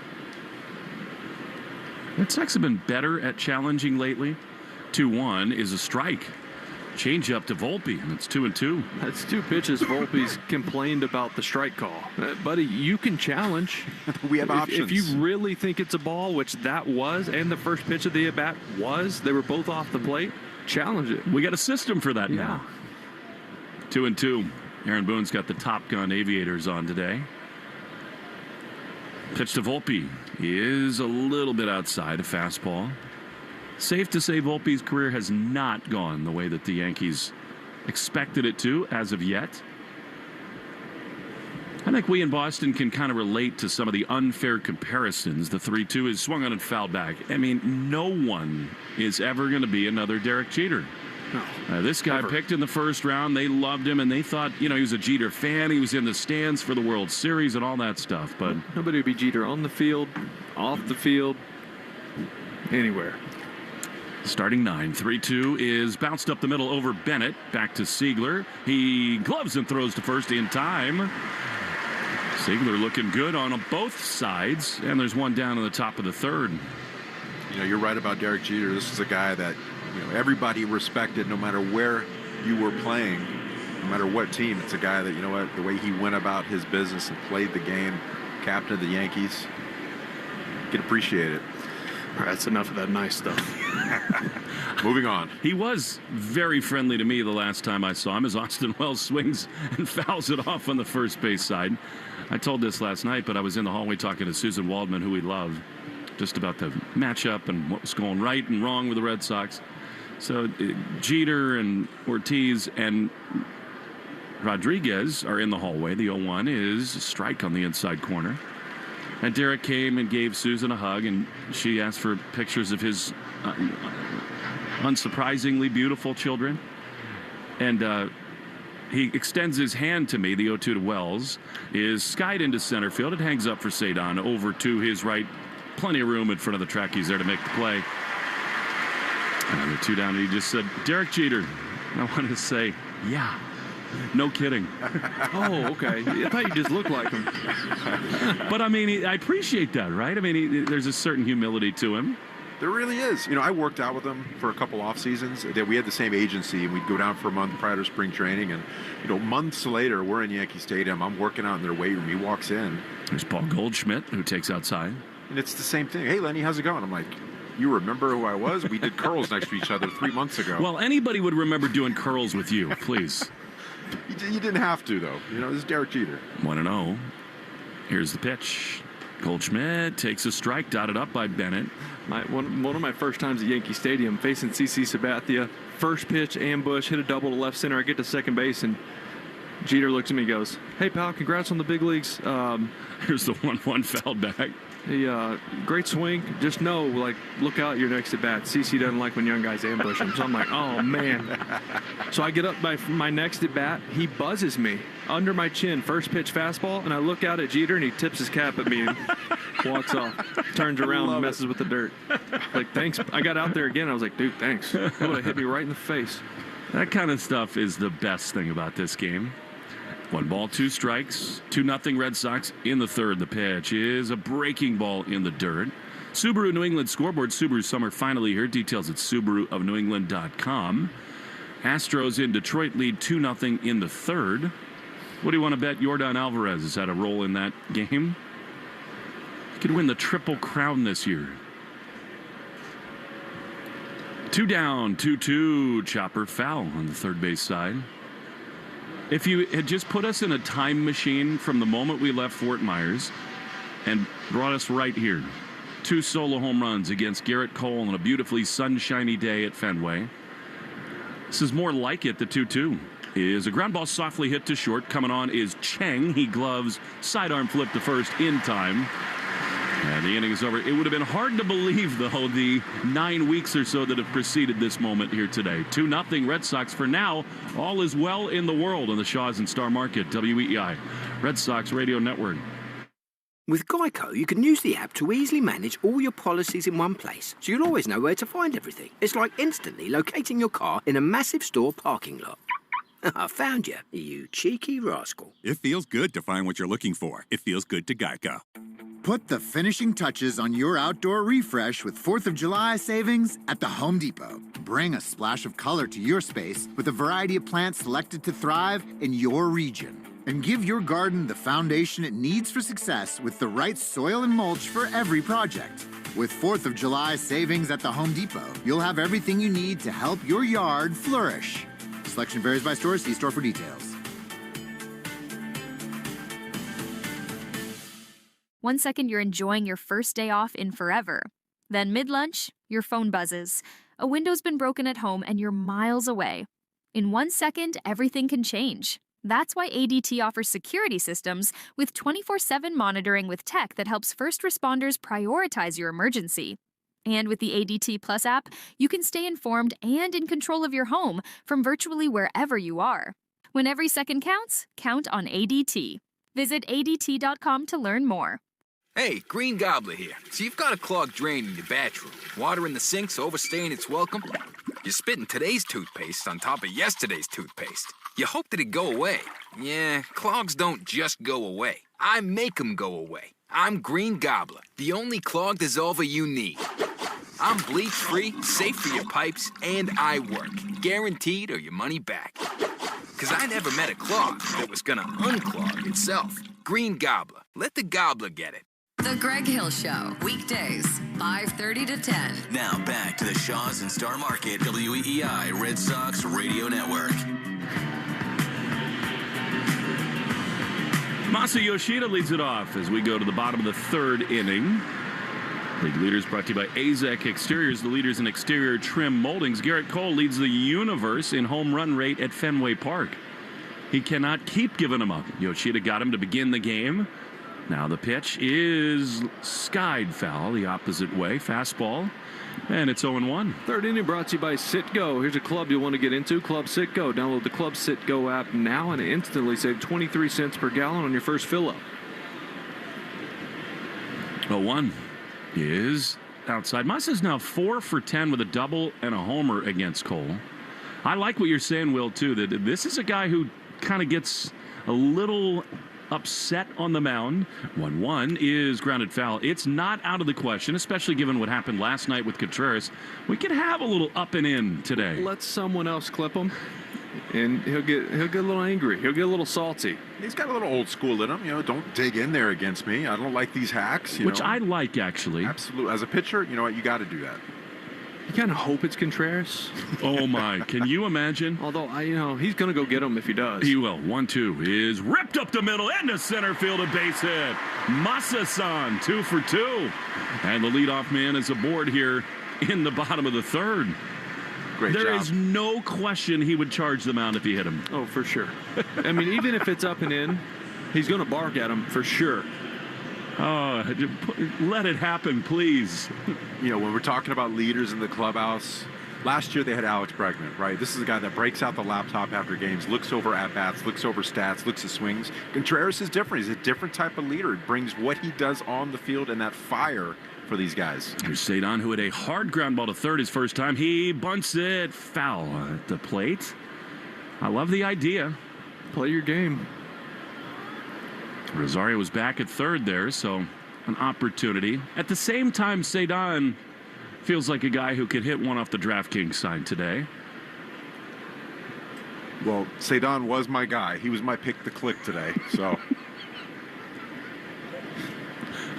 Red Sox have been better at challenging lately. 2-1 is a strike. Change up to Volpe, and it's 2-2. That's two pitches Volpe's complained about the strike call. Buddy, you can challenge. We have options. If you really think it's a ball, which that was, and the first pitch of the at-bat was, they were both off the plate, challenge it. We got a system for that now. 2-2. Aaron Boone's got the Top Gun aviators on today. Pitch to Volpe is a little bit outside, a fastball. Safe to say Volpe's career has not gone the way that the Yankees expected it to as of yet. I think we in Boston can kind of relate to some of the unfair comparisons. The 3-2 is swung on and fouled back. I mean, no one is ever going to be another Derek Jeter. No, this guy picked in the first round. They loved him, and they thought, he was a Jeter fan. He was in the stands for the World Series and all that stuff. But nobody would be Jeter on the field, off the field, anywhere. Starting 9, 3-2 is bounced up the middle over Bennett. Back to Siegler. He gloves and throws to first in time. Siegler looking good on both sides, and there's one down in the top of the third. You're right about Derek Jeter. This is a guy that everybody respected no matter where you were playing, no matter what team. It's a guy that, the way he went about his business and played the game, captain of the Yankees, you can appreciate it. All right, that's enough of that nice stuff. Moving on. He was very friendly to me the last time I saw him as Austin Wells swings and fouls it off on the first base side. I told this last night, but I was in the hallway talking to Susan Waldman, who we love, just about the matchup and what was going right and wrong with the Red Sox. So Jeter and Ortiz and Rodriguez are in the hallway. The 0-1 is a strike on the inside corner. And Derek came and gave Susan a hug, and she asked for pictures of his unsurprisingly beautiful children. And he extends his hand to me. The 0-2 to Wells is skied into center field. It hangs up for Cedon over to his right. Plenty of room in front of the track. He's there to make the play. And the 2 down, he just said, Derek Jeter. And I wanted to say, yeah. No kidding. Oh, okay. I thought you just looked like him. But, I mean, I appreciate that, right? I mean, there's a certain humility to him. There really is. I worked out with him for a couple off seasons. We had the same agency, and we'd go down for a month prior to spring training. And, months later, we're in Yankee Stadium. I'm working out in their weight room. He walks in. There's Paul Goldschmidt, who takes outside. And it's the same thing. Hey, Lenny, how's it going? I'm like, you remember who I was? We did curls next to each other 3 months ago. Well, anybody would remember doing curls with you, please. You didn't have to, though. This is Derek Jeter. 1-0. Here's the pitch. Goldschmidt takes a strike, dotted up by Bennett. One of my first times at Yankee Stadium, facing CC Sabathia. First pitch, ambush, hit a double to left center. I get to second base, and Jeter looks at me and goes, hey, pal, congrats on the big leagues. Here's the 1-1 foul back. Great swing. Just know, look out your next at bat. CC doesn't like when young guys ambush him. So I'm like, oh, man. So I get up by my next at bat. He buzzes me under my chin, first pitch fastball, and I look out at Jeter, and he tips his cap at me and walks off. Turns around and messes with the dirt. Thanks. I got out there again. I was like, dude, thanks. That would have hit me right in the face. That kind of stuff is the best thing about this game. 1 ball, 2 strikes, 2-0 Red Sox in the third. The pitch is a breaking ball in the dirt. Subaru New England scoreboard. Subaru summer finally here. Details at SubaruofNewEngland.com. Astros in Detroit lead 2-0 in the third. What do you want to bet Yordan Alvarez has had a role in that game? He could win the Triple Crown this year. 2 down, 2-2. Chopper foul on the third base side. If you had just put us in a time machine from the moment we left Fort Myers and brought us right here, 2 solo home runs against Garrett Cole on a beautifully sunshiny day at Fenway. This is more like it. The 2-2 is a ground ball softly hit to short. Coming on is Cheng. He gloves, sidearm flip to first in time. And the inning is over. It would have been hard to believe, though, the 9 weeks or so that have preceded this moment here today. 2-0 Red Sox. For now, all is well in the world on the Shaw's and Star Market. WEEI, Red Sox Radio Network. With Geico, you can use the app to easily manage all your policies in one place, so you'll always know where to find everything. It's like instantly locating your car in a massive store parking lot. I found you, you cheeky rascal. It feels good to find what you're looking for. It feels good to Geico. Put the finishing touches on your outdoor refresh with 4th of July savings at the Home Depot. Bring a splash of color to your space with a variety of plants selected to thrive in your region. And give your garden the foundation it needs for success with the right soil and mulch for every project. With 4th of July savings at the Home Depot, you'll have everything you need to help your yard flourish. Selection varies by store. See store for details. 1 second, you're enjoying your first day off in forever. Then mid-lunch, your phone buzzes. A window's been broken at home and you're miles away. In 1 second, everything can change. That's why ADT offers security systems with 24/7 monitoring with tech that helps first responders prioritize your emergency. And with the ADT Plus app, you can stay informed and in control of your home from virtually wherever you are. When every second counts, count on ADT. Visit ADT.com to learn more. Hey, Green Gobbler here. So you've got a clogged drain in your bathroom. Water in the sink's overstaying its welcome. You're spitting today's toothpaste on top of yesterday's toothpaste. You hope that it go away. Yeah, clogs don't just go away. I make them go away. I'm Green Gobbler, the only clog dissolver you need. I'm bleach-free, safe for your pipes, and I work. Guaranteed or your money back. Because I never met a clog that was gonna unclog itself. Green Gobbler. Let the gobbler get it. The Greg Hill Show, weekdays, 5:30 to 10. Now back to the Shaw's and Star Market WEEI Red Sox Radio Network. Masa Yoshida leads it off as we go to the bottom of the third inning. League leaders brought to you by AZEK Exteriors, the leaders in exterior trim moldings. Garrett Cole leads the universe in home run rate at Fenway Park. He cannot keep giving them up. Yoshida got him to begin the game. Now the pitch is skied foul the opposite way. Fastball. And it's 0-1. Third inning brought to you by Citgo. Here's a club you want to get into. Club Citgo. Download the Club Citgo app now and instantly save 23 cents per gallon on your first fill-up. 0-1 is outside. Masa's now 4 for 10 with a double and a homer against Cole. I like what you're saying, Will, too, that this is a guy who kind of gets a little upset on the mound. 1-1 is grounded foul. It's not out of the question, especially given what happened last night with Contreras. We could have a little up and in today. Let someone else clip him, and he'll get a little angry. He'll get a little salty. He's got a little old school in him. Don't dig in there against me. I don't like these hacks. Which I like, actually. Absolutely. As a pitcher, you know what? You got to do that. You kind of hope it's Contreras. Oh, my. Can you imagine? Although, he's going to go get him if he does. He will. 1-2 is ripped up the middle and to center field, a base hit. Masa-san, 2 for 2. And the leadoff man is aboard here in the bottom of the third. Great There job. is no question he would charge the mound if he hit him. Oh, for sure. I mean, even if it's up and in, he's going to bark at him for sure. Oh, let it happen, please. When we're talking about leaders in the clubhouse, last year they had Alex Bregman, right? This is a guy that breaks out the laptop after games, looks over at-bats, looks over stats, looks at swings. Contreras is different. He's a different type of leader. He brings what he does on the field and that fire for these guys. Here's Cedon, who had a hard ground ball to third his first time. He bunts it foul at the plate. I love the idea. Play your game. Rosario was back at third there, so an opportunity. At the same time, Cedon feels like a guy who could hit one off the DraftKings sign today. Well, Cedon was my guy. He was my pick to click today, so.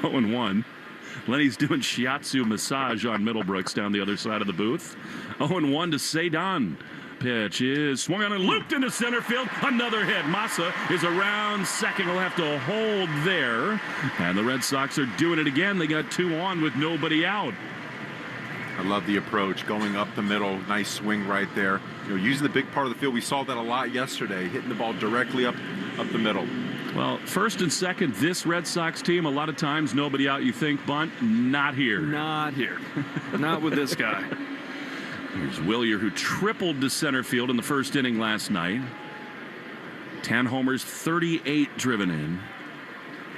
0-1. Lenny's doing shiatsu massage on Middlebrooks down the other side of the booth. 0-1 to Cedon. Pitch is swung on and looped into center field. Another hit. Masa is around second. He'll have to hold there. And the Red Sox are doing it again. They got 2 on with nobody out. I love the approach, going up the middle. Nice swing right there. Using the big part of the field. We saw that a lot yesterday, hitting the ball directly up the middle. Well, first and second, this Red Sox team, a lot of times nobody out. You think bunt, not here. Not here. Not with this guy. Here's Willier, who tripled to center field in the first inning last night. 10 homers, 38 driven in.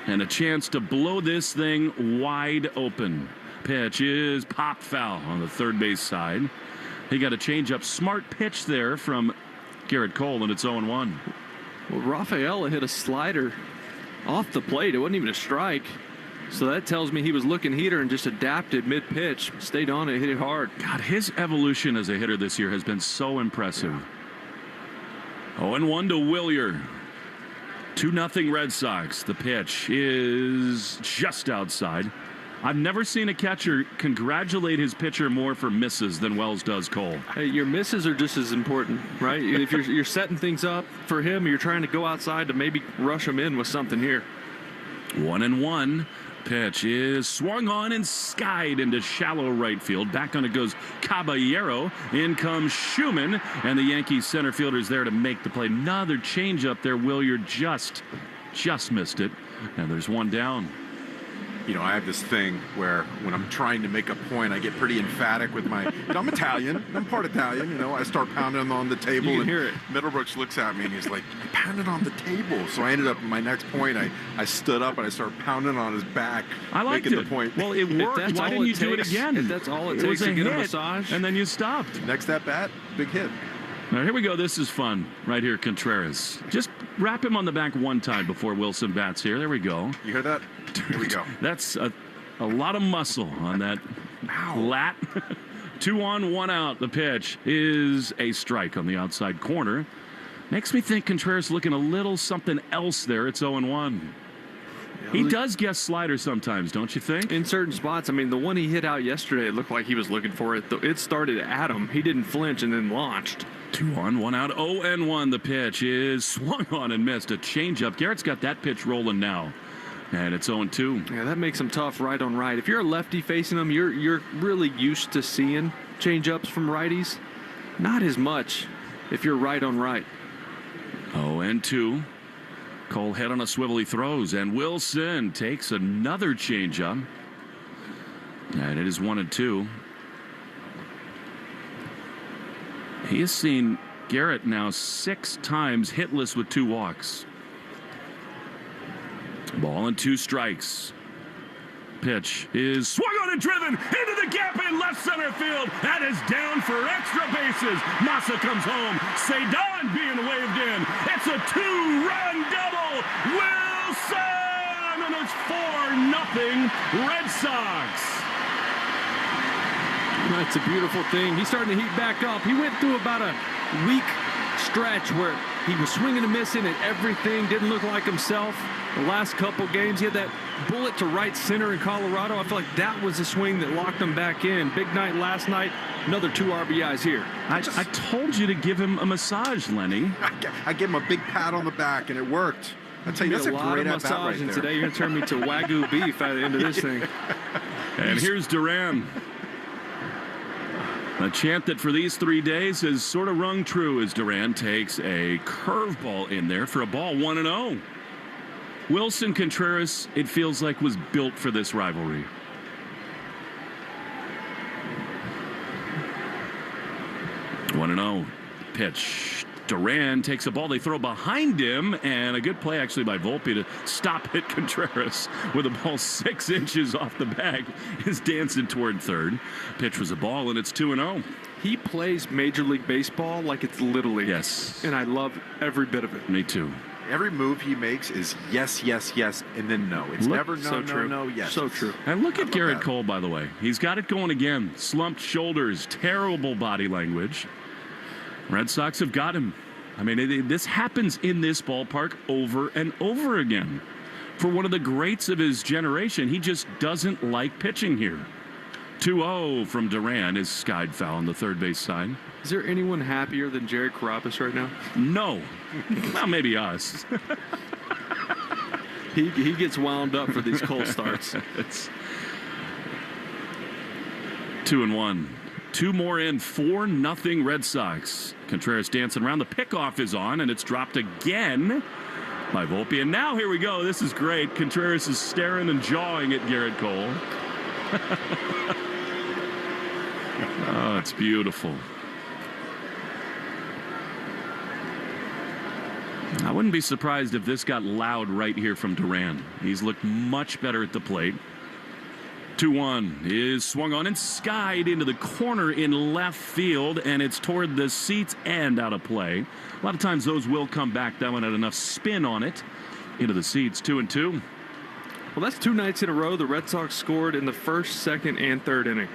And a chance to blow this thing wide open. Pitch is pop foul on the third base side. He got a changeup. Smart pitch there from Garrett Cole, and it's 0-1. Well, Rafaela hit a slider off the plate. It wasn't even a strike. So that tells me he was looking heater and just adapted mid-pitch, stayed on it, hit it hard. God, his evolution as a hitter this year has been so impressive. 0-1 to Willier. 2-0 Red Sox. The pitch is just outside. I've never seen a catcher congratulate his pitcher more for misses than Wells does Cole. Hey, your misses are just as important, right? If you're setting things up for him, you're trying to go outside to maybe rush him in with something here. 1-1. Pitch is swung on and skied into shallow right field. Back on it goes Caballero. In comes Schumann, and the Yankees center fielder's there to make the play. Another changeup there. Willier just missed it, and there's one down. I have this thing where when I'm trying to make a point, I get pretty emphatic with my, I'm Italian, I'm part Italian, I start pounding on the table. You can and hear it. Middlebrooks looks at me and he's like, you pounded on the table. So I ended up, my next point, I stood up and I started pounding on his back, I liked making it. the point. Well, it worked. Why didn't you do it again? If that's all it takes to get a massage. And then you stopped. Next at bat, big hit. Now, here we go. This is fun right here, Contreras. Just wrap him on the back one time before Wilson bats here. There we go. You hear that? Here we go. That's a lot of muscle on that lat. 2 on, 1 out. The pitch is a strike on the outside corner. Makes me think Contreras looking a little something else there. It's 0-1. He does guess slider sometimes, don't you think? In certain spots. I mean, the one he hit out yesterday, it looked like he was looking for it. It started at him. He didn't flinch and then launched. 2 on, 1 out. 0-1. The pitch is swung on and missed. A changeup. Garrett's got that pitch rolling now. And it's 0-2. Yeah, that makes him tough right on right. If you're a lefty facing him, you're really used to seeing changeups from righties. Not as much if you're right on right. 0-2. Cole head on a swivel, he throws, and Wilson takes another changeup. And it is 1-2. He has seen Garrett now 6 times hitless with 2 walks. Ball and 2 strikes. Pitch is swung on and driven into the gap in left center field. That is down for extra bases. Massa comes home. Cedon being waved in. It's a 2-run double. Wilson! And it's 4-0 Red Sox. That's a beautiful thing. He's starting to heat back up. He went through about a week stretch where he was swinging and missing and everything didn't look like himself. The last couple games, he had that bullet to right center in Colorado. I feel like that was the swing that locked him back in. Big night last night. Another 2 RBIs here. I told you to give him a massage, Lenny. I gave him a big pat on the back, and it worked. I tell you, that's a great at-bat right there. Today, you're going to turn me to Wagyu beef at the end of this thing. And here's Duran. A chant that for these 3 days has sort of rung true as Duran takes a curveball in there for a ball 1-0. Wilson Contreras, it feels like, was built for this rivalry. One 1-0 pitch. Duran takes a ball they throw behind him, and a good play actually by Volpe to stop hit Contreras with a ball 6 inches off the bag is dancing toward third. Pitch was a ball, and it's 2-0. He plays Major League Baseball like it's Little League. Yes. And I love every bit of it. Me too. Every move he makes is yes, yes, yes, and then no. It's never no, no, yes. So true. And look at Garrett Cole, by the way. He's got it going again. Slumped shoulders, terrible body language. Red Sox have got him. I mean, this happens in this ballpark over and over again. For one of the greats of his generation, he just doesn't like pitching here. 2-0 from Duran is skied foul on the third base side. Is there anyone happier than Jerry Carrabis right now? No. Well, maybe us. He gets wound up for these cold starts. It's 2-1. 2 more in, 4-0 Red Sox. Contreras dancing around. The pickoff is on, and it's dropped again by Volpe. And now here we go. This is great. Contreras is staring and jawing at Garrett Cole. Oh, it's beautiful. I wouldn't be surprised if this got loud right here from Duran. He's looked much better at the plate. 2-1 is swung on and skied into the corner in left field, and it's toward the seats and out of play. A lot of times those will come back. That one had enough spin on it into the seats. 2-2. Well, that's 2 nights in a row the Red Sox scored in the first, second, and third inning.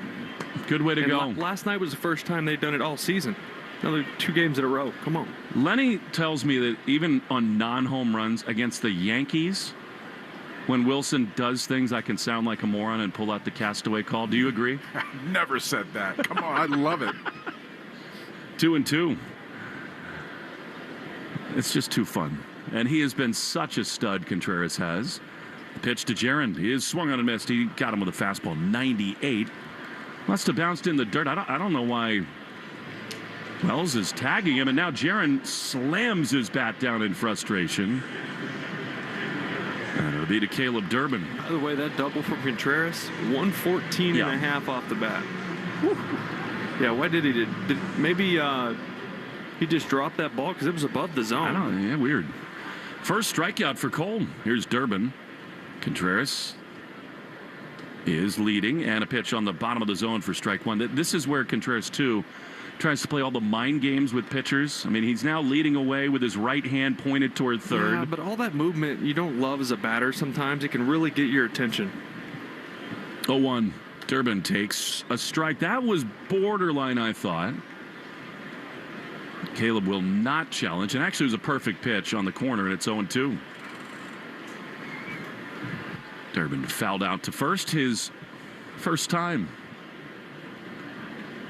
Good way to go. Last night was the first time they'd done it all season. Another 2 games in a row. Come on. Lenny tells me that even on non-home runs against the Yankees, when Wilson does things, I can sound like a moron and pull out the castaway call. Do you agree? Never said that. Come on, I love it. 2-2. It's just too fun. And he has been such a stud, Contreras has. Pitch to Jaron. He is swung on and missed. He got him with a fastball, 98. Must have bounced in the dirt. I don't know why Wells is tagging him, and now Jaron slams his bat down in frustration. And it'll be to Caleb Durbin. By the way, that double from Contreras, 114 and a half off the bat. Whew. Yeah, why did he? Maybe he just dropped that ball because it was above the zone. I don't know. Yeah, weird. First strikeout for Cole. Here's Durbin. Contreras is leading, and a pitch on the bottom of the zone for strike one. This is where Contreras, too, tries to play all the mind games with pitchers. I mean, he's now leading away with his right hand pointed toward third. Yeah, but all that movement you don't love as a batter sometimes. It can really get your attention. 0-1. Durbin takes a strike. That was borderline, I thought. Caleb will not challenge, and actually it was a perfect pitch on the corner, and it's 0-2. Durbin fouled out to first, his first time.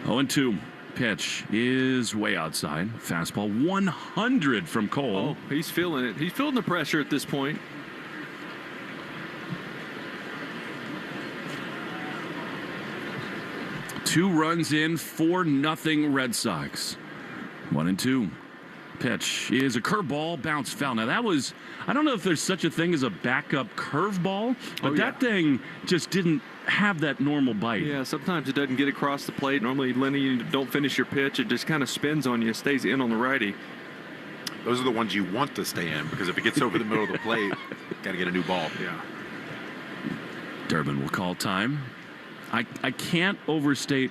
0-2. Pitch is way outside. Fastball 100 from Cole. Oh, he's feeling it. He's feeling the pressure at this point. Two runs in, 4-0 Red Sox. 1-2. Pitch is a curveball, bounce foul. Now that was, I don't know if there's such a thing as a backup curveball, but that thing just didn't have that normal bite. Yeah, sometimes it doesn't get across the plate. Normally, Lenny, you don't finish your pitch. It just kind of spins on you, stays in on the righty. Those are the ones you want to stay in, because if it gets over the middle of the plate, got to get a new ball. Yeah. Durbin will call time. I can't overstate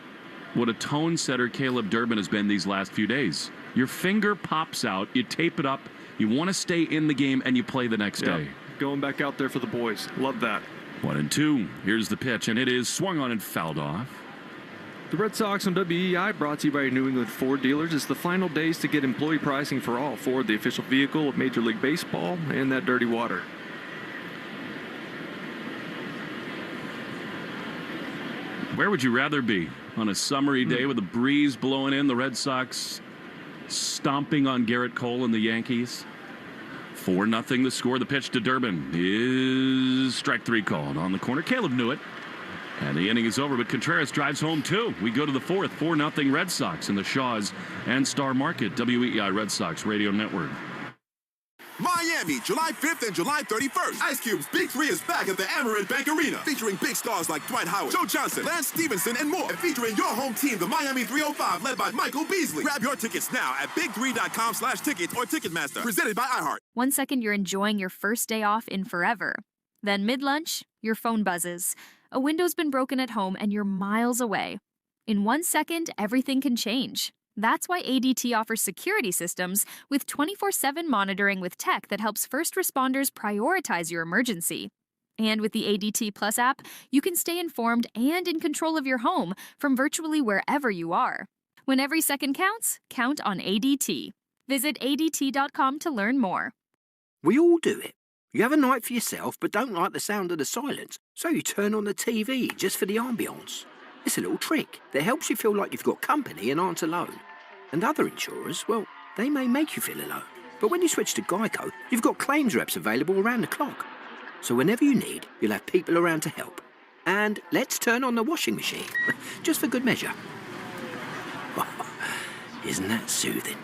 what a tone setter Caleb Durbin has been these last few days. Your finger pops out, you tape it up, you want to stay in the game, and you play the next day. Going back out there for the boys. Love that. 1-2. Here's the pitch, and it is swung on and fouled off. The Red Sox on WEI, brought to you by your New England Ford dealers. It's the final days to get employee pricing for all. Ford, the official vehicle of Major League Baseball, and that dirty water. Where would you rather be? On a summery day with a breeze blowing in, the Red Sox stomping on Garrett Cole and the Yankees? 4-0 the score. The pitch to Durbin is strike 3 called on the corner. Caleb knew it. And the inning is over, but Contreras drives home too. We go to the fourth. 4-0 Red Sox in the Shaws and Star Market, WEI Red Sox Radio Network. Miami, July 5th and July 31st. Ice Cube's Big 3 is back at the Amerant Bank Arena, featuring big stars like Dwight Howard, Joe Johnson, Lance Stevenson, and more. And featuring your home team, the Miami 305, led by Michael Beasley. Grab your tickets now at big3.com/tickets or Ticketmaster. Presented by iHeart. 1 second, you're enjoying your first day off in forever. Then mid-lunch, your phone buzzes. A window's been broken at home and you're miles away. In 1 second, everything can change. That's why ADT offers security systems with 24/7 monitoring with tech that helps first responders prioritize your emergency. And with the ADT Plus app, you can stay informed and in control of your home from virtually wherever you are. When every second counts, count on ADT. Visit ADT.com to learn more. We all do it. You have a night for yourself but don't like the sound of the silence, so you turn on the TV just for the ambience. It's a little trick that helps you feel like you've got company and aren't alone. And other insurers, well, they may make you feel alone. But when you switch to Geico, you've got claims reps available around the clock. So whenever you need, you'll have people around to help. And let's turn on the washing machine, just for good measure. Isn't that soothing?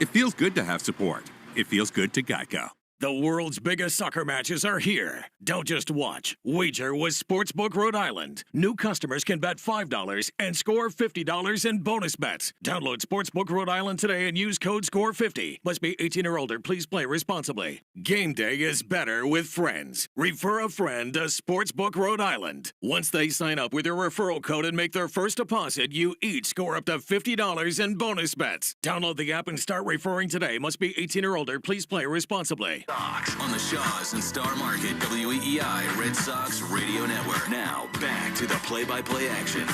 It feels good to have support. It feels good to Geico. The world's biggest soccer matches are here. Don't just watch. Wager with Sportsbook Rhode Island. New customers can bet $5 and score $50 in bonus bets. Download Sportsbook Rhode Island today and use code SCORE50. Must be 18 or older. Please play responsibly. Game day is better with friends. Refer a friend to Sportsbook Rhode Island. Once they sign up with your referral code and make their first deposit, you each score up to $50 in bonus bets. Download the app and start referring today. Must be 18 or older. Please play responsibly. Sox on the Shaws and Star Market, WEI Red Sox Radio Network. Now, back to the play-by-play action.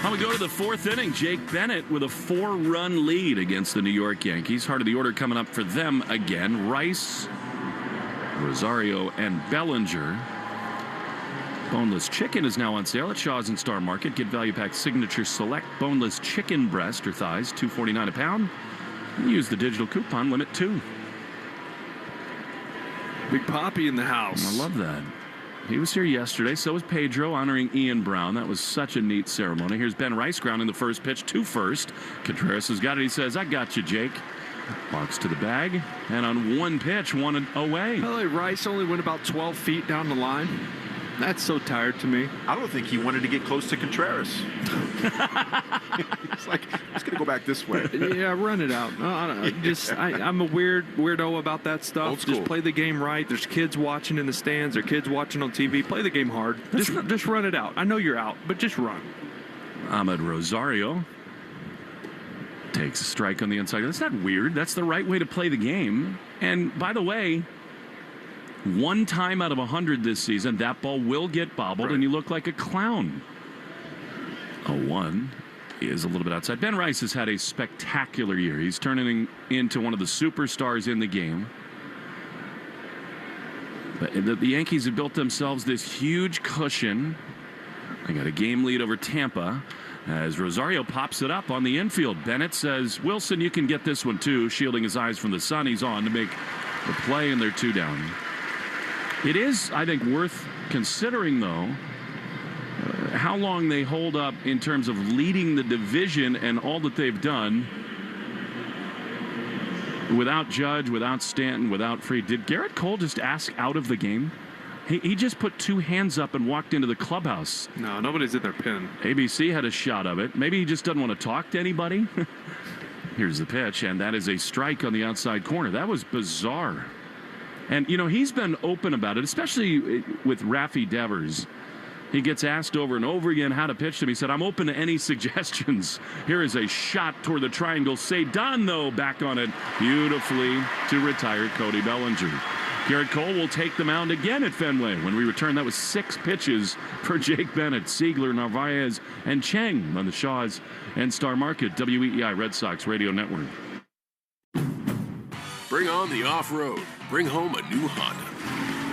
Now we go to the fourth inning. Jake Bennett with a 4-run lead against the New York Yankees. Heart of the order coming up for them again. Rice, Rosario, and Bellinger. Boneless chicken is now on sale at Shaws and Star Market. Get value pack signature select boneless chicken breast or thighs, $2.49 a pound. Use the digital coupon, limit 2. Big Poppy in the house. I love that. He was here yesterday. So was Pedro, honoring Ian Brown. That was such a neat ceremony. Here's Ben Rice grounding the first pitch to first. Contreras has got it. He says, I got you, Jake. Walks to the bag. And on one pitch, one away. Rice only went about 12 feet down the line. That's so tired to me. I don't think he wanted to get close to Contreras. It's like, I'm just going to go back this way. Yeah, run it out. No, I'm a weirdo about that stuff. Old school. Just play the game right. There's kids watching in the stands. There's kids watching on TV. Play the game hard. Just run it out. I know you're out, but just run. Ahmed Rosario takes a strike on the inside. That's not weird. That's the right way to play the game. And by the way, one time out of 100 this season, that ball will get bobbled, and you look like a clown. 0-1 is a little bit outside. Ben Rice has had a spectacular year. He's turning into one of the superstars in the game. But the Yankees have built themselves this huge cushion. They got a game lead over Tampa as Rosario pops it up on the infield. Bennett says, Wilson, you can get this one too. Shielding his eyes from the sun, he's on to make the play, and they're 2 down. It is, I think, worth considering, though, how long they hold up in terms of leading the division and all that they've done without Judge, without Stanton, without Fried. Did Garrett Cole just ask out of the game? He just put 2 hands up and walked into the clubhouse. No, nobody's in their pen. ABC had a shot of it. Maybe he just doesn't want to talk to anybody. Here's the pitch, and that is a strike on the outside corner. That was bizarre. And, he's been open about it, especially with Rafi Devers. He gets asked over and over again how to pitch him. He said, I'm open to any suggestions. Here is a shot toward the triangle. Cedon, though, back on it beautifully to retired Cody Bellinger. Garrett Cole will take the mound again at Fenway. When we return, that was 6 pitches for Jake Bennett, Siegler, Narvaez, and Chang on the Shaws and Star Market, WEEI Red Sox Radio Network. Bring on the off-road. Bring home a new Honda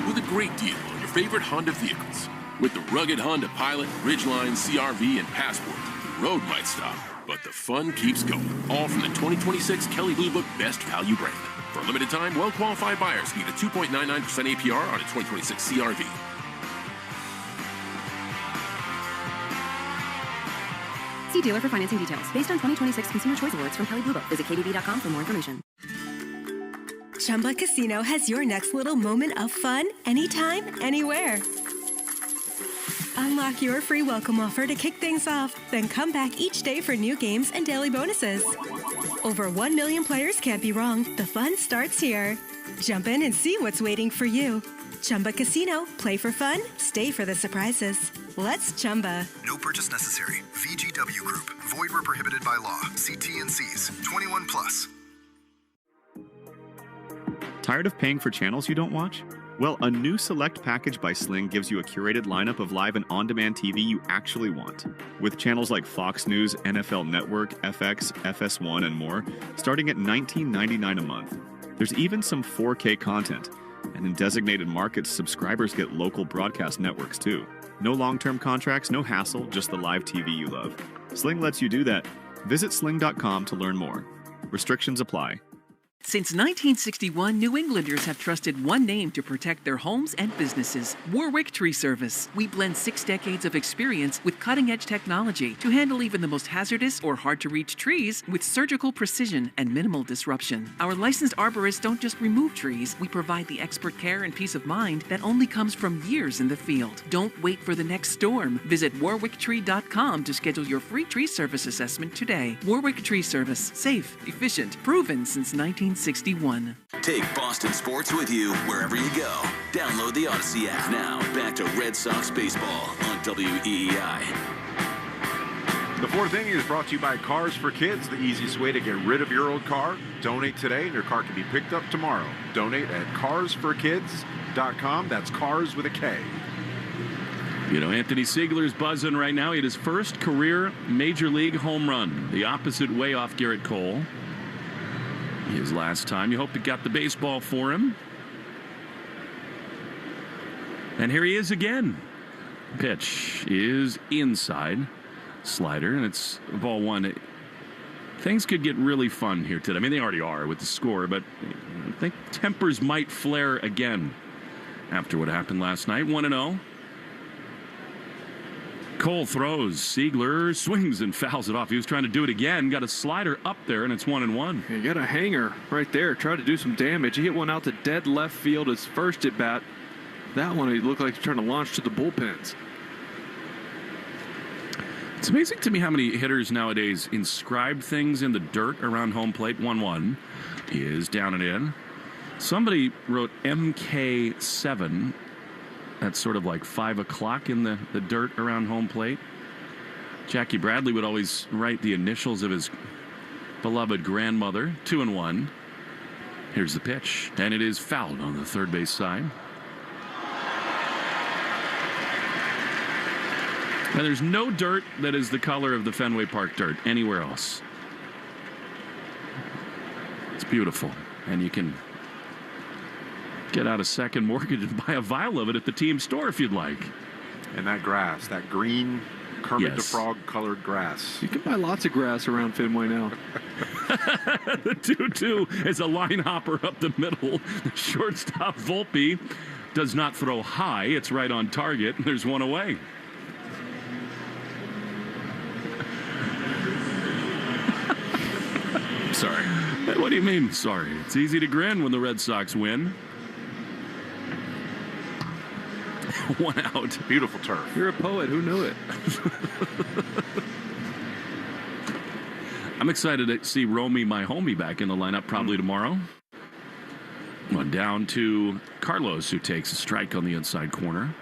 with a great deal on your favorite Honda vehicles. With the rugged Honda Pilot, Ridgeline, CR-V, and Passport, the road might stop, but the fun keeps going. All from the 2026 Kelley Blue Book Best Value brand. For a limited time, well-qualified buyers get a 2.99% APR on a 2026 CR-V. See dealer for financing details. Based on 2026 Consumer Choice Awards from Kelley Blue Book. Visit KBB.com for more information. Chumba Casino has your next little moment of fun anytime, anywhere. Unlock your free welcome offer to kick things off, then come back each day for new games and daily bonuses. Over 1 million players can't be wrong. The fun starts here. Jump in and see what's waiting for you. Chumba Casino. Play for fun. Stay for the surprises. Let's Chumba. No purchase necessary. VGW Group. Void where prohibited by law. See T&Cs. 21 plus. Tired of paying for channels you don't watch? Well, a new Select package by Sling gives you a curated lineup of live and on-demand TV you actually want. With channels like Fox News, NFL Network, FX, FS1, and more, starting at $19.99 a month. There's even some 4K content. And in designated markets, subscribers get local broadcast networks too. No long-term contracts, no hassle, just the live TV you love. Sling lets you do that. Visit sling.com to learn more. Restrictions apply. Since 1961, New Englanders have trusted one name to protect their homes and businesses: Warwick Tree Service. We blend 6 decades of experience with cutting-edge technology to handle even the most hazardous or hard-to-reach trees with surgical precision and minimal disruption. Our licensed arborists don't just remove trees, we provide the expert care and peace of mind that only comes from years in the field. Don't wait for the next storm. Visit warwicktree.com to schedule your free tree service assessment today. Warwick Tree Service. Safe, efficient, proven since 1961. Take Boston sports with you wherever you go. Download the Odyssey app now. Back to Red Sox baseball on WEEI. The fourth inning is brought to you by Cars for Kids, the easiest way to get rid of your old car. Donate today and your car can be picked up tomorrow. Donate at carsforkids.com. That's cars with a K. Anthony Siegler's buzzing right now. He had his first career major league home run, the opposite way off Garrett Cole. His last time. You hope it got the baseball for him. And here he is again. Pitch is inside. Slider, and it's ball one. Things could get really fun here today. I mean, they already are with the score, but I think tempers might flare again after what happened last night. 1-0. Cole throws. Siegler swings and fouls it off. He was trying to do it again. Got a slider up there, and it's 1-1. You got a hanger right there. Tried to do some damage. He hit one out to dead left field his first at bat. That one, he looked like he's trying to launch to the bullpens. It's amazing to me how many hitters nowadays inscribe things in the dirt around home plate. 1-1 is down and in. Somebody wrote MK7. That's sort of like 5 o'clock in the dirt around home plate. Jackie Bradley would always write the initials of his beloved grandmother. 2-1. Here's the pitch, and it is fouled on the third base side. And there's no dirt that is the color of the Fenway Park dirt anywhere else. It's beautiful, and you can get out a second mortgage and buy a vial of it at the team store if you'd like. And that grass, that green Kermit the Frog colored grass. You can buy lots of grass around Fenway now. The 2-2 is a line hopper up the middle. The shortstop Volpe does not throw high. It's right on target. There's one away. Sorry. What do you mean, sorry? It's easy to grin when the Red Sox win. 1 out. Beautiful turf. You're a poet. Who knew it? I'm excited to see Romy, my homie, back in the lineup probably tomorrow. Well, down to Carlos, who takes a strike on the inside corner.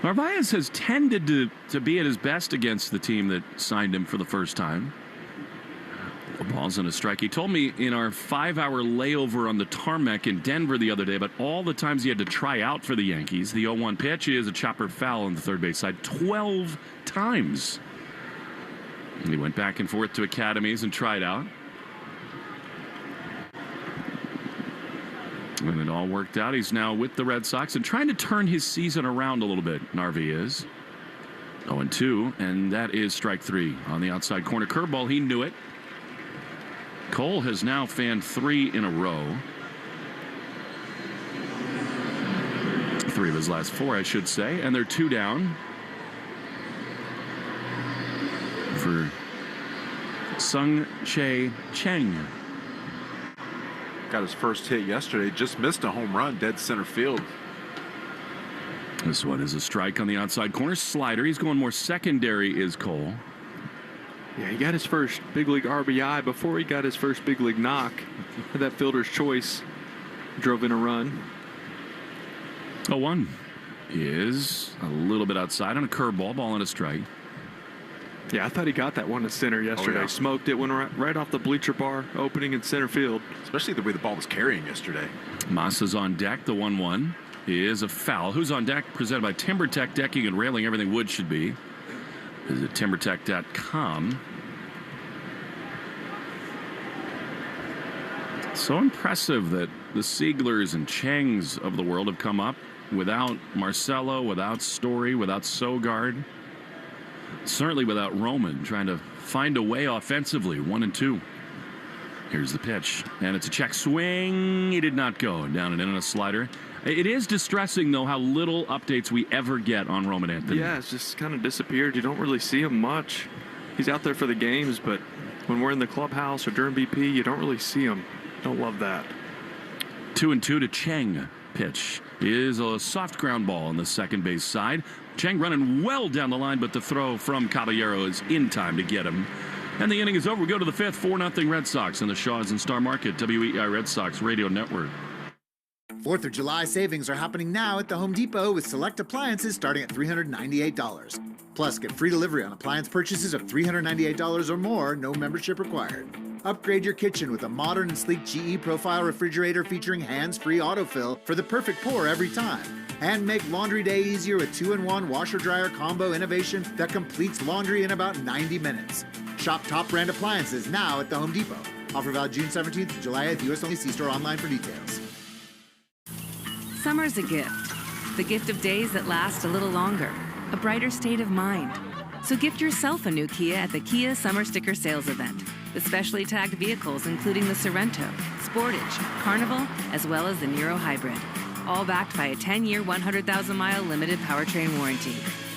Narvaez has tended to be at his best against the team that signed him for the first time. The ball's in a strike. He told me in our 5-hour layover on the tarmac in Denver the other day about all the times he had to try out for the Yankees. The 0-1 pitch is a chopper foul on the third base side 12 times. And he went back and forth to academies and tried out. And it all worked out. He's now with the Red Sox and trying to turn his season around a little bit. Narvi is 0-2, and that is strike 3 on the outside corner. Curveball, he knew it. Cole has now fanned 3 in a row. 3 of his last 4, I should say, and they're 2 down for Sung Chae Cheng. Got his first hit yesterday, just missed a home run, dead center field. This one is a strike on the outside corner. Slider, he's going more secondary, is Cole. Yeah, he got his first big league RBI before he got his first big league knock. That fielder's choice drove in a run. 0-1 is a little bit outside on a curveball, ball and a strike. Yeah, I thought he got that one to center yesterday. Oh, yeah. Smoked it, went right off the bleacher bar, opening in center field. Especially the way the ball was carrying yesterday. Masa's on deck. The 1-1 is a foul. Who's on deck? Presented by TimberTech Decking and Railing. Everything wood should be. Visit timbertech.com. So impressive that the Sieglers and Chengs of the world have come up without Marcelo, without Story, without Sogard. Certainly without Roman, trying to find a way offensively. 1-2. Here's the pitch, and it's a check swing. He did not go. Down and in on a slider. It is distressing, though, how little updates we ever get on Roman Anthony. Yeah, it's just kind of disappeared. You don't really see him much. He's out there for the games, but when we're in the clubhouse or during BP, you don't really see him. Don't love that. 2-2 to Cheng. Pitch is a soft ground ball on the second base side. Cheng running well down the line, but the throw from Caballero is in time to get him. And the inning is over. We go to the 5th, 4-0 Red Sox in the Shaws and Star Market, WEI Red Sox Radio Network. 4th of July savings are happening now at the Home Depot with select appliances starting at $398. Plus, get free delivery on appliance purchases of $398 or more, no membership required. Upgrade your kitchen with a modern and sleek GE Profile refrigerator featuring hands-free autofill for the perfect pour every time. And make laundry day easier with 2-in-1 washer-dryer combo innovation that completes laundry in about 90 minutes. Shop top brand appliances now at the Home Depot. Offer valid June 17th to July 8th. U.S. only. See store online for details. Summer's a gift. The gift of days that last a little longer. A brighter state of mind. So gift yourself a new Kia at the Kia Summer Sticker Sales Event. With specially tagged vehicles including the Sorrento, Sportage, Carnival, as well as the Niro Hybrid. All backed by a 10-year, 100,000-mile limited powertrain warranty.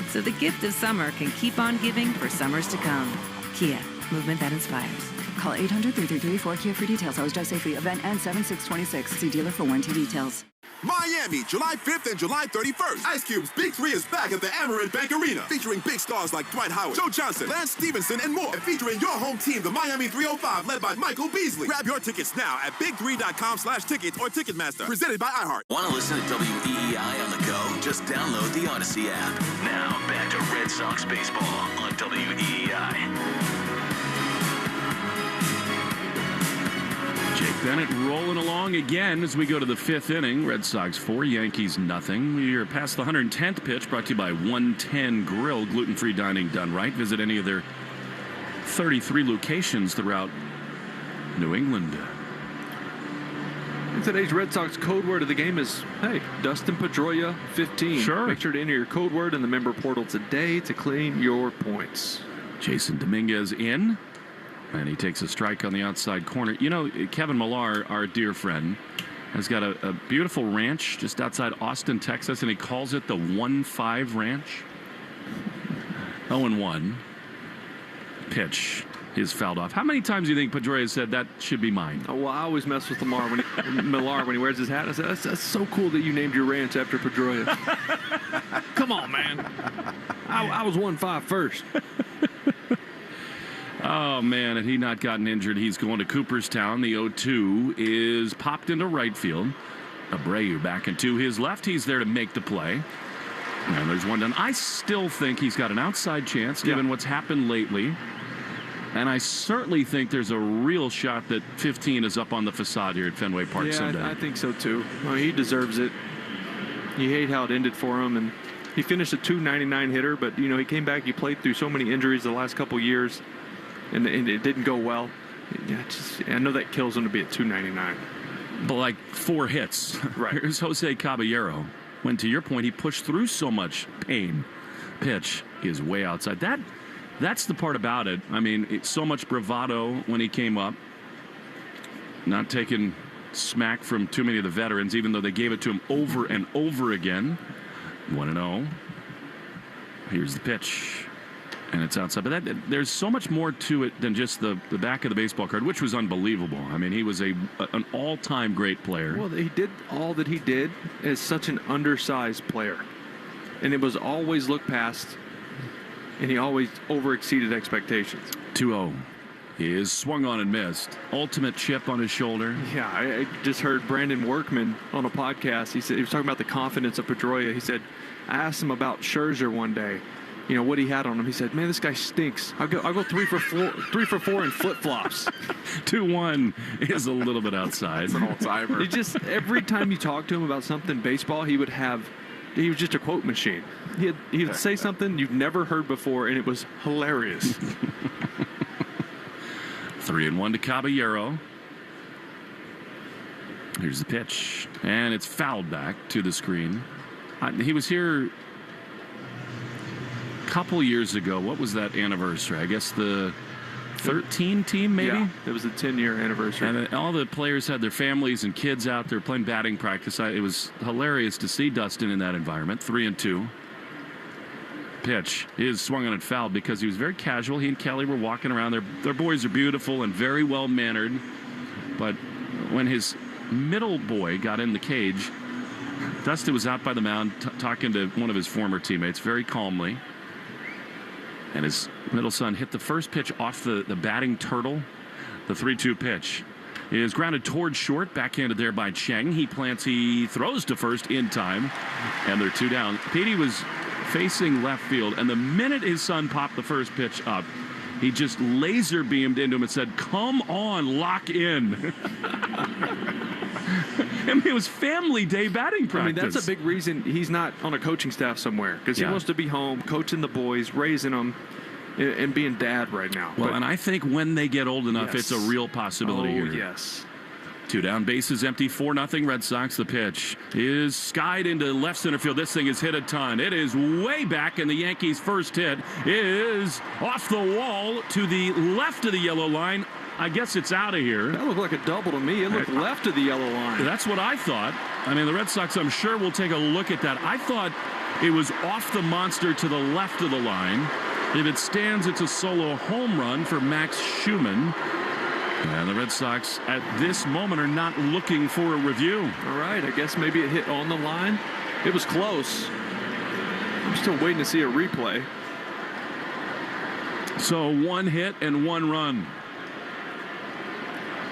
So the gift of summer can keep on giving for summers to come. Kia, movement that inspires. Call 800-333-4KIA for details. Always drive safely. Event ends 7/6/26. See dealer for warranty details. Miami, July 5th and July 31st. Ice Cube's Big 3 is back at the Amerant Bank Arena, featuring big stars like Dwight Howard, Joe Johnson, Lance Stevenson, and more. And featuring your home team, the Miami 305, led by Michael Beasley. Grab your tickets now at big3.com/tickets or Ticketmaster. Presented by iHeart. Want to listen to WEEI on the go? Just download the Odyssey app. Now, back to Red Sox baseball on WEEI. Jake Bennett rolling along again as we go to the 5th inning. Red Sox 4, Yankees nothing. We are past the 110th pitch, brought to you by 110 Grill, gluten-free dining done right. Visit any of their 33 locations throughout New England. And today's Red Sox code word of the game is, hey, Dustin Pedroia 15. Sure. Make sure to enter your code word in the member portal today to claim your points. Jason Dominguez in. And he takes a strike on the outside corner. You know, Kevin Millar, our dear friend, has got a beautiful ranch just outside Austin, Texas, and he calls it the 1-5 Ranch. 0-1. Pitch is fouled off. How many times do you think Pedroia said that should be mine? Oh, well, I always mess with Millar when he wears his hat. I said, that's so cool that you named your ranch after Pedroia. Come on, man. I was 1-5 first. Oh, man, had he not gotten injured, he's going to Cooperstown. The 0-2 is popped into right field. Abreu back into his left. He's there to make the play. And there's one done. I still think he's got an outside chance, given what's happened lately. And I certainly think there's a real shot that 15 is up on the facade here at Fenway Park someday. I think so, too. Well, he deserves it. You hate how it ended for him, and he finished a .299 hitter, but, he came back. He played through so many injuries the last couple years, and it didn't go well. I know that kills him to be at .299. But like 4 hits. Right. Here's Jose Caballero. When, to your point, he pushed through so much pain. Pitch is way outside. That's the part about it. I mean, it's so much bravado when he came up. Not taking smack from too many of the veterans, even though they gave it to him over and over again. 1-0. Here's the pitch. And it's outside. But there's so much more to it than just the back of the baseball card, which was unbelievable. I mean, he was an all-time great player. Well, he did all that he did as such an undersized player. And it was always looked past, and he always over-exceeded expectations. 2-0. He is swung on and missed. Ultimate chip on his shoulder. Yeah, I just heard Brandon Workman on a podcast. He was talking about the confidence of Pedroia. He said, I asked him about Scherzer one day. What he had on him. He said, man, this guy stinks. I'll go 3 for 4 in flip-flops. 2-1 is a little bit outside. It's an all-timer. He just, every time you talk to him about something baseball, he was just a quote machine. He'd say something you've never heard before, and it was hilarious. 3-1 to Caballero. Here's the pitch. And it's fouled back to the screen. He was here couple years ago. What was that anniversary? I guess the 13 team, maybe? Yeah, it was the 10-year anniversary. And all the players had their families and kids out there playing batting practice. It was hilarious to see Dustin in that environment. 3-2. Pitch is swung on and fouled because he was very casual. He and Kelly were walking around. Their boys are beautiful and very well-mannered. But when his middle boy got in the cage, Dustin was out by the mound talking to one of his former teammates very calmly. And his middle son hit the first pitch off the batting turtle. The 3-2 pitch is grounded towards short, backhanded there by Cheng. He throws to first in time, and they're 2 down. Petey was facing left field, and the minute his son popped the first pitch up, he just laser beamed into him and said, come on, lock in. I mean, it was family day batting practice. I mean, that's a big reason he's not on a coaching staff somewhere, because he wants to be home, coaching the boys, raising them, and being dad right now. Well, and I think when they get old enough, it's a real possibility here. Yes. 2 down, bases empty, 4-0 Red Sox. The pitch is skied into left center field. This thing is hit a ton. It is way back, and the Yankees' first hit is off the wall to the left of the yellow line. I guess it's out of here. That looked like a double to me. It looked left of the yellow line. That's what I thought. I mean, the Red Sox, I'm sure, will take a look at that. I thought it was off the monster to the left of the line. If it stands, it's a solo home run for Max Schumann. And the Red Sox, at this moment, are not looking for a review. All right, I guess maybe it hit on the line. It was close. I'm still waiting to see a replay. So 1 hit and 1 run.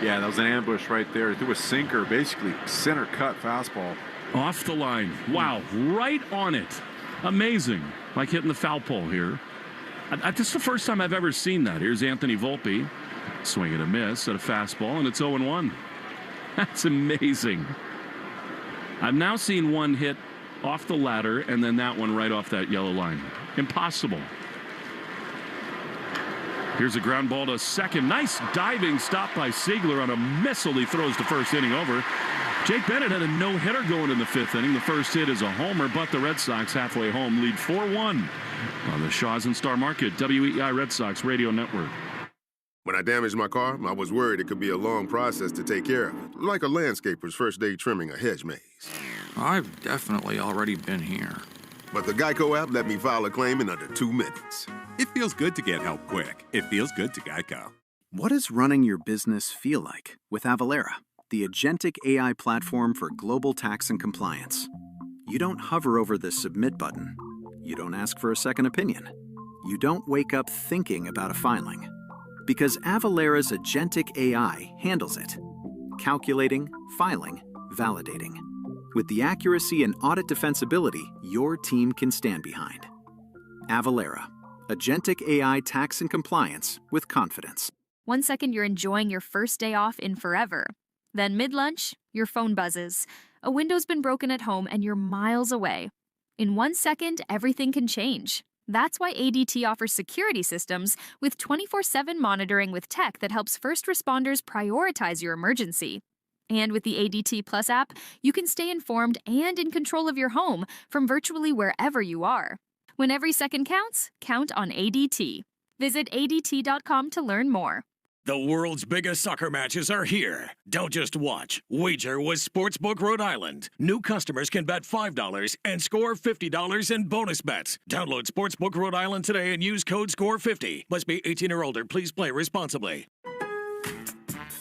Yeah, that was an ambush right there. Threw a sinker, basically center cut fastball. Off the line. Wow, right on it. Amazing. Like hitting the foul pole here. This is the first time I've ever seen that. Here's Anthony Volpe. Swing and a miss at a fastball, and it's 0-1. That's amazing. I've now seen one hit off the ladder, and then that one right off that yellow line. Impossible. Here's a ground ball to second. Nice diving stop by Siegler on a missile he throws to first, inning over. Jake Bennett had a no-hitter going in the 5th inning. The first hit is a homer, but the Red Sox halfway home lead 4-1 on the Shaw's and Star Market WEI Red Sox Radio Network. When I damaged my car, I was worried it could be a long process to take care of it, like a landscaper's first day trimming a hedge maze. I've definitely already been here. But the Geico app let me file a claim in under 2 minutes. It feels good to get help quick. It feels good to Geico. What does running your business feel like with Avalara, the agentic AI platform for global tax and compliance? You don't hover over the submit button. You don't ask for a second opinion. You don't wake up thinking about a filing. Because Avalara's agentic AI handles it. Calculating, filing, validating. With the accuracy and audit defensibility your team can stand behind. Avalara. Agentic AI tax and compliance with confidence. 1 second you're enjoying your first day off in forever. Then mid-lunch, your phone buzzes. A window's been broken at home and you're miles away. In 1 second, everything can change. That's why ADT offers security systems with 24/7 monitoring with tech that helps first responders prioritize your emergency. And with the ADT Plus app, you can stay informed and in control of your home from virtually wherever you are. When every second counts, count on ADT. Visit ADT.com to learn more. The world's biggest soccer matches are here. Don't just watch. Wager with Sportsbook Rhode Island. New customers can bet $5 and score $50 in bonus bets. Download Sportsbook Rhode Island today and use code SCORE50. Must be 18 or older. Please play responsibly.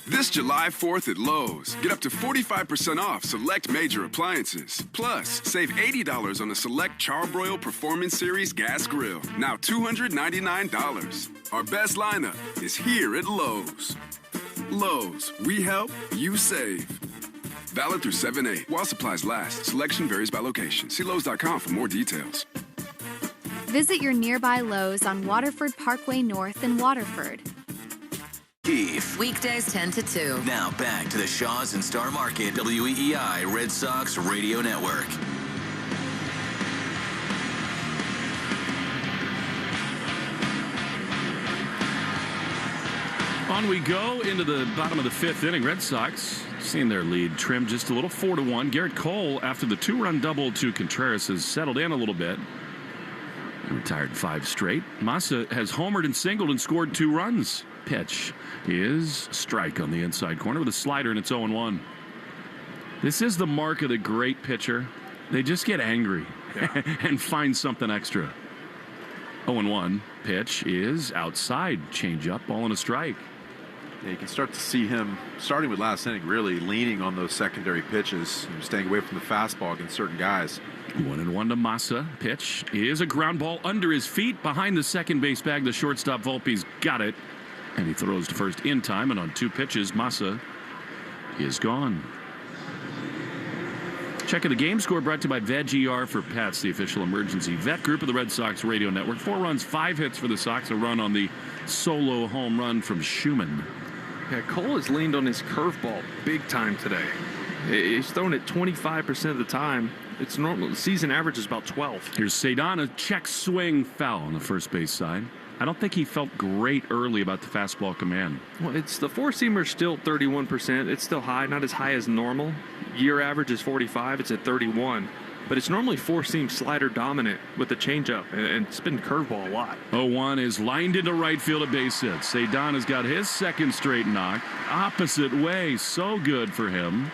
This July 4th at Lowe's, get up to 45% off select major appliances. Plus, save $80 on the select Charbroil Performance Series gas grill. Now $299. Our best lineup is here at Lowe's. Lowe's, we help, you save. Valid through 7/8 while supplies last. Selection varies by location. See Lowes.com for more details. Visit your nearby Lowe's on Waterford Parkway North in Waterford. Keith. Weekdays 10 to 2. Now back to the Shaws and Star Market WEEI Red Sox Radio Network. On we go into the bottom of the fifth inning. Red Sox seeing their lead trimmed just a little, 4-1. Garrett Cole, after the two-run double to Contreras, has settled in a little bit. He retired 5 straight. Massa has homered and singled and scored 2 runs. Pitch is strike on the inside corner with a slider, and it's 0-1. This is the mark of the great pitcher. They just get angry and find something extra. 0-1. Pitch is outside. Change up, ball and a strike. Yeah, you can start to see him, starting with last inning, really leaning on those secondary pitches, staying away from the fastball against certain guys. 1-1 to Massa. Pitch is a ground ball under his feet behind the second base bag. The shortstop Volpe's got it. And he throws to first in time, and on 2 pitches, Massa is gone. Check of the game score brought to you by VegER for Pets, the official emergency vet group of the Red Sox Radio Network. 4 runs, 5 hits for the Sox, a run on the solo home run from Schumann. Yeah, Cole has leaned on his curveball big time today. He's thrown it 25% of the time. It's normal. The season average is about 12. Here's Cedon, a check swing foul on the first base side. I don't think he felt great early about the fastball command. Well, it's the four-seamer still 31%. It's still high, not as high as normal. Year average is 45. It's at 31. But it's normally four-seam slider dominant with the changeup, and it's been curveball a lot. 0-1 is lined into right field, a base hit. Cedon has got his second straight knock. Opposite way, so good for him.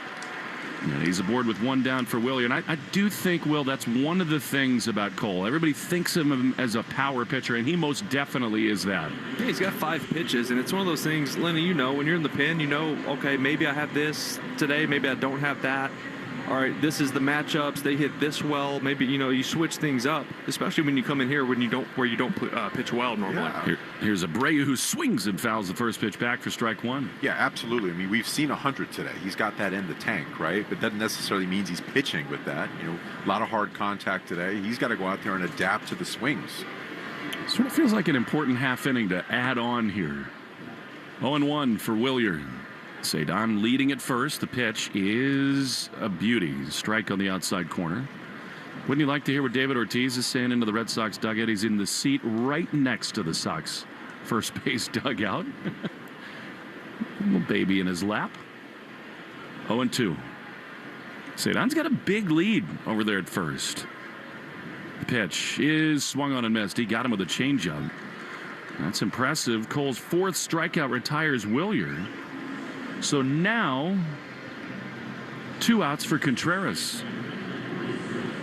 And he's aboard with 1 down for Willie. And I do think, Will, that's one of the things about Cole. Everybody thinks of him as a power pitcher, and he most definitely is that. Yeah, he's got 5 pitches, and it's one of those things, Lenny, you know, when you're in the pen, you know, okay, maybe I have this today, maybe I don't have that. All right, this is the matchups. They hit this well. Maybe, you know, you switch things up, especially when you come in here where you don't pitch well normally. Yeah. Here's Abreu who swings and fouls the first pitch back for strike 1. Yeah, absolutely. I mean, we've seen 100 today. He's got that in the tank, right? But that doesn't necessarily mean he's pitching with that. You know, a lot of hard contact today. He's got to go out there and adapt to the swings. Sort of feels like an important half inning to add on here. 0-1 for Willier. Cedon leading at first. The pitch is a beauty. Strike on the outside corner. Wouldn't you like to hear what David Ortiz is saying into the Red Sox dugout? He's in the seat right next to the Sox first base dugout. Little baby in his lap. 0-2. Cedon's got a big lead over there at first. The pitch is swung on and missed. He got him with a changeup. That's impressive. Cole's 4th strikeout retires Willier. So now, 2 outs for Contreras.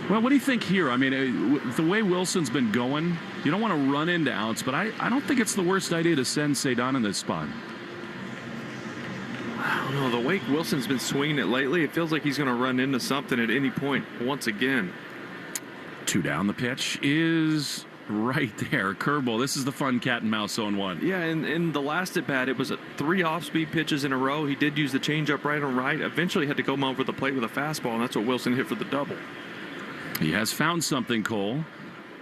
Well, what do you think here? I mean, the way Wilson's been going, you don't want to run into outs, but I don't think it's the worst idea to send Cedon in this spot. I don't know. The way Wilson's been swinging it lately, it feels like he's going to run into something at any point once again. 2 down. The pitch is right there. Curveball. This is the fun cat and mouse 0-1. Yeah, and in the last at bat, it was 3 off-speed pitches in a row. He did use the changeup right on right. Eventually had to come over the plate with a fastball, and that's what Wilson hit for the double. He has found something, Cole.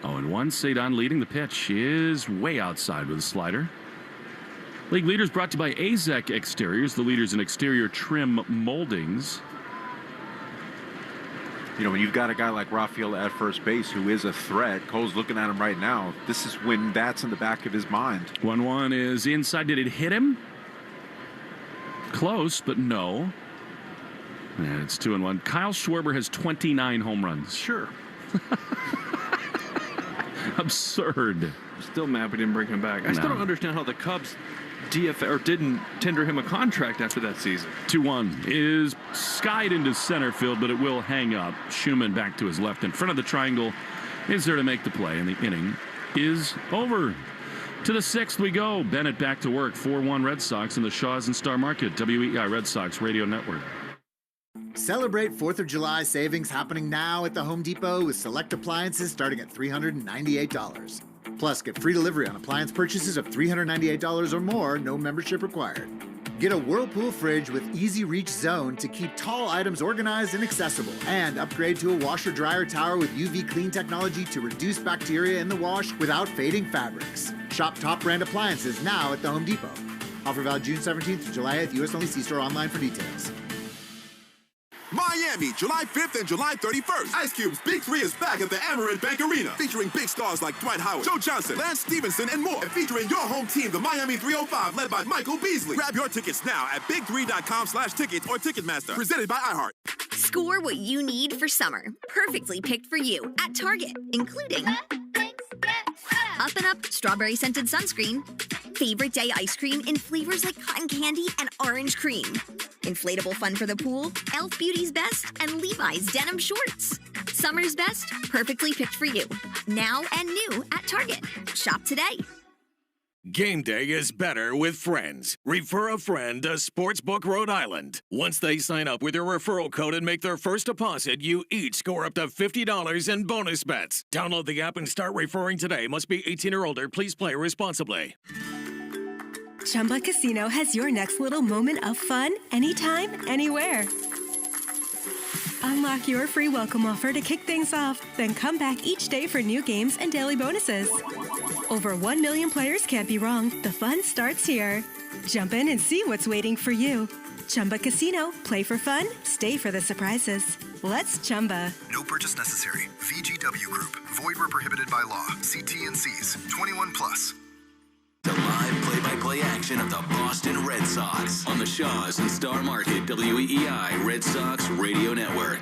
0-1. Cedon leading. The pitch is way outside with a slider. League leaders brought to you by AZEC Exteriors, the leaders in exterior trim moldings. You know, when you've got a guy like Rafael at first base who is a threat, Cole's looking at him right now. This is when that's in the back of his mind. 1-1 is inside. Did it hit him? Close, but no. And it's 2-1. Kyle Schwarber has 29 home runs. Sure. Absurd. Still mad we didn't bring him back. I still don't understand how the Cubs didn't tender him a contract after that season. 2-1 is skied into center field, but it will hang up. Schumann back to his left in front of the triangle is there to make the play, and the inning is over. To the 6th we go. Bennett back to work. 4-1 Red Sox in the Shaws and Star Market. WEI Red Sox Radio Network. Celebrate 4th of July savings happening now at the Home Depot with select appliances starting at $398. Plus, get free delivery on appliance purchases of $398 or more, no membership required. Get a Whirlpool fridge with Easy Reach Zone to keep tall items organized and accessible. And upgrade to a washer-dryer tower with UV clean technology to reduce bacteria in the wash without fading fabrics. Shop top brand appliances now at the Home Depot. Offer valid June 17th to July 8th. U.S. only. See store online for details. Miami, July 5th and July 31st. Ice Cube's Big 3 is back at the Amerant Bank Arena, featuring big stars like Dwight Howard, Joe Johnson, Lance Stevenson, and more. And featuring your home team, the Miami 305, led by Michael Beasley. Grab your tickets now at big3.com/tickets or Ticketmaster. Presented by iHeart. Score what you need for summer. Perfectly picked for you at Target, including Up and Up Strawberry Scented Sunscreen, Favorite Day Ice Cream in flavors like cotton candy and orange cream, inflatable fun for the pool, Elf Beauty's Best, and Levi's Denim Shorts. Summer's best, perfectly picked for you. Now and new at Target. Shop today. Game day is better with friends. Refer a friend to Sportsbook Rhode Island. Once they sign up with your referral code and make their first deposit, you each score up to $50 in bonus bets. Download the app and start referring today. Must be 18 or older. Please play responsibly. Chumba Casino has your next little moment of fun anytime, anywhere. Unlock your free welcome offer to kick things off, then come back each day for new games and daily bonuses. Over 1 million players can't be wrong. The fun starts here. Jump in and see what's waiting for you. Chumba Casino. Play for fun. Stay for the surprises. Let's Chumba. No purchase necessary. VGW Group. Void where prohibited by law. See T&Cs. 21 plus. The live play-by-play action of the Boston Red Sox on the Shaws and Star Market WEI Red Sox Radio Network.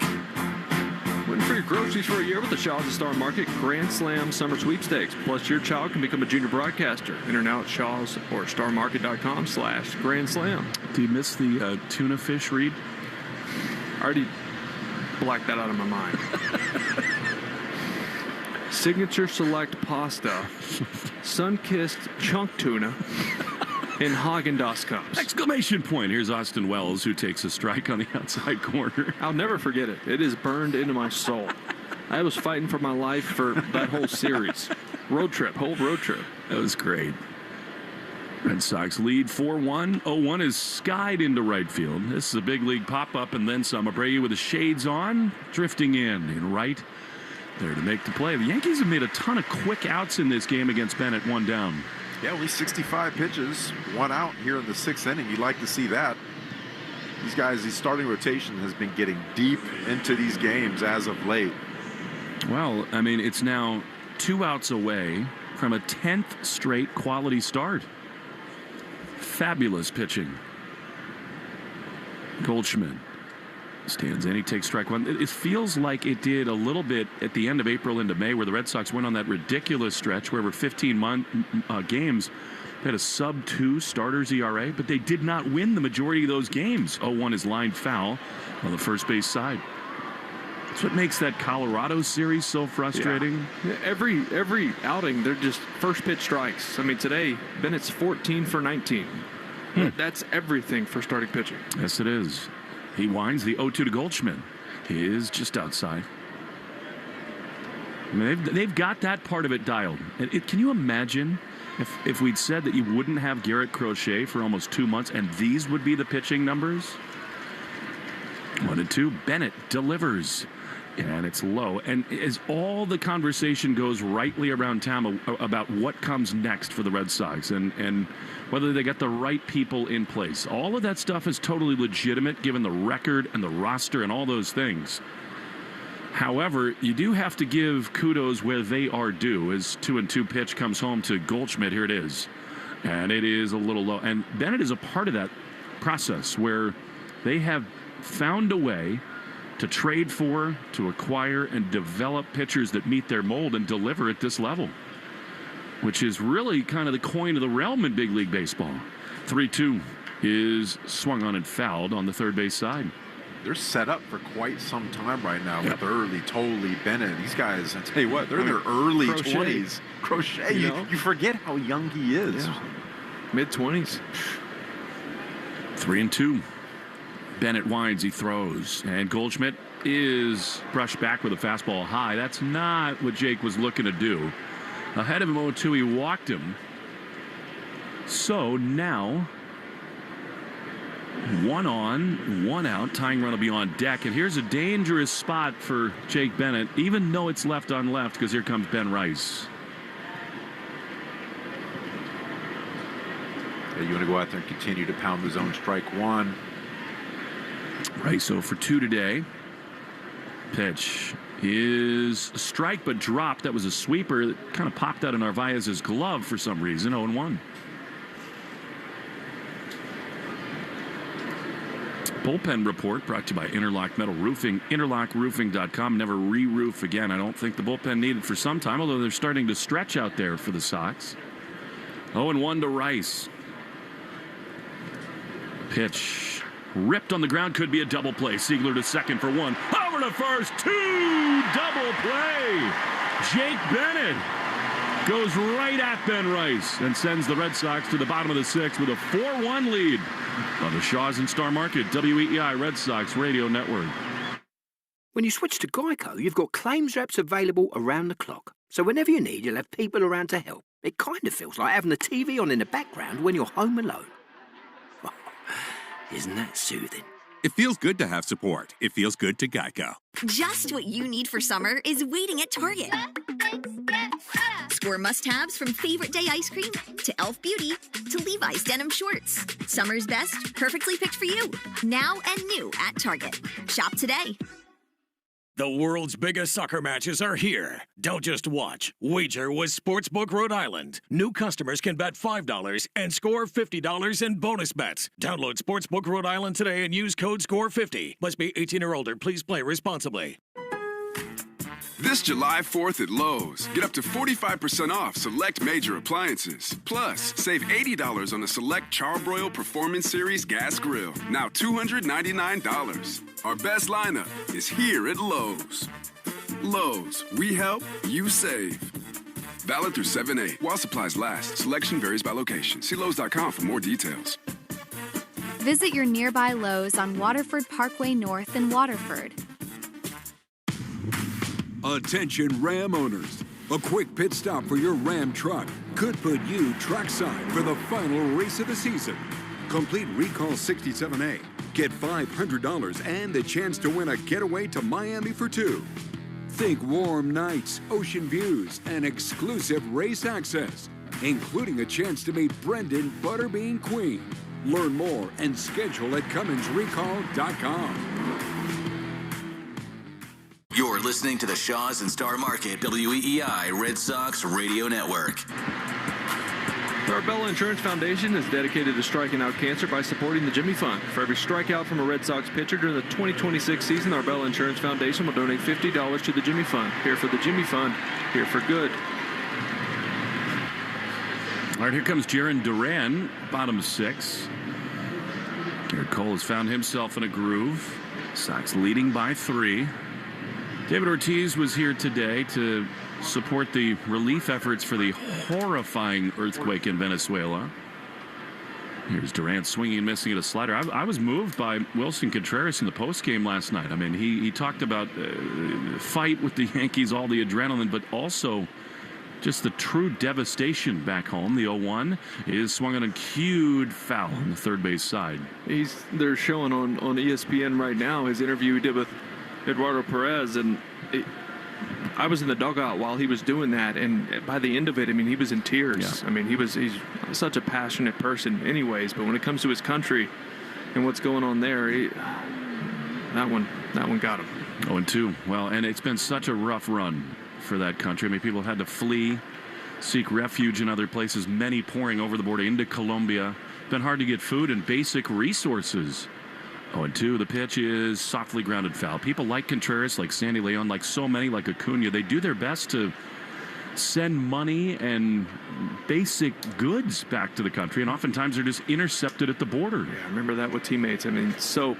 Win free groceries for a year with the Shaws and Star Market Grand Slam Summer Sweepstakes. Plus, your child can become a junior broadcaster. Enter now at Shaws or starmarket.com/Grand Slam. Do you miss the tuna fish read? I already blacked that out of my mind. Signature Select Pasta, Sun-Kissed Chunk Tuna, and Haagen-Dazs cups. Exclamation point. Here's Austin Wells, who takes a strike on the outside corner. I'll never forget it. It is burned into my soul. I was fighting for my life for that whole series. Whole road trip. That was great. Red Sox lead 4-1. 0-1 is skied into right field. This is a big league pop-up and then some. Abreu with the shades on, drifting in right. There to make the play. The Yankees have made a ton of quick outs in this game against Bennett, 1 down. Yeah, only 65 pitches, 1 out here in the 6th inning. You'd like to see that. These guys, the starting rotation has been getting deep into these games as of late. Well, I mean, it's now 2 outs away from a 10th straight quality start. Fabulous pitching. Goldschmidt stands in. He takes strike 1. It feels like it did a little bit at the end of April into May, where the Red Sox went on that ridiculous stretch where over 15 games they had a sub-2 starters ERA, but they did not win the majority of those games. 0-1 is lined foul on the first base side. That's what makes that Colorado series so frustrating. Yeah. Every outing, they're just first pitch strikes. I mean, today, Bennett's 14 for 19. That's everything for starting pitching. Yes, it is. He winds the 0-2 to Goldschmidt. He is just outside. I mean, they've got that part of it dialed. Can you imagine if we'd said that you wouldn't have Garrett Crochet for almost 2 months and these would be the pitching numbers? 1-2, Bennett delivers. And it's low. And as all the conversation goes rightly around town about what comes next for the Red Sox and whether they get the right people in place, all of that stuff is totally legitimate given the record and the roster and all those things. However, you do have to give kudos where they are due as 2-2 pitch comes home to Goldschmidt. Here it is. And it is a little low. And Bennett is a part of that process where they have found a way to trade for, to acquire, and develop pitchers that meet their mold and deliver at this level, which is really kind of the coin of the realm in big league baseball. 3-2 is swung on and fouled on the third base side. They're set up for quite some time right now with Early, Tolley, Bennett. These guys, I tell you what, they're in their early 20s. Crochet, you forget how young he is. Yeah. Mid-20s. 3-2. Bennett winds, he throws, and Goldschmidt is brushed back with a fastball high. That's not what Jake was looking to do. Ahead of him 0-2, he walked him. So now, 1 on, 1 out. Tying run will be on deck. And here's a dangerous spot for Jake Bennett, even though it's left on left, because here comes Ben Rice. Yeah, you want to go out there and continue to pound the zone, strike one. Rice 0 for 2 today. Pitch is a strike but dropped. That was a sweeper that kind of popped out of Narvaez's glove for some reason. 0-1. Bullpen report brought to you by Interlock Metal Roofing. InterlockRoofing.com. Never re-roof again. I don't think the bullpen needed for some time, although they're starting to stretch out there for the Sox. 0-1 to Rice. Pitch ripped on the ground, could be a double play. Siegler to second for 1. Over to first, 2, double play. Jake Bennett goes right at Ben Rice and sends the Red Sox to the bottom of the 6th with a 4-1 lead on the Shaw's and Star Market WEEI Red Sox Radio Network. When you switch to Geico, you've got claims reps available around the clock. So whenever you need, you'll have people around to help. It kind of feels like having the TV on in the background when you're home alone. Isn't that soothing? It feels good to have support. It feels good to Geico. Just what you need for summer is waiting at Target. Score must-haves from Favorite Day ice cream to Elf Beauty to Levi's denim shorts. Summer's best, perfectly picked for you. Now and new at Target. Shop today. The world's biggest soccer matches are here. Don't just watch. Wager with Sportsbook Rhode Island. New customers can bet $5 and score $50 in bonus bets. Download Sportsbook Rhode Island today and use code SCORE50. Must be 18 or older. Please play responsibly. This July 4th at Lowe's, get up to 45% off select major appliances. Plus, save $80 on the select Charbroil Performance Series gas grill. Now $299. Our best lineup is here at Lowe's. Lowe's, we help, you save. Valid through 7/8 while supplies last. Selection varies by location. See Lowe's.com for more details. Visit your nearby Lowe's on Waterford Parkway North in Waterford. Attention Ram owners. A quick pit stop for your Ram truck could put you trackside for the final race of the season. Complete Recall 67A. Get $500 and the chance to win a getaway to Miami for 2. Think warm nights, ocean views, and exclusive race access, including a chance to meet Brendan Butterbean Queen. Learn more and schedule at CumminsRecall.com. You're listening to the Shaw's and Star Market WEEI Red Sox Radio Network. The Arbella Insurance Foundation is dedicated to striking out cancer by supporting the Jimmy Fund. For every strikeout from a Red Sox pitcher during the 2026 season, the Arbella Insurance Foundation will donate $50 to the Jimmy Fund. Here for the Jimmy Fund, here for good. All right, here comes Jaron Duran, bottom 6. Garrett Cole has found himself in a groove. Sox leading by 3. David Ortiz was here today to support the relief efforts for the horrifying earthquake in Venezuela. Here's Durant swinging and missing at a slider. I was moved by Wilson Contreras in the postgame last night. I mean, he talked about fight with the Yankees, all the adrenaline, but also just the true devastation back home. The 0-1 is swung on a cued foul on the third base side. They're showing on ESPN right now his interview he did with Eduardo Perez, and I was in the dugout while he was doing that, and by the end of it, I mean, he was in tears. Yeah. I mean, he's such a passionate person anyways, but when it comes to his country and what's going on there, that one got him. 0-2. Well, and it's been such a rough run for that country. I mean, people have had to flee, seek refuge in other places, many pouring over the border into Colombia. Been hard to get food and basic resources. 0-2. The pitch is softly grounded foul. People like Contreras, like Sandy Leon, like so many, like Acuna, they do their best to send money and basic goods back to the country, and oftentimes they're just intercepted at the border. Yeah, I remember that with teammates. I mean, soap,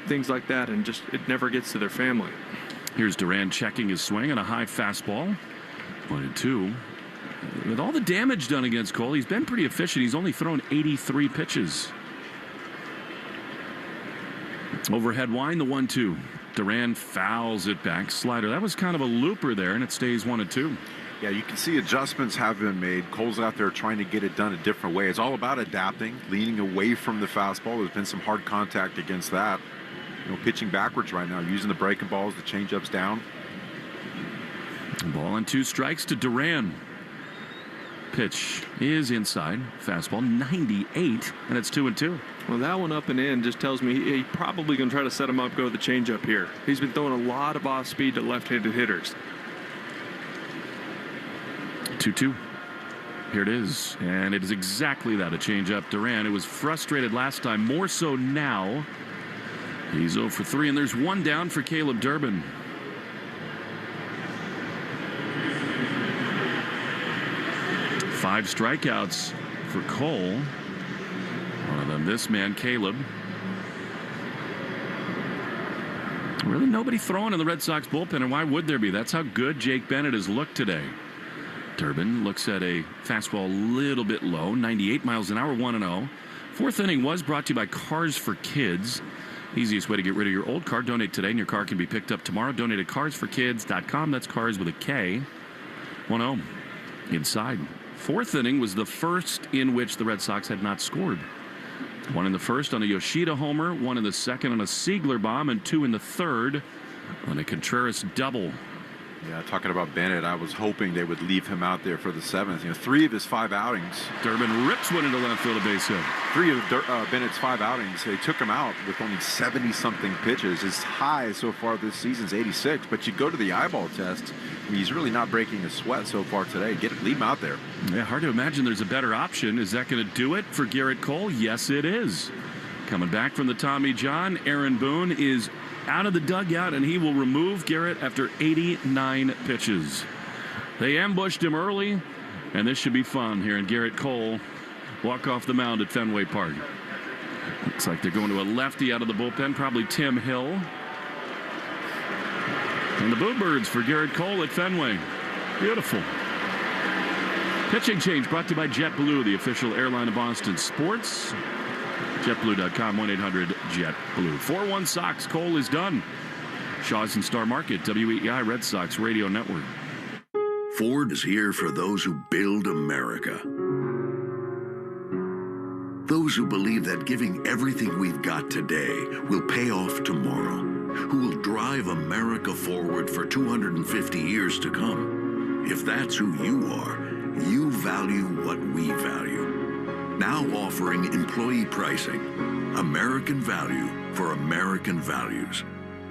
things like that, and just it never gets to their family. Here's Duran checking his swing on a high fastball. 1-2. With all the damage done against Cole, he's been pretty efficient. He's only thrown 83 pitches. Overhead wind, the 1-2. Duran fouls it back. Slider. That was kind of a looper there, and it stays 1-2. Yeah, you can see adjustments have been made. Cole's out there trying to get it done a different way. It's all about adapting, leaning away from the fastball. There's been some hard contact against that. Pitching backwards right now, using the breaking balls, the changeups down. Ball and 2 strikes to Duran. Pitch is inside. Fastball 98, and it's 2-2. Well, that one up and in just tells me he's probably going to try to set him up, go the changeup here. He's been throwing a lot of off speed to left-handed hitters. 2-2. Here it is, and it is exactly that, a changeup. Duran, who was frustrated last time, more so now. He's 0 for 3, and there's one down for Caleb Durbin. Five strikeouts for Cole. One of them, this man, Caleb. Really nobody throwing in the Red Sox bullpen, and why would there be? That's how good Jake Bennett has looked today. Durbin looks at a fastball a little bit low, 98 miles an hour, 1-0. Fourth inning was brought to you by Cars for Kids. Easiest way to get rid of your old car. Donate today, and your car can be picked up tomorrow. Donate at carsforkids.com. That's cars with a K. 1-0. Inside. Fourth inning was the first in which the Red Sox had not scored. One in the first on a Yoshida homer, one in the second on a Siegler bomb, and 2 in the third on a Contreras double. Yeah, talking about Bennett, I was hoping they would leave him out there for the 7th. 3 of his 5 outings. Durbin rips one into left field, a base hit. 3 of Bennett's 5 outings, they took him out with only 70-something pitches. His high so far this season's 86, but you go to the eyeball test, he's really not breaking a sweat so far today. Leave him out there. Yeah, hard to imagine there's a better option. Is that going to do it for Garrett Cole? Yes, it is. Coming back from the Tommy John, Aaron Boone is out of the dugout, and he will remove Garrett after 89 pitches. They ambushed him early, and this should be fun here. And Garrett Cole walk off the mound at Fenway Park. Looks like they're going to a lefty out of the bullpen, probably Tim Hill. And the Bluebirds for Garrett Cole at Fenway. Beautiful. Pitching change brought to you by JetBlue, the official airline of Boston sports. JetBlue.com, 1-800-JET-BLUE. 4-1 Sox. Cole is done. Shaw's and Star Market, WEEI Red Sox Radio Network. Ford is here for those who build America. Those who believe that giving everything we've got today will pay off tomorrow. Who will drive America forward for 250 years to come. If that's who you are, you value what we value. Now offering employee pricing. American value for American values.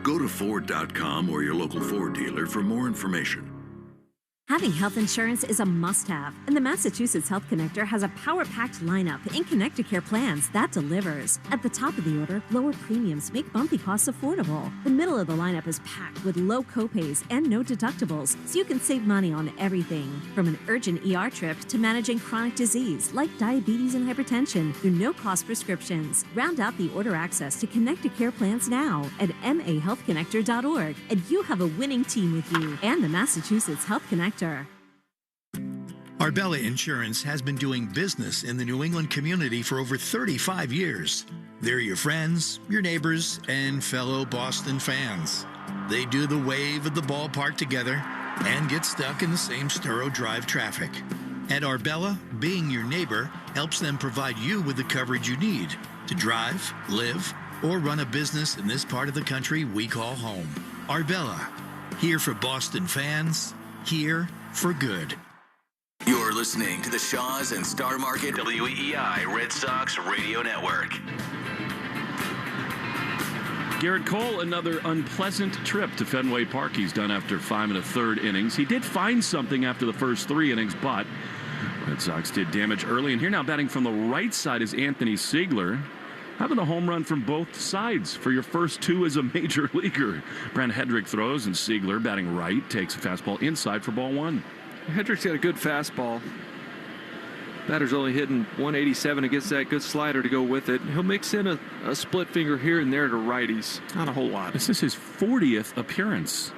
Go to Ford.com or your local Ford dealer for more information. Having health insurance is a must-have, and the Massachusetts Health Connector has a power-packed lineup in Connect-to-Care plans that delivers. At the top of the order, lower premiums make bumpy costs affordable. The middle of the lineup is packed with low copays and no deductibles, so you can save money on everything. From an urgent ER trip to managing chronic disease like diabetes and hypertension through no-cost prescriptions. Round out the order access to Connect-to-Care plans now at mahealthconnector.org, and you have a winning team with you and the Massachusetts Health Connector. Arbella Insurance has been doing business in the New England community for over 35 years. They're your friends, your neighbors, and fellow Boston fans. They do the wave at the ballpark together and get stuck in the same Storrow Drive traffic. At Arbella, being your neighbor helps them provide you with the coverage you need to drive, live, or run a business in this part of the country we call home. Arbella, here for Boston fans, here for good. You're listening to the Shaws and Star Market WEEI Red Sox Radio Network. Garrett Cole, another unpleasant trip to Fenway Park. He's done after 5 1/3 innings. He did find something after the first 3 innings, but Red Sox did damage early. And here now batting from the right side is Anthony Siegler, having a home run from both sides for your first 2 as a major leaguer. Brent Hedrick throws, and Siegler, batting right, takes a fastball inside for ball 1. Hedrick's got a good fastball. Batter's only hitting 187 against that good slider to go with it. He'll mix in a split finger here and there to righties. Not a whole lot. This is his 40th appearance.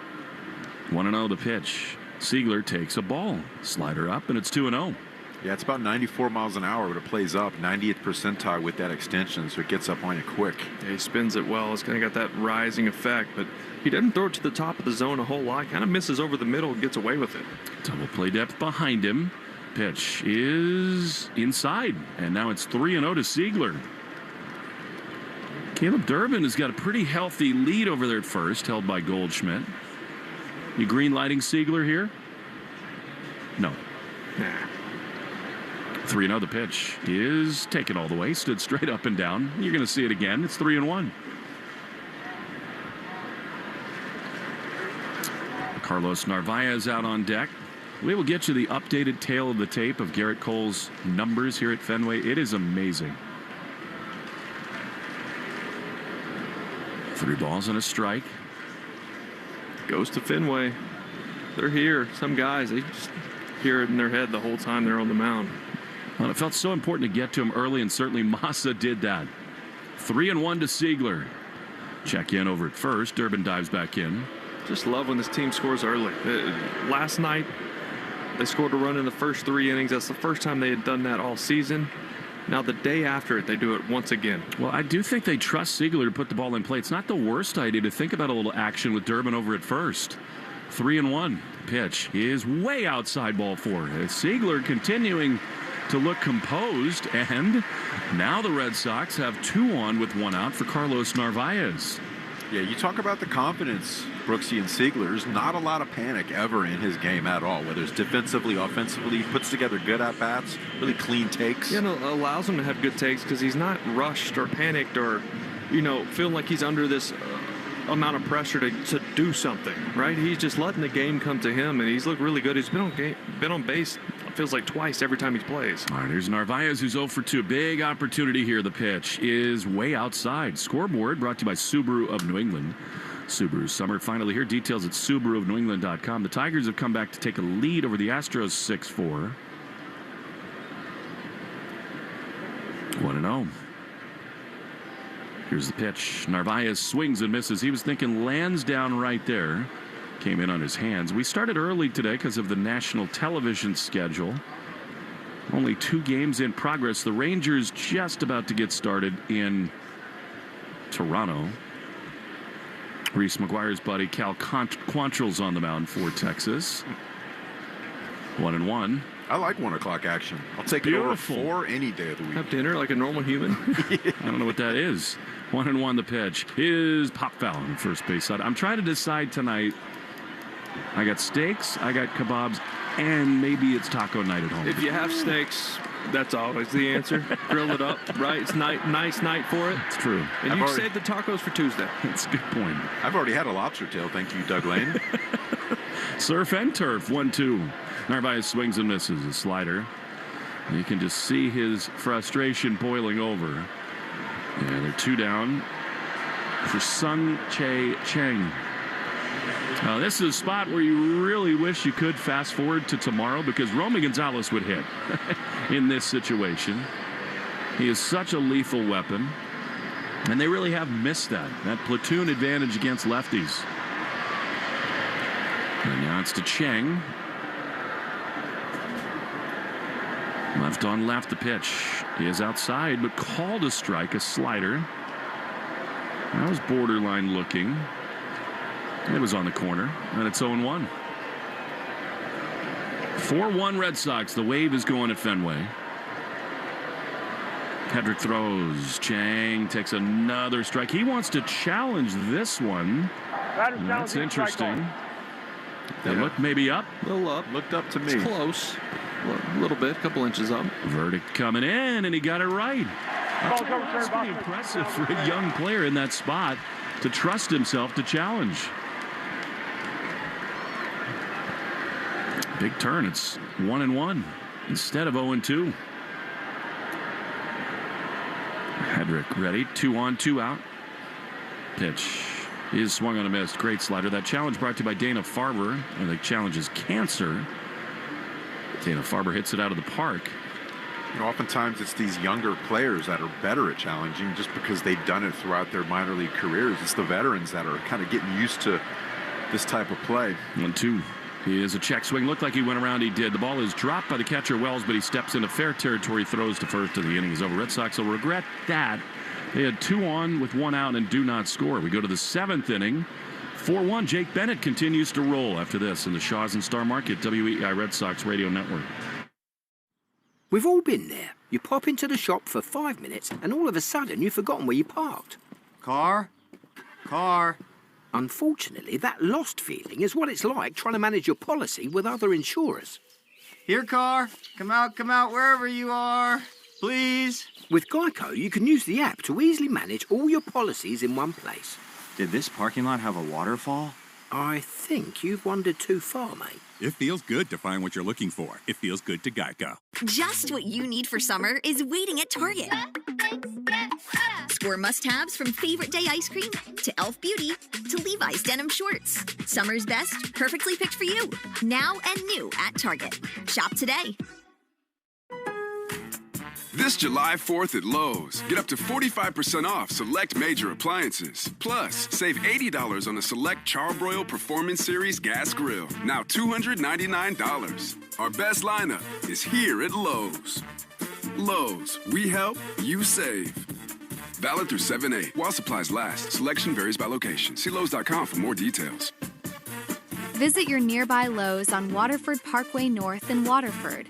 1-0 the pitch. Siegler takes a ball. Slider up, and it's 2-0. Yeah, it's about 94 miles an hour, but it plays up 90th percentile with that extension, so it gets up on you quick. Yeah, he spins it well. It's kind of got that rising effect, but he doesn't throw it to the top of the zone a whole lot. Kind of misses over the middle and gets away with it. Double play depth behind him. Pitch is inside, and now it's 3-0 to Siegler. Caleb Durbin has got a pretty healthy lead over there at first, held by Goldschmidt. You green lighting Siegler here? No. Nah. 3-0 the pitch is taken all the way, stood straight up and down. You're going to see it again. It's 3-1. Carlos Narvaez out on deck. We will get you the updated tale of the tape of Garrett Cole's numbers here at Fenway. It is amazing. 3 balls and a strike. Goes to Fenway. They're here. Some guys, they just hear it in their head the whole time they're on the mound. Well, it felt so important to get to him early, and certainly Massa did that. 3-1 to Siegler. Check in over at first. Durbin dives back in. Just love when this team scores early. Last night, they scored a run in the first 3 innings. That's the first time they had done that all season. Now, the day after it, they do it once again. Well, I do think they trust Siegler to put the ball in play. It's not the worst idea to think about a little action with Durbin over at first. 3-1. Pitch is way outside ball 4. Siegler continuing to look composed, and now the Red Sox have 2 on with 1 out for Carlos Narvaez. Yeah, you talk about the confidence, Brooksy and Siegler's. Not a lot of panic ever in his game at all, whether it's defensively, offensively. He puts together good at-bats, really clean takes. Yeah, and it allows him to have good takes because he's not rushed or panicked or, feeling like he's under this amount of pressure to do something, right? He's just letting the game come to him, and he's looked really good. He's been on base, feels like twice every time he plays. All right, here's Narvaez, who's 0 for 2. Big opportunity here. The pitch is way outside. Scoreboard brought to you by Subaru of New England. Subaru summer finally here. Details at SubaruofNewEngland.com. The Tigers have come back to take a lead over the Astros 6-4. 1-0. Here's the pitch. Narvaez swings and misses. He was thinking Lansdowne right there. Came in on his hands. We started early today because of the national television schedule. Only 2 games in progress. The Rangers just about to get started in Toronto. Reese McGuire's buddy Cal Quantrill's on the mound for Texas. 1-1. I like 1 o'clock action. I'll take it over 4 any day of the week. Have dinner like a normal human. I don't know what that is. 1-1 the pitch is pop foul on the first base side. I'm trying to decide tonight. I got steaks, I got kebabs, and maybe it's taco night at home. If you have steaks, that's always the answer. Grill it up, right? It's nice night for it. It's true. And you saved the tacos for Tuesday. That's a good point. I've already had a lobster tail. Thank you, Doug Lane. Surf and turf, 1-2. Narvaez swings and misses a slider. You can just see his frustration boiling over. Yeah, they're 2 down for Sung Chae Cheng. Now, this is a spot where you really wish you could fast forward to tomorrow because Romy Gonzalez would hit in this situation. He is such a lethal weapon, and they really have missed that platoon advantage against lefties. And now it's to Cheng. Left on left, the pitch is outside, but called a strike, a slider. That was borderline looking. It was on the corner, and it's 0-1. 4-1 Red Sox. The wave is going at Fenway. Hedrick throws. Chang takes another strike. He wants to challenge this one. That's interesting. They look maybe up. A little up. Looked up to me. It's close. A little bit, a couple inches up. Verdict coming in, and he got it right. That's pretty impressive for a young player in that spot to trust himself to challenge. Big turn. It's 1-1 instead of 0-2. Hedrick ready. 2 on, 2 out. Pitch is swung on a miss. Great slider. That challenge brought to you by Dana Farber. And the challenge is cancer. Dana Farber hits it out of the park. You know, oftentimes it's these younger players that are better at challenging just because they've done it throughout their minor league careers. It's the veterans that are kind of getting used to this type of play. 1-2. He is a check swing. Looked like he went around. He did. The ball is dropped by the catcher Wells, but he steps into fair territory, throws to first, to the inning is over. Red Sox will regret that. They had 2 on with 1 out and do not score. We go to the 7th inning. 4-1. Jake Bennett continues to roll after this in the Shaw's and Star Market WEI Red Sox Radio Network. We've all been there. You pop into the shop for 5 minutes and all of a sudden you've forgotten where you parked. Car. Unfortunately, that lost feeling is what it's like trying to manage your policy with other insurers. Here, car. Come out, wherever you are. Please. With Geico, you can use the app to easily manage all your policies in one place. Did this parking lot have a waterfall? I think you've wandered too far, mate. It feels good to find what you're looking for. It feels good to Geico. Just what you need for summer is waiting at Target. Score must-haves from favorite day ice cream to Elf Beauty to Levi's denim shorts. Summer's best, perfectly picked for you. Now and new at Target. Shop today. This July 4th at Lowe's, get up to 45% off select major appliances. Plus, save $80 on a select Charbroil Performance Series gas grill. Now $299. Our best lineup is here at Lowe's. Lowe's, we help, you save. Valid through 7/8 while supplies last. Selection varies by location. See Lowe's.com for more details. Visit your nearby Lowe's on Waterford Parkway North in Waterford.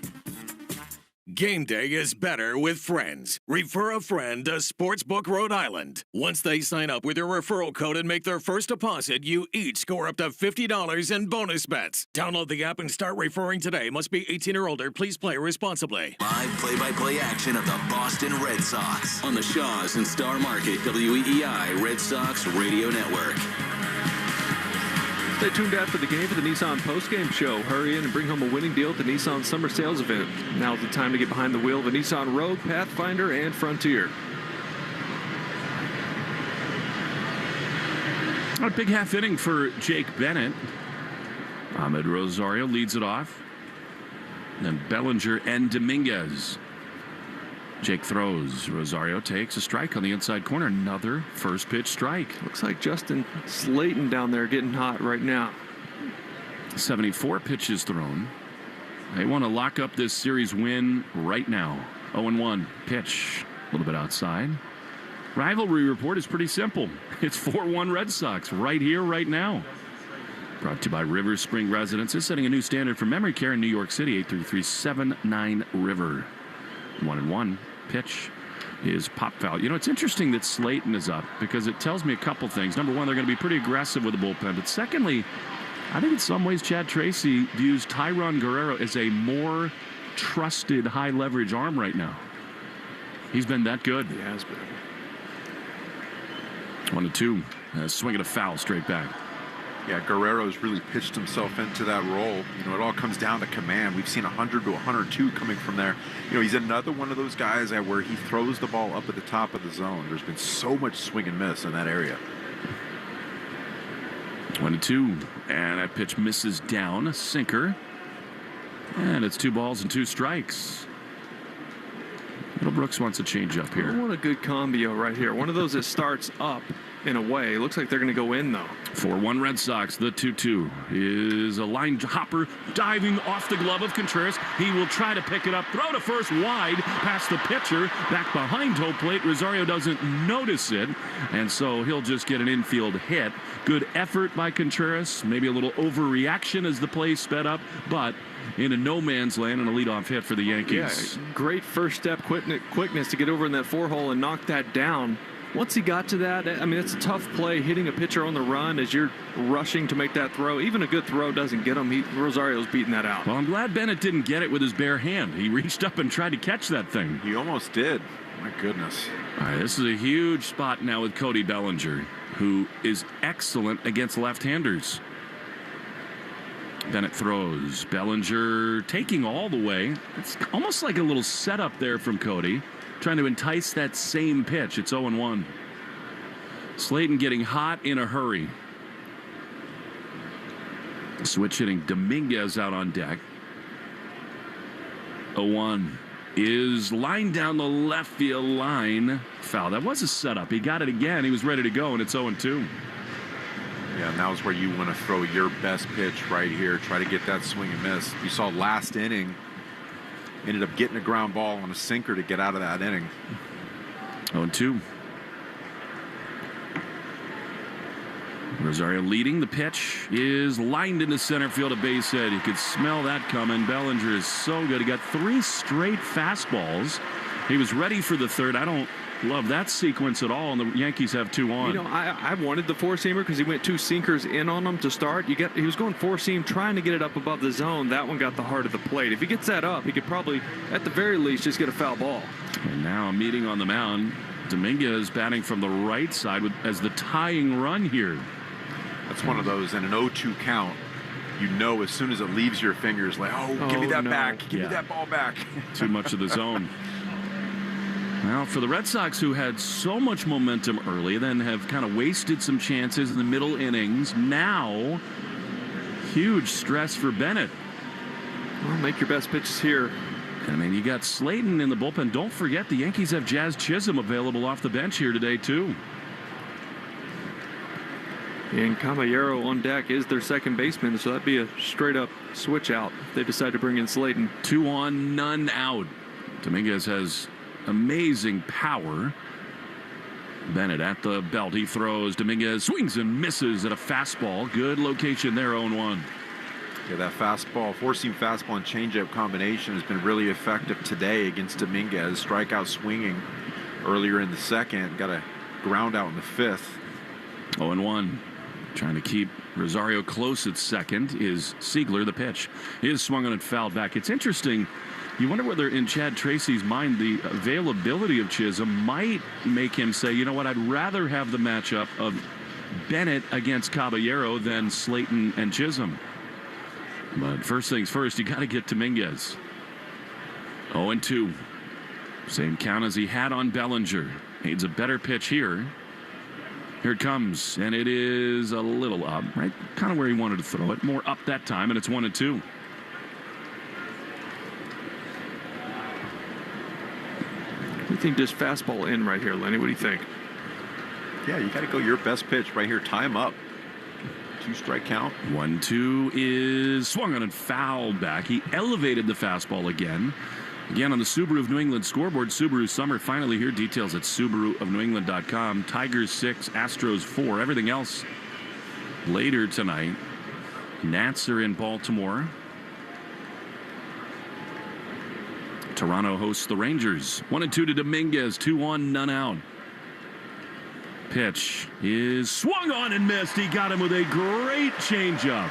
Game day is better with friends. Refer a friend to Sportsbook Rhode Island. Once they sign up with your referral code and make their first deposit, you each score up to $50 in bonus bets. Download the app and start referring today. Must be 18 or older. Please play responsibly. Live play-by-play action of the Boston Red Sox on the Shaw's and Star Market WEI Red Sox Radio Network. Stay tuned after the game for the Nissan postgame show. Hurry in and bring home a winning deal at the Nissan Summer Sales Event. Now's the time to get behind the wheel of a Nissan Rogue, Pathfinder, and Frontier. A big half inning for Jake Bennett. Ahmed Rosario leads it off. Then Bellinger and Dominguez. Jake throws. Rosario takes a strike on the inside corner. Another first pitch strike. Looks like Justin Slayton down there getting hot right now. 74 pitches thrown. They want to lock up this series win right now. 0-1 pitch. A little bit outside. Rivalry report is pretty simple. It's 4-1 Red Sox right here, right now. Brought to you by River Spring Residences, setting a new standard for memory care in New York City. 833-79-RIVER. 1-1 pitch is pop foul. You know, it's interesting that Slayton is up because it tells me a couple things. Number one, they're going to be pretty aggressive with the bullpen. But secondly, I think in some ways Chad Tracy views Tyron Guerrero as a more trusted high leverage arm right now. He's been that good. He has been. 1-2. Swing at a foul straight back. Yeah, Guerrero's really pitched himself into that role. You know, it all comes down to command. We've seen 100 to 102 coming from there. You know, he's another one of those guys where he throws the ball up at the top of the zone. There's been so much swing and miss in that area. 1-2, and that pitch misses down, a sinker. And it's 2 balls and 2 strikes. Little Brooks wants a change up here. I want a good combio right here. One of those that starts up in a way. It looks like they're going to go in, though. 4-1 Red Sox. The 2-2 is a line hopper diving off the glove of Contreras. He will try to pick it up, throw to first wide past the pitcher, back behind home plate. Rosario doesn't notice it, and so he'll just get an infield hit. Good effort by Contreras. Maybe a little overreaction as the play sped up, but in a no man's land and a leadoff hit for the Yankees. Yeah, great first step quickness to get over in that 4-hole and knock that down. Once he got to that, I mean, it's a tough play, hitting a pitcher on the run as you're rushing to make that throw. Even a good throw doesn't get him. Rosario's beating that out. Well, I'm glad Bennett didn't get it with his bare hand. He reached up and tried to catch that thing. He almost did. My goodness. All right, this is a huge spot now with Cody Bellinger, who is excellent against left-handers. Bennett throws. Bellinger taking all the way. It's almost like a little setup there from Cody, trying to entice that same pitch. It's 0-1. Slayton getting hot in a hurry. Switch hitting Dominguez out on deck. 0-1 is lined down the left field line. Foul. That was a setup. He got it again. He was ready to go, and it's 0-2. Yeah, and that was where you want to throw your best pitch right here. Try to get that swing and miss. You saw last inning, ended up getting a ground ball on a sinker to get out of that inning. 0-2. Rosario leading. The pitch is lined into center field, a base hit. You could smell that coming. Bellinger is so good. He got 3 straight fastballs. He was ready for the third. I don't love that sequence at all, and the Yankees have 2 on. You know, I wanted the four-seamer because he went 2 sinkers in on him to start. He was going four-seam, trying to get it up above the zone. That one got the heart of the plate. If he gets that up, he could probably, at the very least, just get a foul ball. And now a meeting on the mound. Dominguez batting from the right side as the tying run here. That's one of those in an 0-2 count. You know, as soon as it leaves your fingers, like, give me that back. Give me that ball back. Too much of the zone. Well, for the Red Sox, who had so much momentum early, then have kind of wasted some chances in the middle innings, now huge stress for Bennett. Well, make your best pitches here. I mean, you got Slayton in the bullpen. Don't forget the Yankees have Jazz Chisholm available off the bench here today, too. And Caballero on deck is their second baseman, so that'd be a straight-up switch out if they decide to bring in Slayton. 2 on, none out. Dominguez has amazing power. Bennett at the belt. He throws. Dominguez swings and misses at a fastball. Good location there, 0-1. Yeah, that fastball, four-seam fastball and changeup combination has been really effective today against Dominguez. Strikeout swinging earlier in the second. Got a ground out in the 5th. 0-1. Trying to keep Rosario close at second is Siegler. The pitch is swung on and fouled back. It's interesting. You wonder whether in Chad Tracy's mind the availability of Chisholm might make him say, you know what, I'd rather have the matchup of Bennett against Caballero than Slayton and Chisholm. But first things first, you got to get Dominguez. 0-2. Same count as he had on Bellinger. Needs a better pitch here. Here it comes, and it is a little up, right? Kind of where he wanted to throw it. More up that time, and it's 1-2. We think this fastball in right here, Lenny. What do you think? Yeah, you got to go your best pitch right here. Tie him up. 2-strike count. 1-2 is swung on and fouled back. He elevated the fastball again. Again, on the Subaru of New England scoreboard, Subaru Summer finally here. Details at SubaruofNewEngland.com. Tigers 6, Astros 4. Everything else later tonight. Nats are in Baltimore. Toronto hosts the Rangers. 1-2 to Dominguez. 2 on, none out. Pitch is swung on and missed. He got him with a great changeup.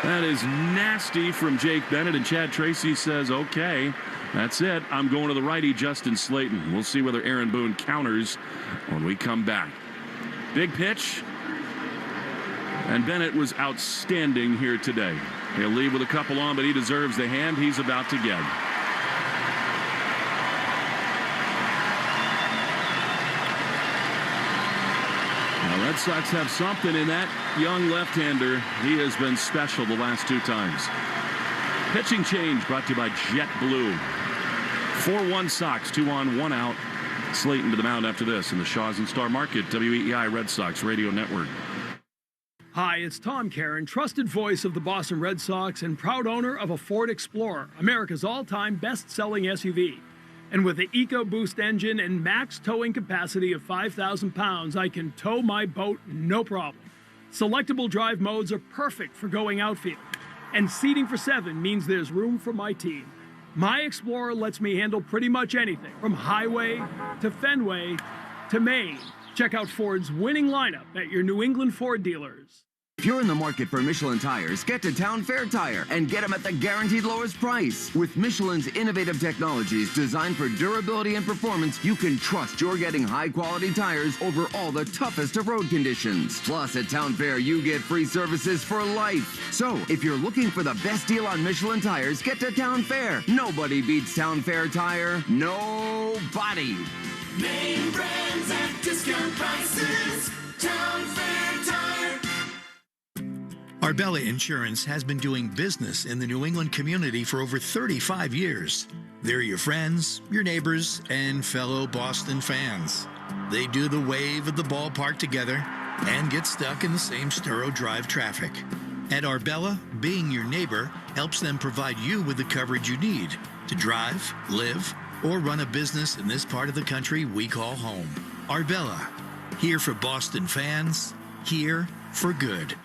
That is nasty from Jake Bennett, and Chad Tracy says, okay, that's it. I'm going to the righty, Justin Slayton. We'll see whether Aaron Boone counters when we come back. Big pitch. And Bennett was outstanding here today. He'll leave with a couple on, but he deserves the hand he's about to get. Now, Red Sox have something in that young left-hander. He has been special the last 2 times. Pitching change brought to you by JetBlue. 4-1 Sox, 2 on, 1 out. Slayton to the mound after this in the Shaws and Star Market, WEEI Red Sox Radio Network. Hi, it's Tom Caron, trusted voice of the Boston Red Sox and proud owner of a Ford Explorer, America's all-time best-selling SUV. And with the EcoBoost engine and max towing capacity of 5,000 pounds, I can tow my boat no problem. Selectable drive modes are perfect for going outfield. And seating for 7 means there's room for my team. My Explorer lets me handle pretty much anything, from highway to Fenway to Maine. Check out Ford's winning lineup at your New England Ford dealers. If you're in the market for Michelin tires, get to Town Fair Tire and get them at the guaranteed lowest price. With Michelin's innovative technologies designed for durability and performance, you can trust you're getting high-quality tires over all the toughest of road conditions. Plus, at Town Fair, you get free services for life. So, if you're looking for the best deal on Michelin tires, get to Town Fair. Nobody beats Town Fair Tire. Nobody. Name brands at discount prices. Town Fair Tire. Arbella Insurance has been doing business in the New England community for over 35 years. They're your friends, your neighbors, and fellow Boston fans. They do the wave at the ballpark together and get stuck in the same Storrow Drive traffic. At Arbella, being your neighbor helps them provide you with the coverage you need to drive, live, or run a business in this part of the country we call home. Arbella, here for Boston fans, here for good.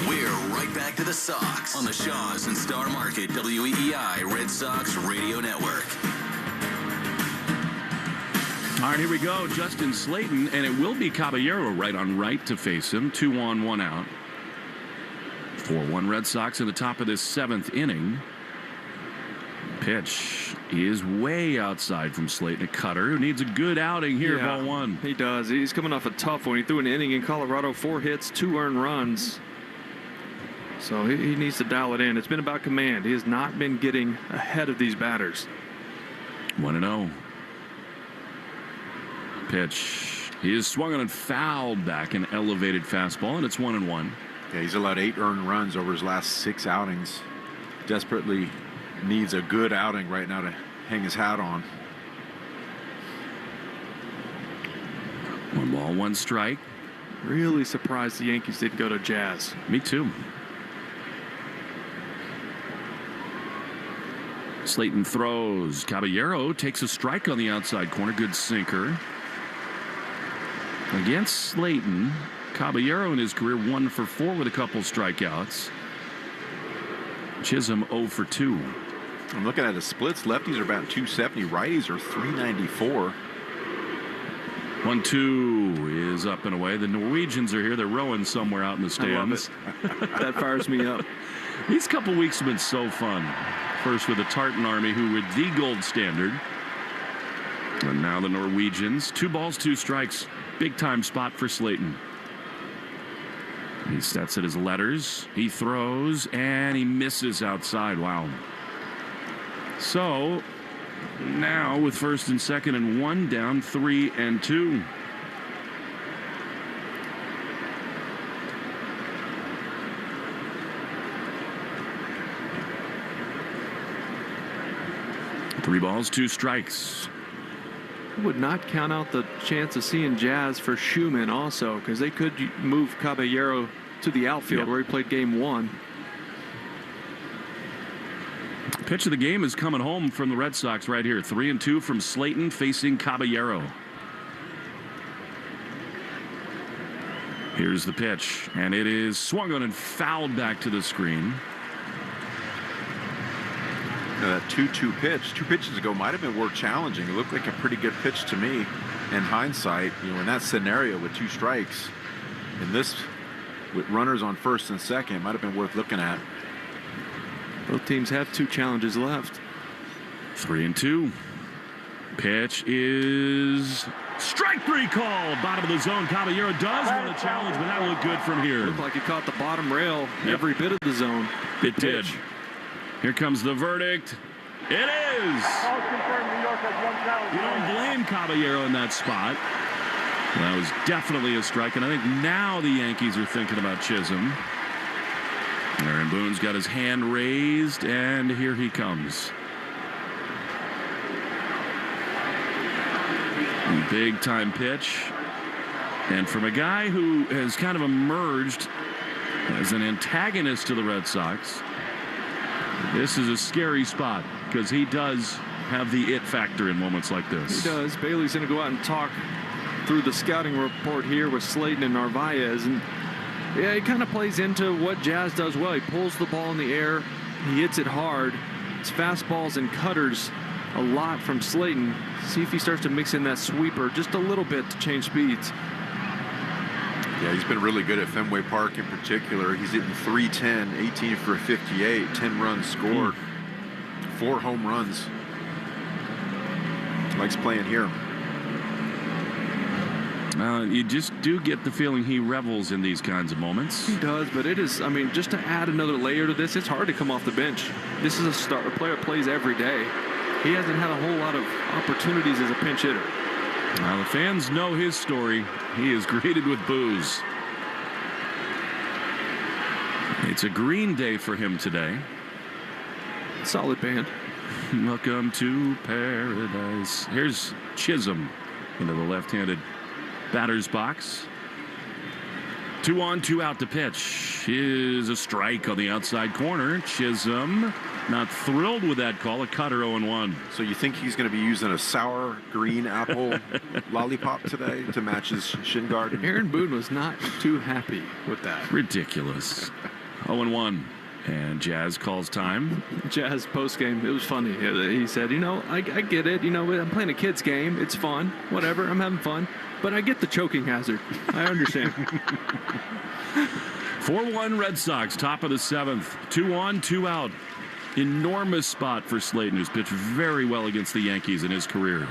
We're right back to the Sox on the Shaws and Star Market WEEI Red Sox Radio Network. All right, here we go. Justin Slayton, and it will be Caballero right on right to face him. 2 on, 1 out. 4-1 Red Sox in the top of this 7th inning. Pitch is way outside from Slayton. A cutter who needs a good outing here, ball 1. He does. He's coming off a tough one. He threw an inning in Colorado, 4 hits, 2 earned runs. So he needs to dial it in. It's been about command. He has not been getting ahead of these batters. 1-0. Pitch. He is swung on and fouled back an elevated fastball, and it's 1-1. Yeah, he's allowed 8 earned runs over his last 6 outings. Desperately needs a good outing right now to hang his hat on. 1 ball, 1 strike. Really surprised the Yankees didn't go to Jazz. Me too. Slayton throws. Caballero takes a strike on the outside corner. Good sinker. Against Slayton, Caballero in his career 1 for 4 with a couple strikeouts. Chisholm 0 for 2. I'm looking at the splits. Lefties are about 270. Righties are 394. 1-2 is up and away. The Norwegians are here. They're rowing somewhere out in the stands. I love it. That fires me up. These couple weeks have been so fun. First with the Tartan Army, who were the gold standard. And now the Norwegians. 2 balls, 2 strikes. Big time spot for Slayton. He sets at his letters. He throws, and he misses outside. Wow. So now with first and second and 1 down, 3 and 2. Three balls, 2 strikes. I would not count out the chance of seeing Jazz for Schumann also, because they could move Caballero to the outfield where he played game 1. Pitch of the game is coming home from the Red Sox right here. 3-2 from Slayton facing Caballero. Here's the pitch, and it is swung on and fouled back to the screen. Now that 2-2 pitch, 2 pitches ago, might have been worth challenging. It looked like a pretty good pitch to me. In hindsight, in that scenario with 2 strikes, in this with runners on first and second, might have been worth looking at. Both teams have 2 challenges left. 3-2. Pitch is strike 3 called. Bottom of the zone. Caballero does want a challenge, but that'll look good from here. Looked like he caught the bottom rail every bit of the zone. It did. Here comes the verdict. It is. You don't blame Caballero in that spot. That was definitely a strike, and I think now the Yankees are thinking about Chisholm. Aaron Boone's got his hand raised, and here he comes. Big-time pitch. And from a guy who has kind of emerged as an antagonist to the Red Sox, this is a scary spot because he does have the it factor in moments like this. He does. Bailey's going to go out and talk through the scouting report here with Slayton and Narvaez. And yeah, it kind of plays into what Jazz does well. He pulls the ball in the air. He hits it hard. It's fastballs and cutters a lot from Slayton. See if he starts to mix in that sweeper just a little bit to change speeds. Yeah, he's been really good at Fenway Park in particular. He's hitting .310, 18 for 58, 10 runs scored, 4 home runs. Likes playing here. You just do get the feeling he revels in these kinds of moments. He does, but it is, I mean, just to add another layer to this, it's hard to come off the bench. This is a player plays every day. He hasn't had a whole lot of opportunities as a pinch hitter. Now, the fans know his story. He is greeted with boos. It's a green day for him today. Solid band. Welcome to paradise. Here's Chisholm into the left-handed batter's box. 2 on, 2 out to pitch. Is a strike on the outside corner. Chisholm not thrilled with that call. A cutter 0-1. So you think he's going to be using a sour green apple lollipop today to match his shin guard? Aaron Boone was not too happy with that. Ridiculous. 0-1. And Jazz calls time. Jazz postgame, it was funny. He said, you know, I get it. You know, I'm playing a kid's game. It's fun. Whatever. I'm having fun. But I get the choking hazard. I understand. 4-1 Red Sox, top of the 7th. 2 on, 2 out. Enormous spot for Slayton, who's pitched very well against the Yankees in his career.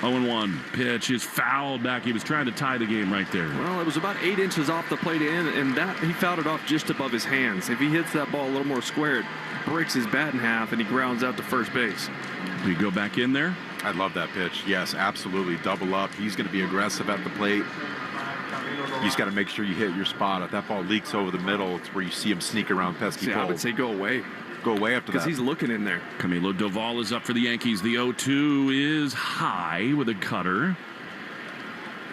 0-1. Pitch is fouled back. He was trying to tie the game right there. Well, it was about 8 inches off the plate in, and that he fouled it off just above his hands. If he hits that ball a little more square, it breaks his bat in half, and he grounds out to first base. Do you go back in there? I love that pitch. Yes, absolutely. Double up. He's going to be aggressive at the plate. You just got to make sure you hit your spot. If that ball leaks over the middle, it's where you see him sneak around pesky poles. I would say go away. Go away after that. Because he's looking in there. Camilo Doval is up for the Yankees. The 0-2 is high with a cutter.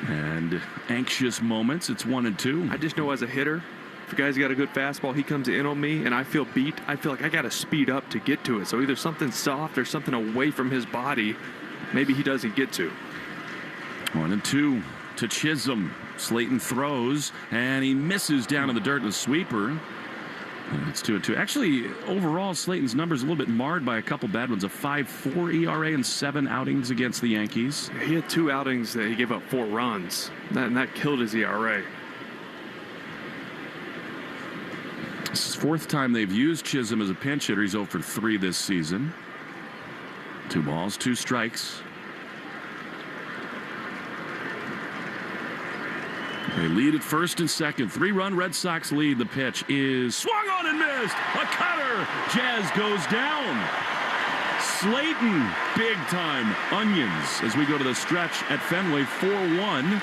And anxious moments. It's 1-2. I just know as a hitter, if a guy's got a good fastball, he comes in on me, and I feel beat. I feel like I got to speed up to get to it. So either something soft or something away from his body, maybe he doesn't get to. 1-2 to Chisholm. Slayton throws, and he misses down in the dirt in the sweeper. And it's 2-2. Actually, overall, Slayton's numbers a little bit marred by a couple bad ones. A 5.4 ERA and 7 outings against the Yankees. He had 2 outings that he gave up 4 runs, and that killed his ERA. This is the 4th time they've used Chisholm as a pinch hitter. He's 0 for 3 this season. 2 balls, 2 strikes. They lead at first and second. 3-run Red Sox lead. The pitch is swung on and missed. A cutter. Jazz goes down. Slayton, big time onions as we go to the stretch at Fenway. 4-1.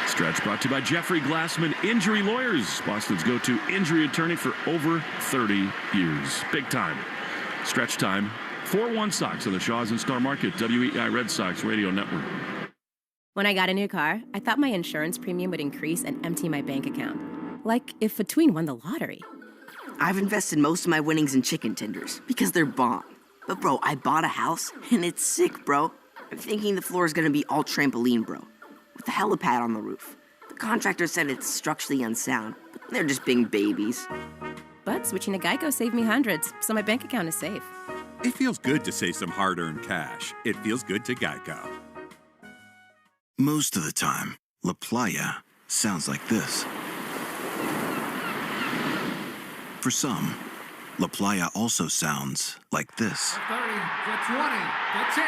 Stretch brought to you by Jeffrey Glassman Injury Lawyers, Boston's go-to injury attorney for over 30 years. Big time. Stretch time. 4-1 Sox on the Shaw's and Star Market. WEI Red Sox Radio Network. When I got a new car, I thought my insurance premium would increase and empty my bank account. Like if Between won the lottery. I've invested most of my winnings in chicken tenders because they're bomb. But bro, I bought a house and it's sick, bro. I'm thinking the floor is gonna be all trampoline, bro. With a helipad on the roof. The contractor said it's structurally unsound, but they're just being babies. But switching to Geico saved me hundreds, so my bank account is safe. It feels good to save some hard-earned cash. It feels good to Geico. Most of the time, La Playa sounds like this. For some, La Playa also sounds like this. 30, the 20, the 10.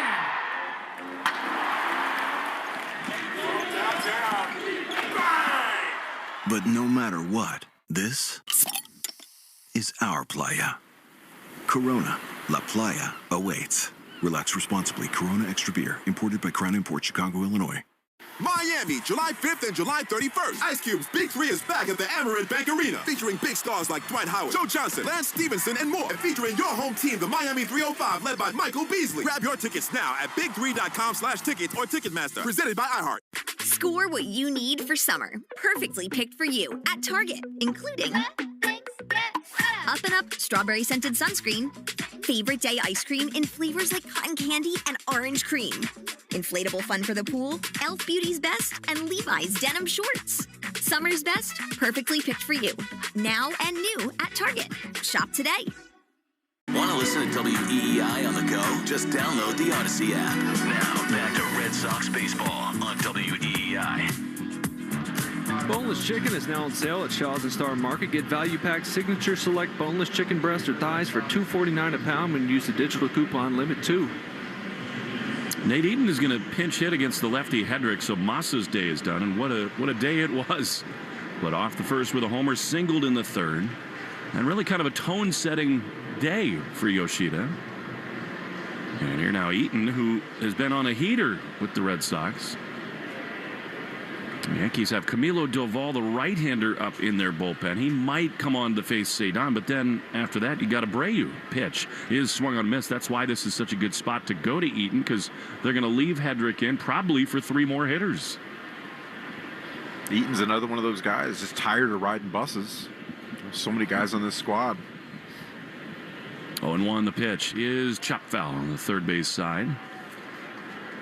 But no matter what, this is our playa. Corona, La Playa awaits. Relax responsibly. Corona Extra Beer, imported by Crown Imports, Chicago, Illinois. Miami, July 5th and July 31st. Ice Cube's Big 3 is back at the Amerant Bank Arena, featuring big stars like Dwight Howard, Joe Johnson, Lance Stevenson, and more. And featuring your home team, the Miami 305, led by Michael Beasley. Grab your tickets now at big3.com/tickets or Ticketmaster. Presented by iHeart. Score what you need for summer, perfectly picked for you at Target, including Up and Up strawberry scented sunscreen, favorite day ice cream in flavors like cotton candy and orange cream, inflatable fun for the pool, Elf Beauty's Best, and Levi's denim shorts. Summer's best, perfectly picked for you. Now and new at Target. Shop today. Want to listen to WEEI on the go? Just download the Odyssey app. Now, back to Red Sox baseball on WEEI. Boneless chicken is now on sale at Shaw's and Star Market. Get value-packed signature select boneless chicken breast or thighs for $2.49 a pound when you use the digital coupon limit 2. Nate Eaton is going to pinch hit against the lefty Hedrick, so Massa's day is done, and what a day it was. But off the first with a homer, singled in the third, and really kind of a tone-setting day for Yoshida. And here now Eaton, who has been on a heater with the Red Sox. The Yankees have Camilo Doval, the right-hander, up in their bullpen. He might come on to face Cedon, but then after that, you got Abreu. Pitch is swung on a miss. That's why this is such a good spot to go to Eaton, because they're going to leave Hedrick in probably for 3 more hitters. Eaton's another one of those guys just tired of riding buses. There's so many guys on this squad. 0-1 the pitch is chop foul on the third base side.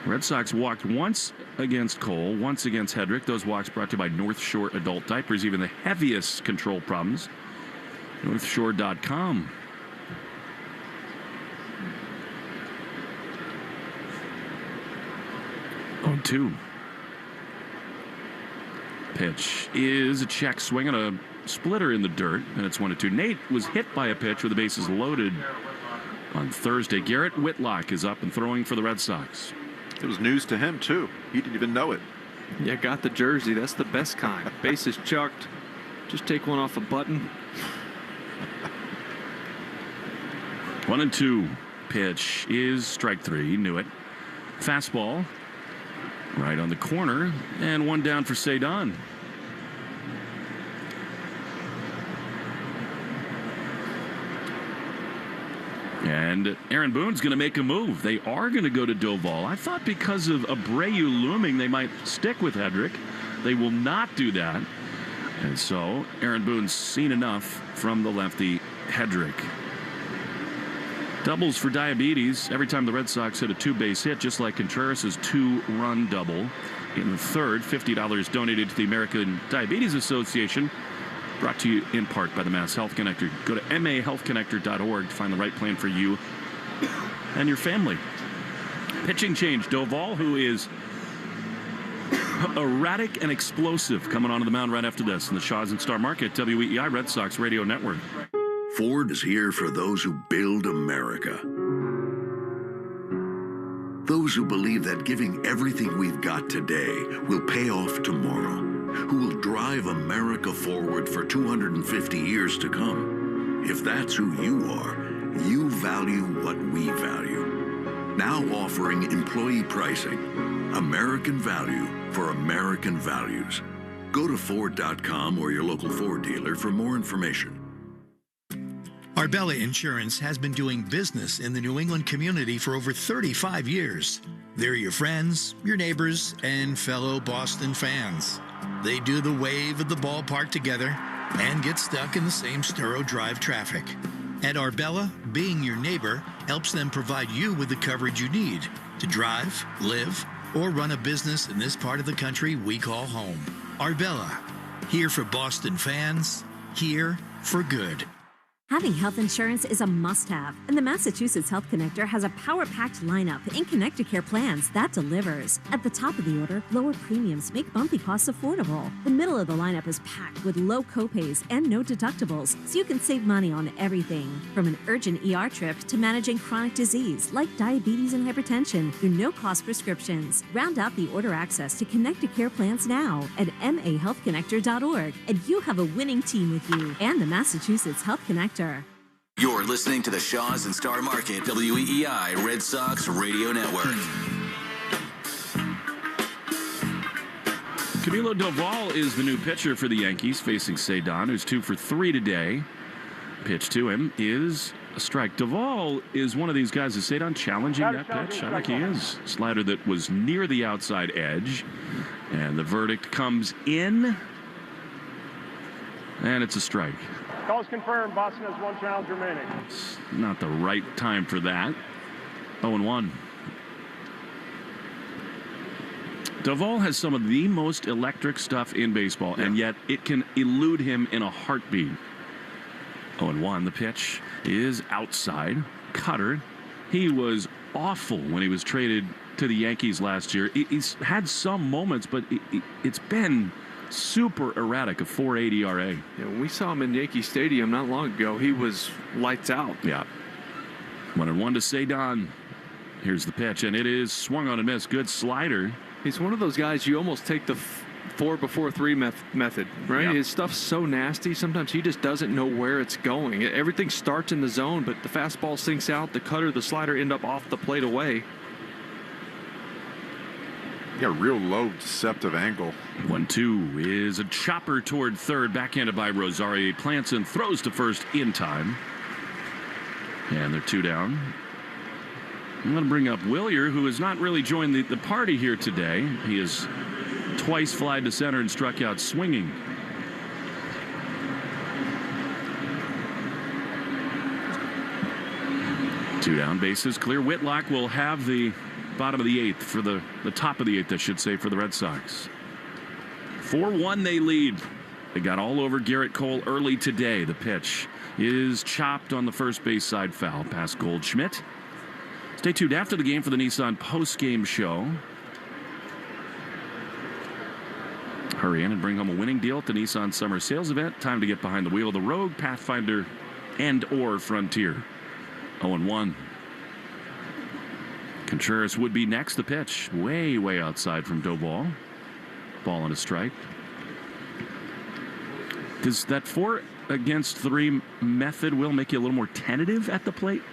Red Sox walked once against Cole, once against Hedrick. Those walks brought to you by North Shore Adult Diapers, even the heaviest control problems. NorthShore.com. On 2. Pitch is a check swing on a splitter in the dirt, and it's 1-2. Nate was hit by a pitch with the bases loaded on Thursday. Garrett Whitlock is up and throwing for the Red Sox. It was news to him, too. He didn't even know it. Yeah, got the jersey. That's the best kind. Bases chucked. Just take one off a button. 1-2. Pitch is strike 3. Knew it. Fastball right on the corner, and 1 down for Cedon. And Aaron Boone's going to make a move. They are going to go to Doval. I thought because of Abreu looming, they might stick with Hedrick. They will not do that. And so Aaron Boone's seen enough from the lefty Hedrick. Doubles for diabetes every time the Red Sox hit a 2-base hit, just like Contreras' 2-run double in the third. $50 donated to the American Diabetes Association. Brought to you in part by the Mass Health Connector. Go to mahealthconnector.org to find the right plan for you and your family. Pitching change. Doval, who is erratic and explosive, coming onto the mound right after this in the Shaw's and Star Market, WEEI Red Sox Radio Network. Ford is here for those who build America. Those who believe that giving everything we've got today will pay off tomorrow. Who will drive America forward for 250 years to come. If that's who you are, you value what we value. Now offering employee pricing. American value for American values. Go to Ford.com or your local Ford dealer for more information. Arbella Insurance has been doing business in the New England community for over 35 years. They're your friends, your neighbors, and fellow Boston fans. They do the wave at the ballpark together and get stuck in the same Sturo Drive traffic. At Arbella, being your neighbor helps them provide you with the coverage you need to drive, live, or run a business in this part of the country we call home. Arbella, here for Boston fans, here for good. Having health insurance is a must-have, and the Massachusetts Health Connector has a power-packed lineup in Connect-to-Care plans that delivers. At the top of the order, lower premiums make bumpy costs affordable. The middle of the lineup is packed with low copays and no deductibles, so you can save money on everything. From an urgent ER trip to managing chronic disease like diabetes and hypertension through no-cost prescriptions. Round out the order access to Connect-to-Care plans now at mahealthconnector.org, and you have a winning team with you and the Massachusetts Health Connector. You're listening to the Shaw's and Star Market WEEI Red Sox Radio Network. Camilo Doval is the new pitcher for the Yankees, facing Cedon, who's 2 for 3 today. Pitch to him is a strike. Doval is one of these guys. Is Cedon challenging that pitch? I think he is. Slider that was near the outside edge. And the verdict comes in. And it's a strike. Call's confirmed. Boston has 1 challenge remaining. It's not the right time for that. 0-1. Doval has some of the most electric stuff in baseball, and yet it can elude him in a heartbeat. 0-1. The pitch is outside. Cutter. He was awful when he was traded to the Yankees last year. He's had some moments, but it's been super erratic, a 4.8 ERA. Yeah, when we saw him in Yankee Stadium not long ago, he was lights out. Yeah. 1-1 to Cedon. Here's the pitch, and it is swung on and missed. Good slider. He's one of those guys you almost take the 4 before 3 method, right? Yep. His stuff's so nasty. Sometimes he just doesn't know where it's going. Everything starts in the zone, but the fastball sinks out. The cutter, the slider end up off the plate away. You got a real low deceptive angle. 1-2 is a chopper toward third, backhanded by Rosario. Plants and throws to first in time. And they're 2 down. I'm going to bring up Willier, who has not really joined the party here today. He has twice flied to center and struck out swinging. Two down, bases clear. Whitlock will have the bottom of the 8th for the top of the 8th, I should say, for the Red Sox. 4-1 they lead. They got all over Garrett Cole early today. The pitch is chopped on the first base side, foul past Goldschmidt. Stay tuned after the game for the Nissan post-game show. Hurry in and bring home a winning deal at the Nissan Summer Sales Event. Time to get behind the wheel of the Rogue, Pathfinder, and/or Frontier. 0-1. Contreras would be next. The pitch way outside from Doval. Ball and a strike. Does that 4 against 3 method will make you a little more tentative at the plate?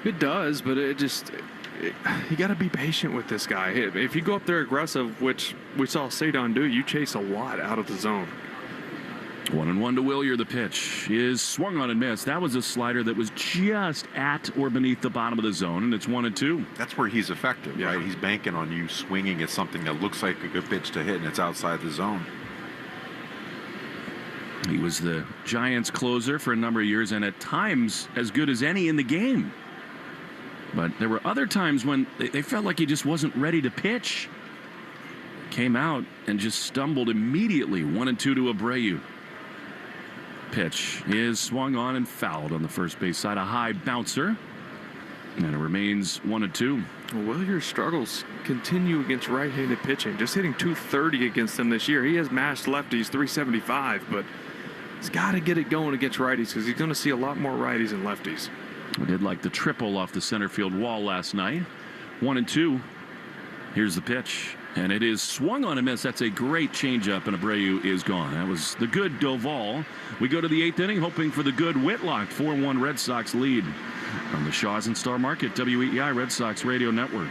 It does, but you got to be patient with this guy. If you go up there aggressive, which we saw Cedon do, you chase a lot out of the zone. 1-1 to Willier. The pitch is swung on and missed. That was a slider that was just at or beneath the bottom of the zone, and it's 1-2. That's where he's effective, right? He's banking on you swinging at something that looks like a good pitch to hit, and it's outside the zone. He was the Giants' closer for a number of years, and at times as good as any in the game. But there were other times when they felt like he just wasn't ready to pitch. Came out and just stumbled immediately. 1-2 to Abreu. Pitch is swung on and fouled on the first base side. A high bouncer. And it remains 1-2. Willier's struggles continue against right-handed pitching. Just hitting .230 against them this year. He has mashed lefties, .375, but he's got to get it going against righties because he's going to see a lot more righties than lefties. We did like the triple off the center field wall last night. 1-2. Here's the pitch. And it is swung on and missed. That's a great changeup, and Abreu is gone. That was the good Doval. We go to the 8th inning, hoping for the good Whitlock. 4-1 Red Sox lead on the Shaws and Star Market, WEEI Red Sox Radio Network.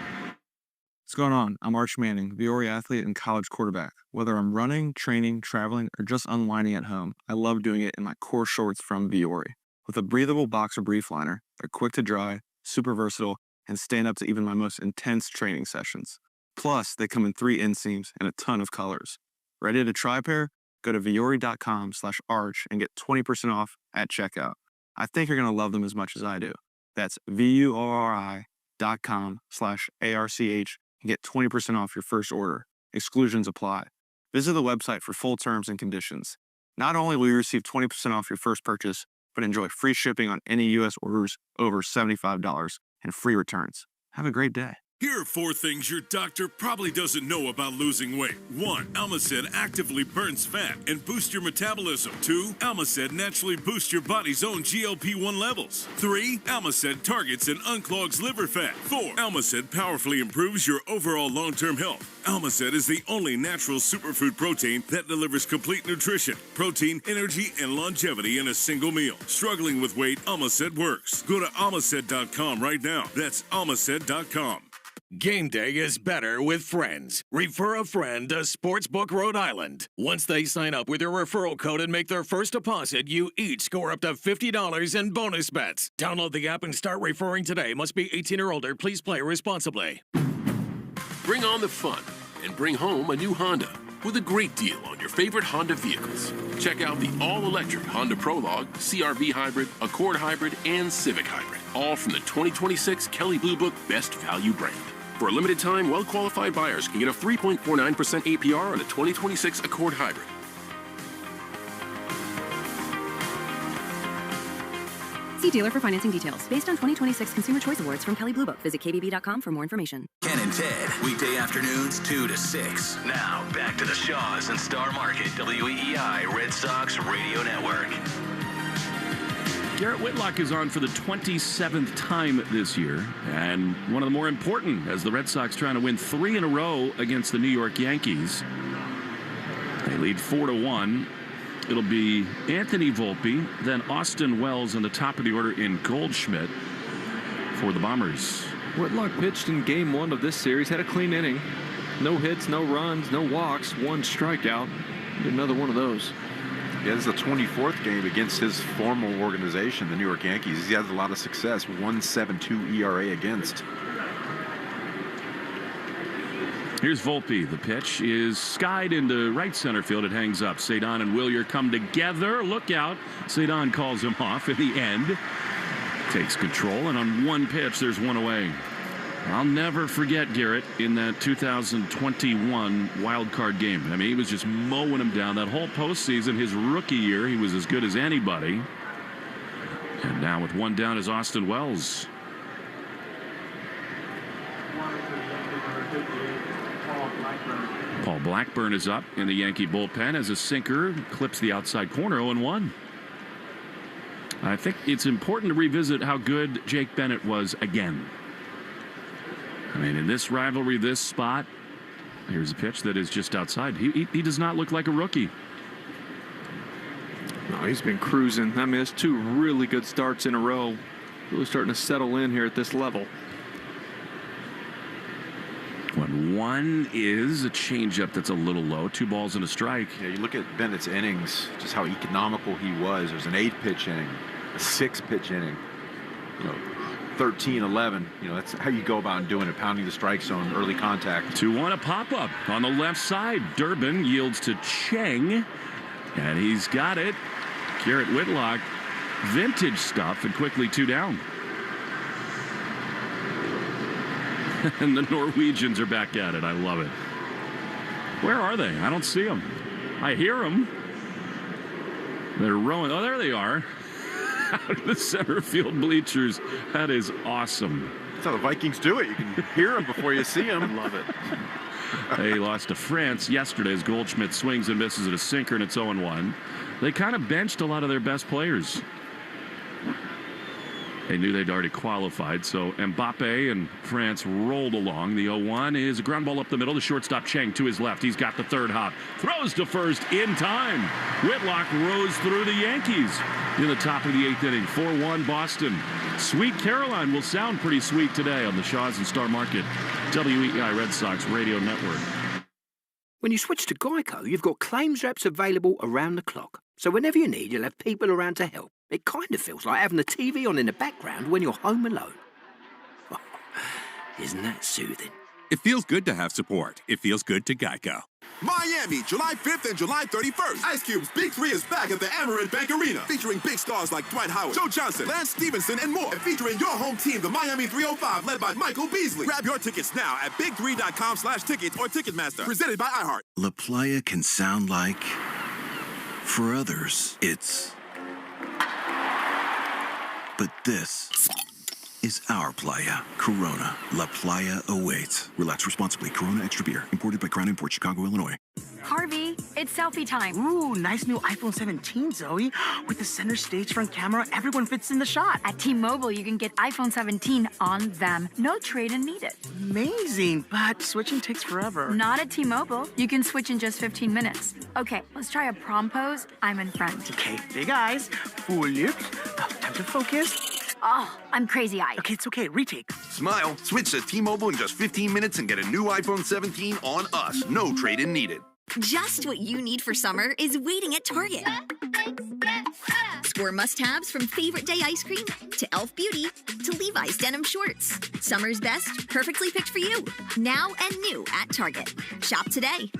What's going on? I'm Arch Manning, Viore athlete and college quarterback. Whether I'm running, training, traveling, or just unwinding at home, I love doing it in my core shorts from Viore. With a breathable boxer brief liner, they're quick to dry, super versatile, and stand up to even my most intense training sessions. Plus, they come in 3 inseams and a ton of colors. Ready to try a pair? Go to viore.com/arch and get 20% off at checkout. I think you're going to love them as much as I do. That's VUORI.com/ARCH and get 20% off your first order. Exclusions apply. Visit the website for full terms and conditions. Not only will you receive 20% off your first purchase, but enjoy free shipping on any U.S. orders over $75 and free returns. Have a great day. Here are 4 things your doctor probably doesn't know about losing weight. 1. Almacet actively burns fat and boosts your metabolism. 2. Almacet naturally boosts your body's own GLP-1 levels. 3. Almacet targets and unclogs liver fat. 4. Almacet powerfully improves your overall long-term health. Almacet is the only natural superfood protein that delivers complete nutrition, protein, energy, and longevity in a single meal. Struggling with weight, Almacet works. Go to almacet.com right now. That's almacet.com. Game day is better with friends. Refer a friend to Sportsbook Rhode Island. Once they sign up with your referral code and make their first deposit, you each score up to $50 in bonus bets. Download the app and start referring today. Must be 18 or older. Please play responsibly. Bring on the fun and bring home a new Honda with a great deal on your favorite Honda vehicles. Check out the all-electric Honda Prologue, CR-V Hybrid, Accord Hybrid, and Civic Hybrid, all from the 2026 Kelley Blue Book Best Value brand. For a limited time, well-qualified buyers can get a 3.49% APR on a 2026 Accord Hybrid. See dealer for financing details. Based on 2026 Consumer Choice Awards from Kelley Blue Book. Visit KBB.com for more information. Ken and Ted, weekday afternoons 2 to 6. Now, back to the Shaws and Star Market, WEEI Red Sox Radio Network. Garrett Whitlock is on for the 27th time this year, and one of the more important as the Red Sox trying to win 3 in a row against the New York Yankees. They lead 4-1. It'll be Anthony Volpe, then Austin Wells on the top of the order in Goldschmidt for the Bombers. Whitlock pitched in game 1 of this series, had a clean inning. No hits, no runs, no walks, 1 strikeout. Another one of those. Yeah, this is the 24th game against his former organization, the New York Yankees. He has a lot of success, 1.72 ERA against. Here's Volpe. The pitch is skied into right center field. It hangs up. Cedon and Willier come together. Look out. Cedon calls him off at the end. Takes control, and on 1 pitch, there's 1 away. I'll never forget Garrett in that 2021 wild card game. I mean, he was just mowing him down. That whole postseason, his rookie year, he was as good as anybody. And now with 1 down is Austin Wells. Paul Blackburn is up in the Yankee bullpen as a sinker clips the outside corner. 0-1. I think it's important to revisit how good Jake Bennett was again. I mean, in this rivalry, this spot, here's a pitch that is just outside. He does not look like a rookie. No, he's been cruising. I mean, it's 2 really good starts in a row. Really starting to settle in here at this level. 1 is a changeup that's a little low. 2 balls and a strike. Yeah, you look at Bennett's innings, just how economical he was. There's an 8-pitch inning, a 6-pitch inning, 13, 11. That's how you go about doing it, pounding the strike zone, early contact. 2-1, a pop-up on the left side. Durbin yields to Cheng, and he's got it. Garrett Whitlock, vintage stuff, and quickly 2 down. And the Norwegians are back at it. I love it. Where are they? I don't see them. I hear them. They're rowing. Oh, there they are. Out of the center field bleachers. That is awesome. That's how the Vikings do it. You can hear them before you see them. I love it. They lost to France yesterday as Goldschmidt swings and misses at a sinker, and it's 0-1. They kind of benched a lot of their best players. They knew they'd already qualified, so Mbappe and France rolled along. The 0-1 is a ground ball up the middle. The shortstop Cheng to his left. He's got the 3rd hop. Throws to first in time. Whitlock rose through the Yankees in the top of the 8th inning. 4-1 Boston. Sweet Caroline will sound pretty sweet today on the Shaws and Star Market WEEI Red Sox Radio Network. When you switch to Geico, you've got claims reps available around the clock. So whenever you need, you'll have people around to help. It kind of feels like having the TV on in the background when you're home alone. Isn't that soothing? It feels good to have support. It feels good to Geico. Miami, July 5th and July 31st. Ice Cube's Big 3 is back at the Amerant Bank Arena, featuring big stars like Dwight Howard, Joe Johnson, Lance Stevenson, and more. And featuring your home team, the Miami 305, led by Michael Beasley. Grab your tickets now at big3.com/tickets or Ticketmaster. Presented by iHeart. La Playa can sound like, for others, it's. But this is our playa. Corona. La Playa awaits. Relax responsibly. Corona Extra Beer. Imported by Crown Imports, Chicago, Illinois. Harvey, it's selfie time. Ooh, nice new iPhone 17, Zoe. With the center stage front camera, everyone fits in the shot. At T-Mobile, you can get iPhone 17 on them. No trade-in needed. Amazing, but switching takes forever. Not at T-Mobile. You can switch in just 15 minutes. Okay, let's try a prom pose. I'm in front. Okay, big eyes, full lips. Time to focus. Oh, I'm crazy-eyed. Okay, it's okay. Retake. Smile. Switch to T-Mobile in just 15 minutes and get a new iPhone 17 on us. No trade-in needed. Just what you need for summer is waiting at Target. Score must-haves from favorite day ice cream to Elf Beauty to Levi's denim shorts. Summer's best, perfectly picked for you. Now and new at Target. Shop today.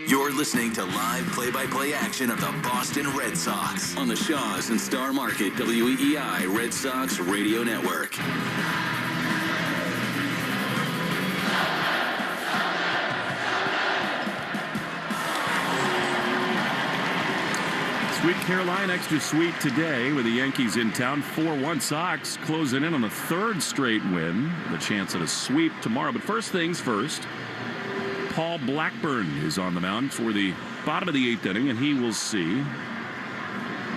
You're listening to live play-by-play action of the Boston Red Sox on the Shaws and Star Market WEEI Red Sox Radio Network. Sweet Caroline extra sweet today with the Yankees in town. 4-1 Sox closing in on the third straight win. The chance at a sweep tomorrow. But first things first, Paul Blackburn is on the mound for the bottom of the 8th inning, and he will see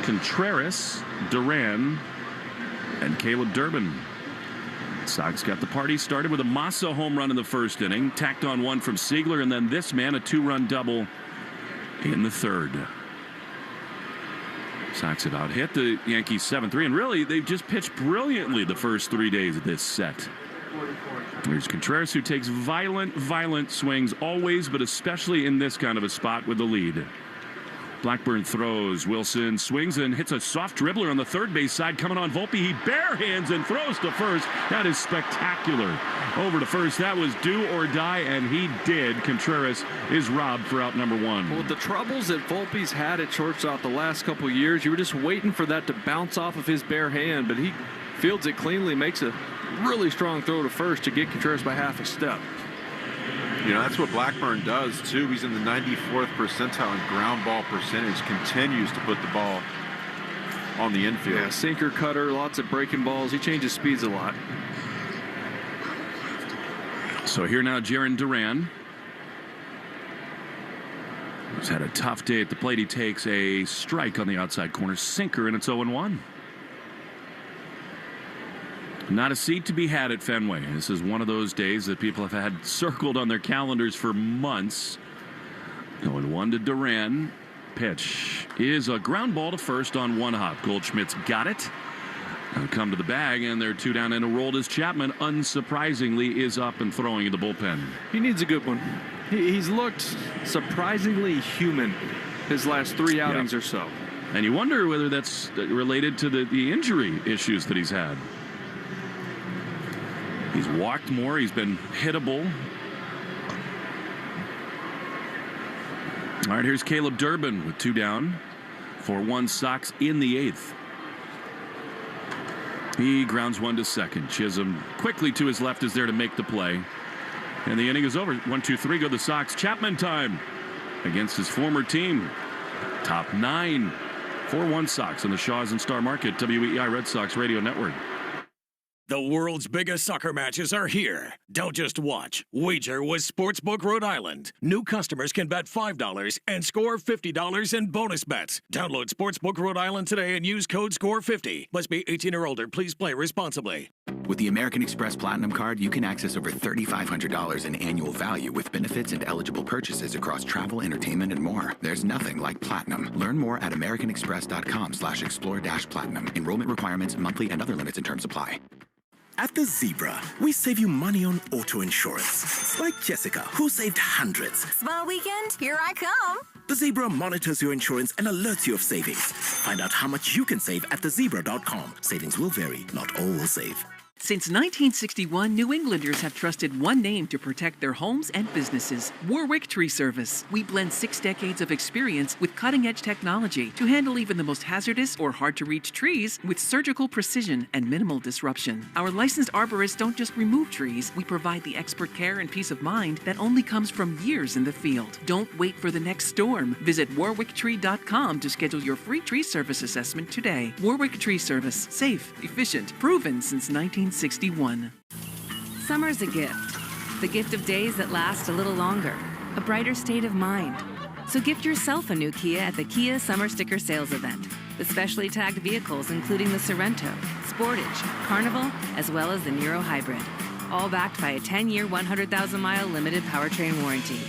Contreras, Duran, and Caleb Durbin. Sox got the party started with a Massa home run in the first inning, tacked on one from Siegler, and then this man a 2-run double in the third. Sox have out-hit the Yankees 7-3, and really, they've just pitched brilliantly the first 3 days of this set. There's Contreras, who takes violent swings always, but especially in this kind of a spot with the lead. Blackburn throws. Wilson swings and hits a soft dribbler on the third base side. Coming on Volpe, he barehands and throws to first. That is spectacular. Over to first. That was do or die, and he did. Contreras is robbed for out number one. Well, the troubles that Volpe's had at shortstop the last couple of years, you were just waiting for that to bounce off of his bare hand, but he fields it cleanly, makes a really strong throw to first to get Contreras by half a step. You know, that's what Blackburn does, too. He's in the 94th percentile in ground ball percentage, continues to put the ball on the infield. Yeah, sinker, cutter, lots of breaking balls. He changes speeds a lot. So here now, Jarren Duran. He's had a tough day at the plate. He takes a strike on the outside corner, sinker, and it's 0-1. Not a seat to be had at Fenway. This is one of those days that people have had circled on their calendars for months. 0-1 to Duran. Pitch is a ground ball to first on one hop. Goldschmidt's got it. Now come to the bag, and they're 2 down, and a rolled as Chapman, unsurprisingly, is up and throwing in the bullpen. He needs a good one. He's looked surprisingly human his last 3 outings or so. And you wonder whether that's related to the injury issues that he's had. He's walked more. He's been hittable. All right, here's Caleb Durbin with 2 down. 4-1 Sox in the 8th. He grounds one to second. Chisholm quickly to his left is there to make the play. And the inning is over. 1-2-3 go the Sox. Chapman time against his former team. Top 9. 4-1 Sox on the Shaws and Star Market WEEI Red Sox Radio Network. The world's biggest soccer matches are here. Don't just watch. Wager with Sportsbook Rhode Island. New customers can bet $5 and score $50 in bonus bets. Download Sportsbook Rhode Island today and use code SCORE50. Must be 18 or older. Please play responsibly. With the American Express Platinum Card, you can access over $3,500 in annual value with benefits and eligible purchases across travel, entertainment, and more. There's nothing like Platinum. Learn more at americanexpress.com/explore-platinum. Enrollment requirements, monthly, and other limits and terms apply. At The Zebra, we save you money on auto insurance. Like Jessica, who saved hundreds. Small weekend, here I come. The Zebra monitors your insurance and alerts you of savings. Find out how much you can save at thezebra.com. Savings will vary, not all will save. Since 1961, New Englanders have trusted one name to protect their homes and businesses: Warwick Tree Service. We blend 6 decades of experience with cutting-edge technology to handle even the most hazardous or hard-to-reach trees with surgical precision and minimal disruption. Our licensed arborists don't just remove trees. We provide the expert care and peace of mind that only comes from years in the field. Don't wait for the next storm. Visit warwicktree.com to schedule your free tree service assessment today. Warwick Tree Service. Safe, efficient, proven since 1961. Summer's a gift. The gift of days that last a little longer. A brighter state of mind. So gift yourself a new Kia at the Kia Summer Sticker Sales Event. The specially tagged vehicles including the Sorrento, Sportage, Carnival, as well as the Niro Hybrid. All backed by a 10-year, 100,000-mile limited powertrain warranty.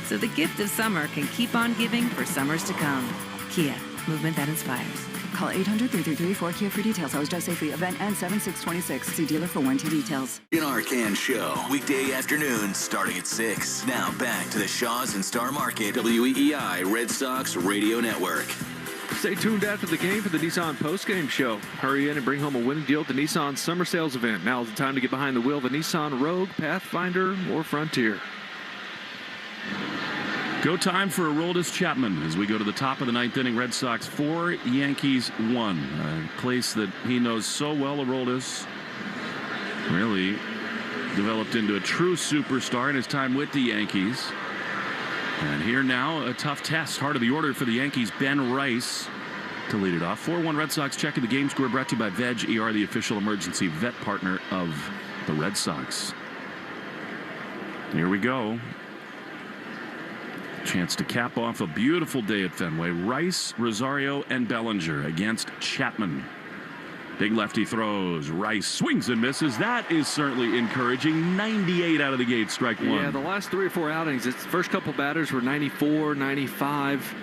So the gift of summer can keep on giving for summers to come. Kia, movement that inspires. Call 800-333-4KIA for details. Always drive safely. Event ends 7/6/26. See dealer for warranty details. In our Can Show, weekday afternoons starting at 6. Now back to the Shaws and Star Market, WEEI Red Sox Radio Network. Stay tuned after the game for the Nissan postgame show. Hurry in and bring home a winning deal at the Nissan Summer Sales Event. Now is the time to get behind the wheel of a Nissan Rogue, Pathfinder, or Frontier. Go time for Aroldis Chapman as we go to the top of the ninth inning. Red Sox 4, Yankees 1. A place that he knows so well. Aroldis really developed into a true superstar in his time with the Yankees. And here now, a tough test. Heart of the order for the Yankees, Ben Rice to lead it off. 4-1 Red Sox. Checking the game score brought to you by Veg ER, the official emergency vet partner of the Red Sox. Here we go. Chance to cap off a beautiful day at Fenway. Rice, Rosario, and Bellinger against Chapman. Big lefty throws. Rice swings and misses. That is certainly encouraging. 98 out of the gate, strike one. Yeah, the last 3 or 4 outings, its first couple batters were 94, 95.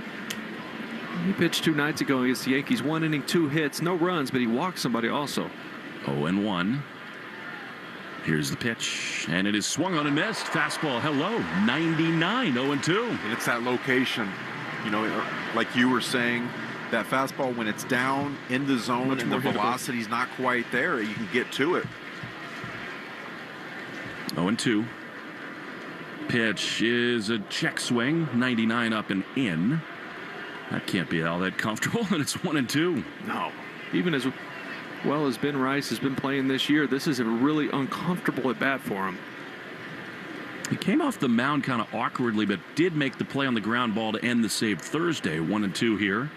He pitched 2 nights ago against the Yankees. 1 inning, 2 hits, no runs, but he walked somebody also. 0-1. Here's the pitch, and it is swung on and missed. Fastball, hello, 99, 0-2. It's that location, you know, like you were saying, that fastball when it's down in the zone and the velocity's not quite there, you can get to it. 0-2. Pitch is a check swing, 99 up and in. That can't be all that comfortable, and it's 1-2. No, even as well as Ben Rice has been playing this year, this is a really uncomfortable at bat for him. He came off the mound kind of awkwardly, but did make the play on the ground ball to end the save Thursday. 1-2 here.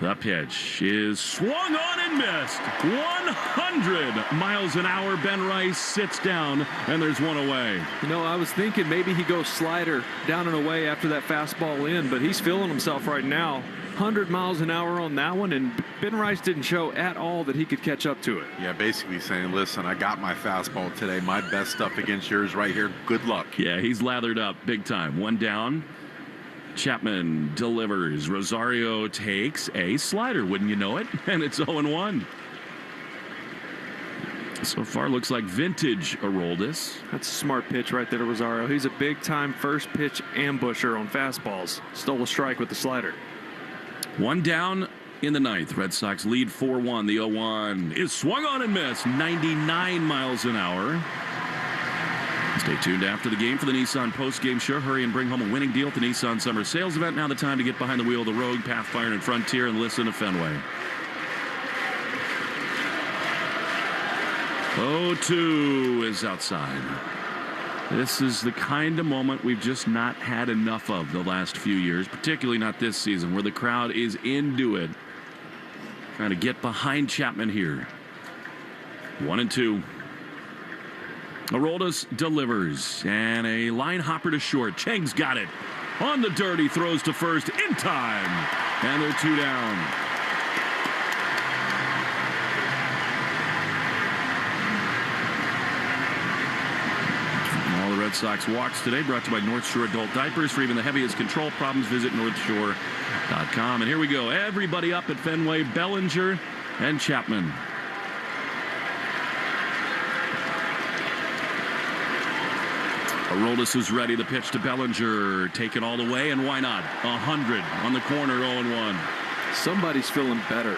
The pitch is swung on and missed. 100 miles an hour. Ben Rice sits down, and there's one away. You know, I was thinking maybe he goes slider down and away after that fastball in, but he's feeling himself right now. 100 miles an hour on that one, and Ben Rice didn't show at all that he could catch up to it. Yeah, basically saying, listen, I got my fastball today. My best stuff against yours right here. Good luck. Yeah, he's lathered up big time. 1 down. Chapman delivers. Rosario takes a slider, wouldn't you know it? And it's 0-1. So far, looks like vintage Aroldis. That's a smart pitch right there to Rosario. He's a big-time first pitch ambusher on fastballs. Stole a strike with the slider. 1 down in the ninth. Red Sox lead 4-1. The 0-1 is swung on and missed. 99 miles an hour. Stay tuned after the game for the Nissan post-game show. Hurry and bring home a winning deal at the Nissan Summer Sales Event. Now the time to get behind the wheel of the Rogue, Pathfinder, and Frontier and listen to Fenway. 0-2 is outside. This is the kind of moment we've just not had enough of the last few years, particularly not this season, where the crowd is into it. Trying to get behind Chapman here. 1-2. Aroldis delivers, and a line hopper to short. Cheng's got it. On the dirty, throws to first in time. And they're 2 down. All the Red Sox walks today brought to you by North Shore Adult Diapers. For even the heaviest control problems, visit NorthShore.com. And here we go. Everybody up at Fenway. Bellinger and Chapman. Aroldis is ready. The pitch to Bellinger. Take it all the way, and why not? 100 on the corner, 0-1. Somebody's feeling better.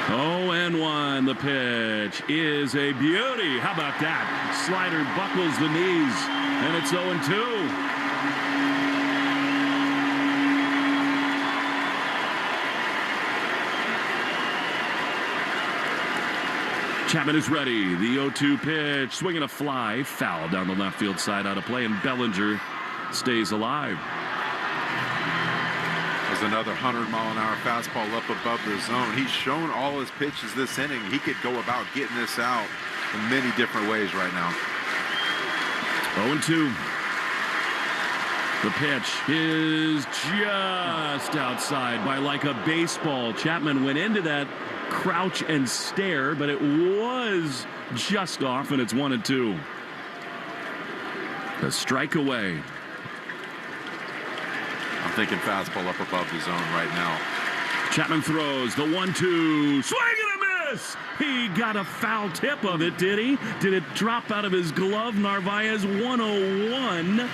Oh, and 1. The pitch is a beauty. How about that? Slider buckles the knees, and it's 0-2. Chapman is ready. The 0-2 pitch, swinging a fly, foul down the left field side, out of play, and Bellinger stays alive. There's another 100-mile-an-hour fastball up above the zone. He's shown all his pitches this inning. He could go about getting this out in many different ways right now. 0-2. The pitch is just outside by like a baseball. Chapman went into that crouch and stare, but it was just off, and it's 1-2. A strike away. I'm thinking fastball up above the zone right now. Chapman throws the 1-2. Swing and a miss. He got a foul tip of it, did he? Did it drop out of his glove? Narvaez 101.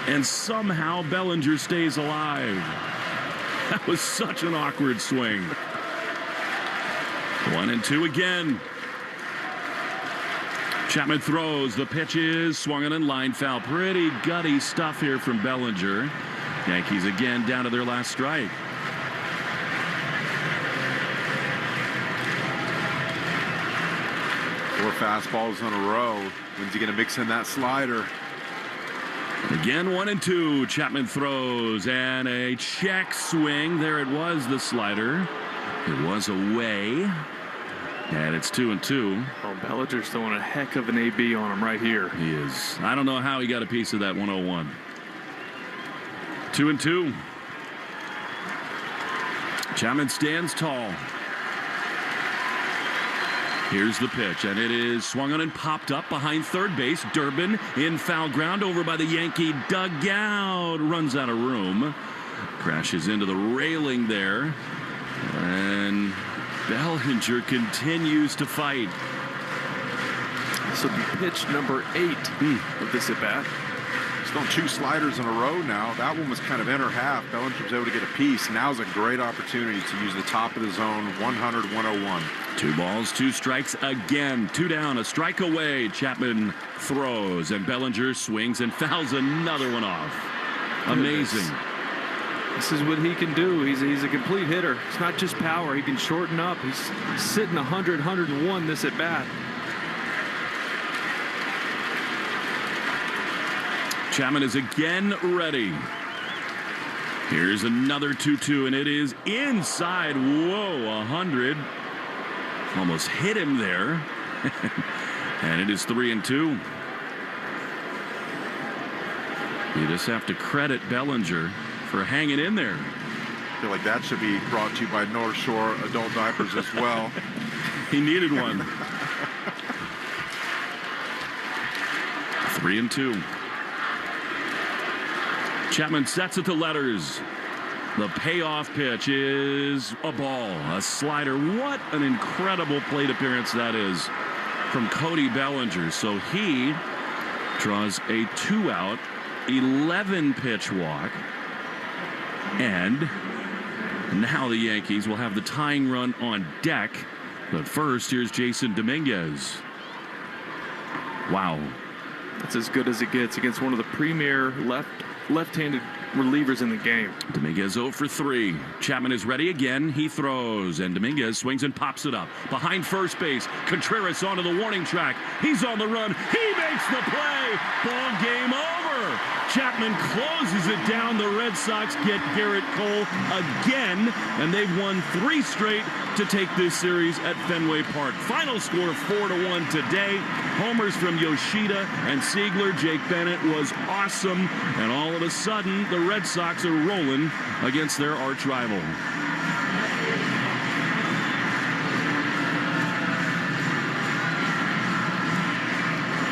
And somehow Bellinger stays alive. That was such an awkward swing. 1-2 again. Chapman throws. The pitch is swung on in line foul. Pretty gutty stuff here from Bellinger. Yankees again down to their last strike. Four fastballs in a row. When's he going to mix in that slider? Again, 1-2. Chapman throws and a check swing. There it was, the slider. It was away. And it's 2-2. Oh, Bellinger's throwing a heck of an AB on him right here. He is. I don't know how he got a piece of that 101. 2-2. Chapman stands tall. Here's the pitch, and it is swung on and popped up behind third base. Durbin in foul ground over by the Yankee dugout. Runs out of room. Crashes into the railing there. And Bellinger continues to fight. This will be pitch number 8 of this at-bat. He's thrown 2 sliders in a row now. That one was kind of inner half. Bellinger was able to get a piece. Now's a great opportunity to use the top of the zone. 100-101. 2 balls, 2 strikes again. 2 down, a strike away. Chapman throws, and Bellinger swings and fouls another one off. Amazing. This is what he can do. He's a complete hitter. It's not just power. He can shorten up. He's sitting 100, 101 this at bat. Chapman is again ready. Here's another 2-2, and it is inside. Whoa, 100. Almost hit him there. And it is 3-2. You just have to credit Bellinger for hanging in there. I feel like that should be brought to you by North Shore Adult Diapers as well. He needed one. 3-2. Chapman sets at the letters. The payoff pitch is a ball, a slider. What an incredible plate appearance that is from Cody Bellinger. So he draws a 2-out, 11-pitch walk. And now the Yankees will have the tying run on deck. But first, here's Jason Dominguez. Wow. That's as good as it gets against one of the premier left-handed relievers in the game. Dominguez 0 for 3. Chapman is ready again. He throws, and Dominguez swings and pops it up. Behind first base, Contreras onto the warning track. He's on the run. He makes the play. Ball game over. Chapman closes it down. The Red Sox get Garrett Cole again, and they've won 3 straight to take this series at Fenway Park. Final score 4-1 today. Homers from Yoshida and Siegler. Jake Bennett was awesome, and all of a sudden, the Red Sox are rolling against their arch rival.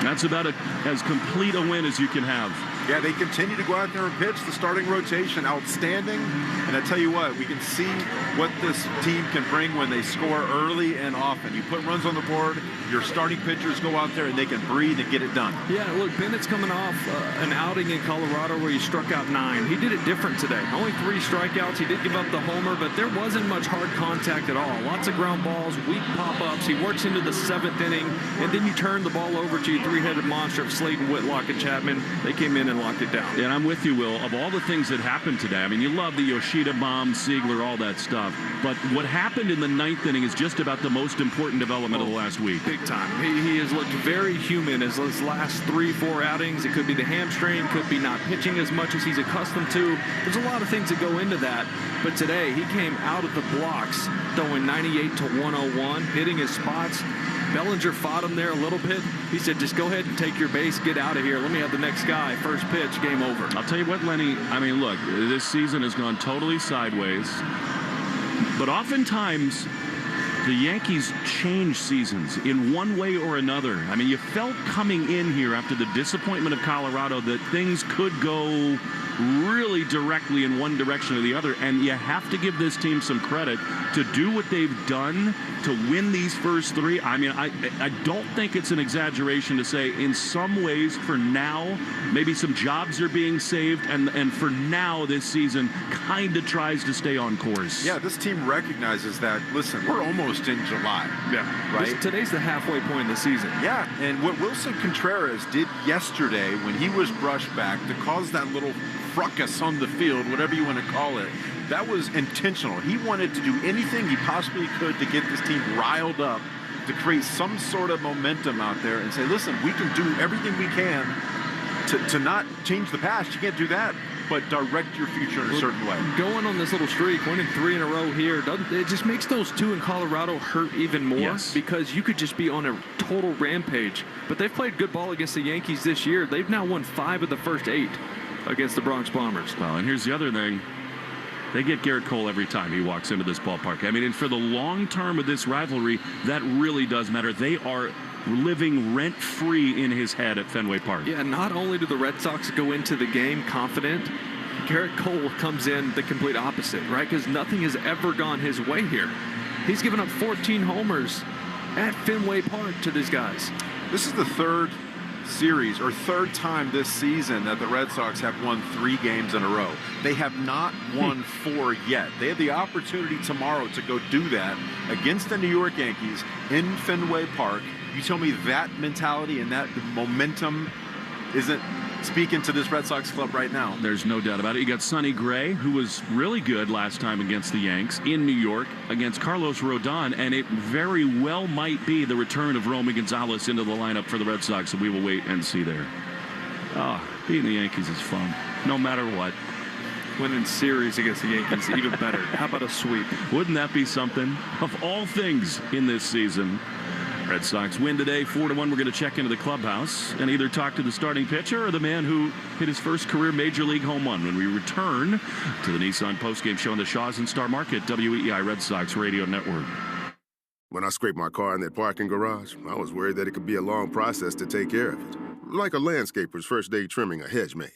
That's about as complete a win as you can have. Yeah, they continue to go out there and pitch. The starting rotation, outstanding. And I tell you what, we can see what this team can bring when they score early and often. You put runs on the board, your starting pitchers go out there and they can breathe and get it done. Yeah, look, Bennett's coming off an outing in Colorado where he struck out 9. He did it different today. Only 3 strikeouts. He did give up the homer, but there wasn't much hard contact at all. Lots of ground balls, weak pop-ups. He works into the 7th inning, and then you turn the ball over to your 3-headed monster of Slayton, Whitlock, and Chapman. They came in and locked it down. And I'm with you, Will. Of all the things that happened today, I mean, you love the Yoshida bomb, Siegler, all that stuff. But what happened in the 9th inning is just about the most important development of the last week. Big time. He has looked very human as his last 3-4 outings. It could be the hamstring, could be not pitching as much as he's accustomed to. There's a lot of things that go into that. But today, he came out of the blocks, throwing 98 to 101, hitting his spots. Bellinger fought him there a little bit. He said, just go ahead and take your base, get out of here. Let me have the next guy. First pitch, game over. I'll tell you what, Lenny, I mean, look, this season has gone totally sideways. But oftentimes, the Yankees change seasons in one way or another. I mean, you felt coming in here after the disappointment of Colorado that things could go really directly in one direction or the other, and you have to give this team some credit to do what they've done to win these first three. I mean, I don't think it's an exaggeration to say in some ways for now, maybe some jobs are being saved, and for now this season kind of tries to stay on course. Yeah, this team recognizes that, listen, we're almost in July. Yeah. Right? Today's the halfway point of the season. Yeah, and what Wilson Contreras did yesterday when he was brushed back to cause that little fracas on the field, whatever you want to call it, that was intentional. He wanted to do anything he possibly could to get this team riled up, to create some sort of momentum out there and say, listen, we can do everything we can to not change the past. You can't do that, but direct your future in a certain way. Going on this little streak, winning 3 in a row here, it just makes those 2 in Colorado hurt even more, because you could just be on a total rampage. But they've played good ball against the Yankees this year. They've now won 5 of the first 8 against the Bronx Bombers. Well, and here's the other thing. They get Garrett Cole every time he walks into this ballpark. I mean, and for the long term of this rivalry, that really does matter. They are living rent-free in his head at Fenway Park. Yeah, not only do the Red Sox go into the game confident, Garrett Cole comes in the complete opposite, right? Because nothing has ever gone his way here. He's given up 14 homers at Fenway Park to these guys. This is the third series or third time this season that the Red Sox have won 3 games in a row. They have not won 4 yet. They have the opportunity tomorrow to go do that against the New York Yankees in Fenway Park. You tell me that mentality and that momentum isn't speaking to this Red Sox club right now. There's no doubt about it. You got Sonny Gray, who was really good last time against the Yanks in New York against Carlos Rodon, and it very well might be the return of Romy Gonzalez into the lineup for the Red Sox, so we will wait and see there. Beating the Yankees is fun, no matter what. Winning series against the Yankees, even better. How about a sweep? Wouldn't that be something? Of all things in this season, Red Sox win today 4-1. We're going to check into the clubhouse and either talk to the starting pitcher or the man who hit his first career Major League home run when we return to the Nissan postgame show on the Shaws and Star Market, WEEI Red Sox Radio Network. When I scraped my car in that parking garage, I was worried that it could be a long process to take care of it. Like a landscaper's first day trimming a hedge maze.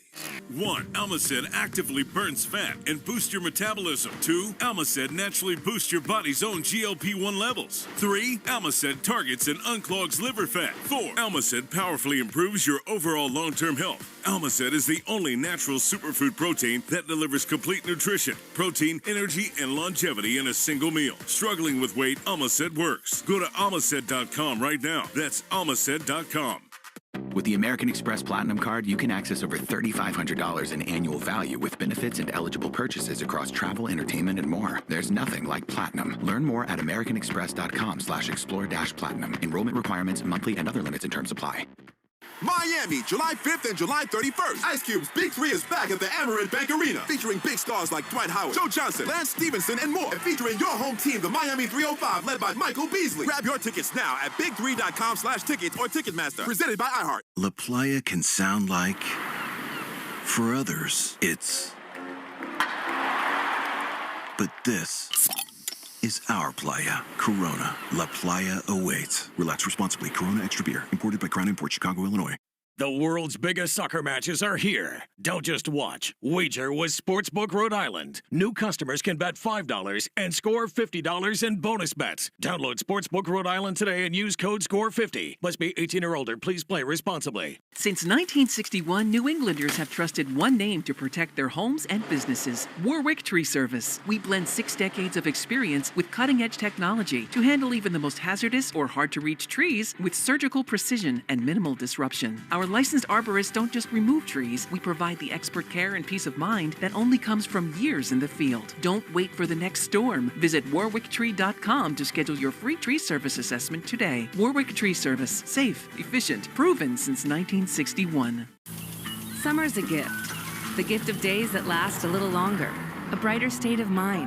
1. Almacid actively burns fat and boosts your metabolism. 2. Almacid naturally boosts your body's own GLP-1 levels. 3. Almacid targets and unclogs liver fat. 4. Almacid powerfully improves your overall long-term health. Almacid is the only natural superfood protein that delivers complete nutrition, protein, energy, and longevity in a single meal. Struggling with weight, Almacid works. Go to almacid.com right now. That's almacid.com. With the American Express Platinum Card, you can access over $3,500 in annual value with benefits and eligible purchases across travel, entertainment, and more. There's nothing like Platinum. Learn more at americanexpress.com/explore-platinum. Enrollment requirements, monthly, and other limits and terms apply. Miami, July 5th and July 31st. Ice Cube's Big 3 is back at the Amerant Bank Arena, featuring big stars like Dwight Howard, Joe Johnson, Lance Stevenson, and more. And featuring your home team, the Miami 305, led by Michael Beasley. Grab your tickets now at big3.com/tickets or Ticketmaster. Presented by iHeart. La Playa can sound like, for others, it's. But this is our playa. Corona. La Playa awaits. Relax responsibly. Corona Extra Beer. Imported by Crown Imports, Chicago, Illinois. The world's biggest soccer matches are here. Don't just watch. Wager with Sportsbook Rhode Island. New customers can bet $5 and score $50 in bonus bets. Download Sportsbook Rhode Island today and use code SCORE50. Must be 18 or older. Please play responsibly. Since 1961, New Englanders have trusted one name to protect their homes and businesses: Warwick Tree Service. We blend 6 decades of experience with cutting-edge technology to handle even the most hazardous or hard-to-reach trees with surgical precision and minimal disruption. Our licensed arborists don't just remove trees. We provide the expert care and peace of mind that only comes from years in the field. Don't wait for the next storm. Visit warwicktree.com to schedule your free tree service assessment today. Warwick Tree Service. Safe, efficient, proven since 1961. Summer's a gift. The gift of days that last a little longer. A brighter state of mind.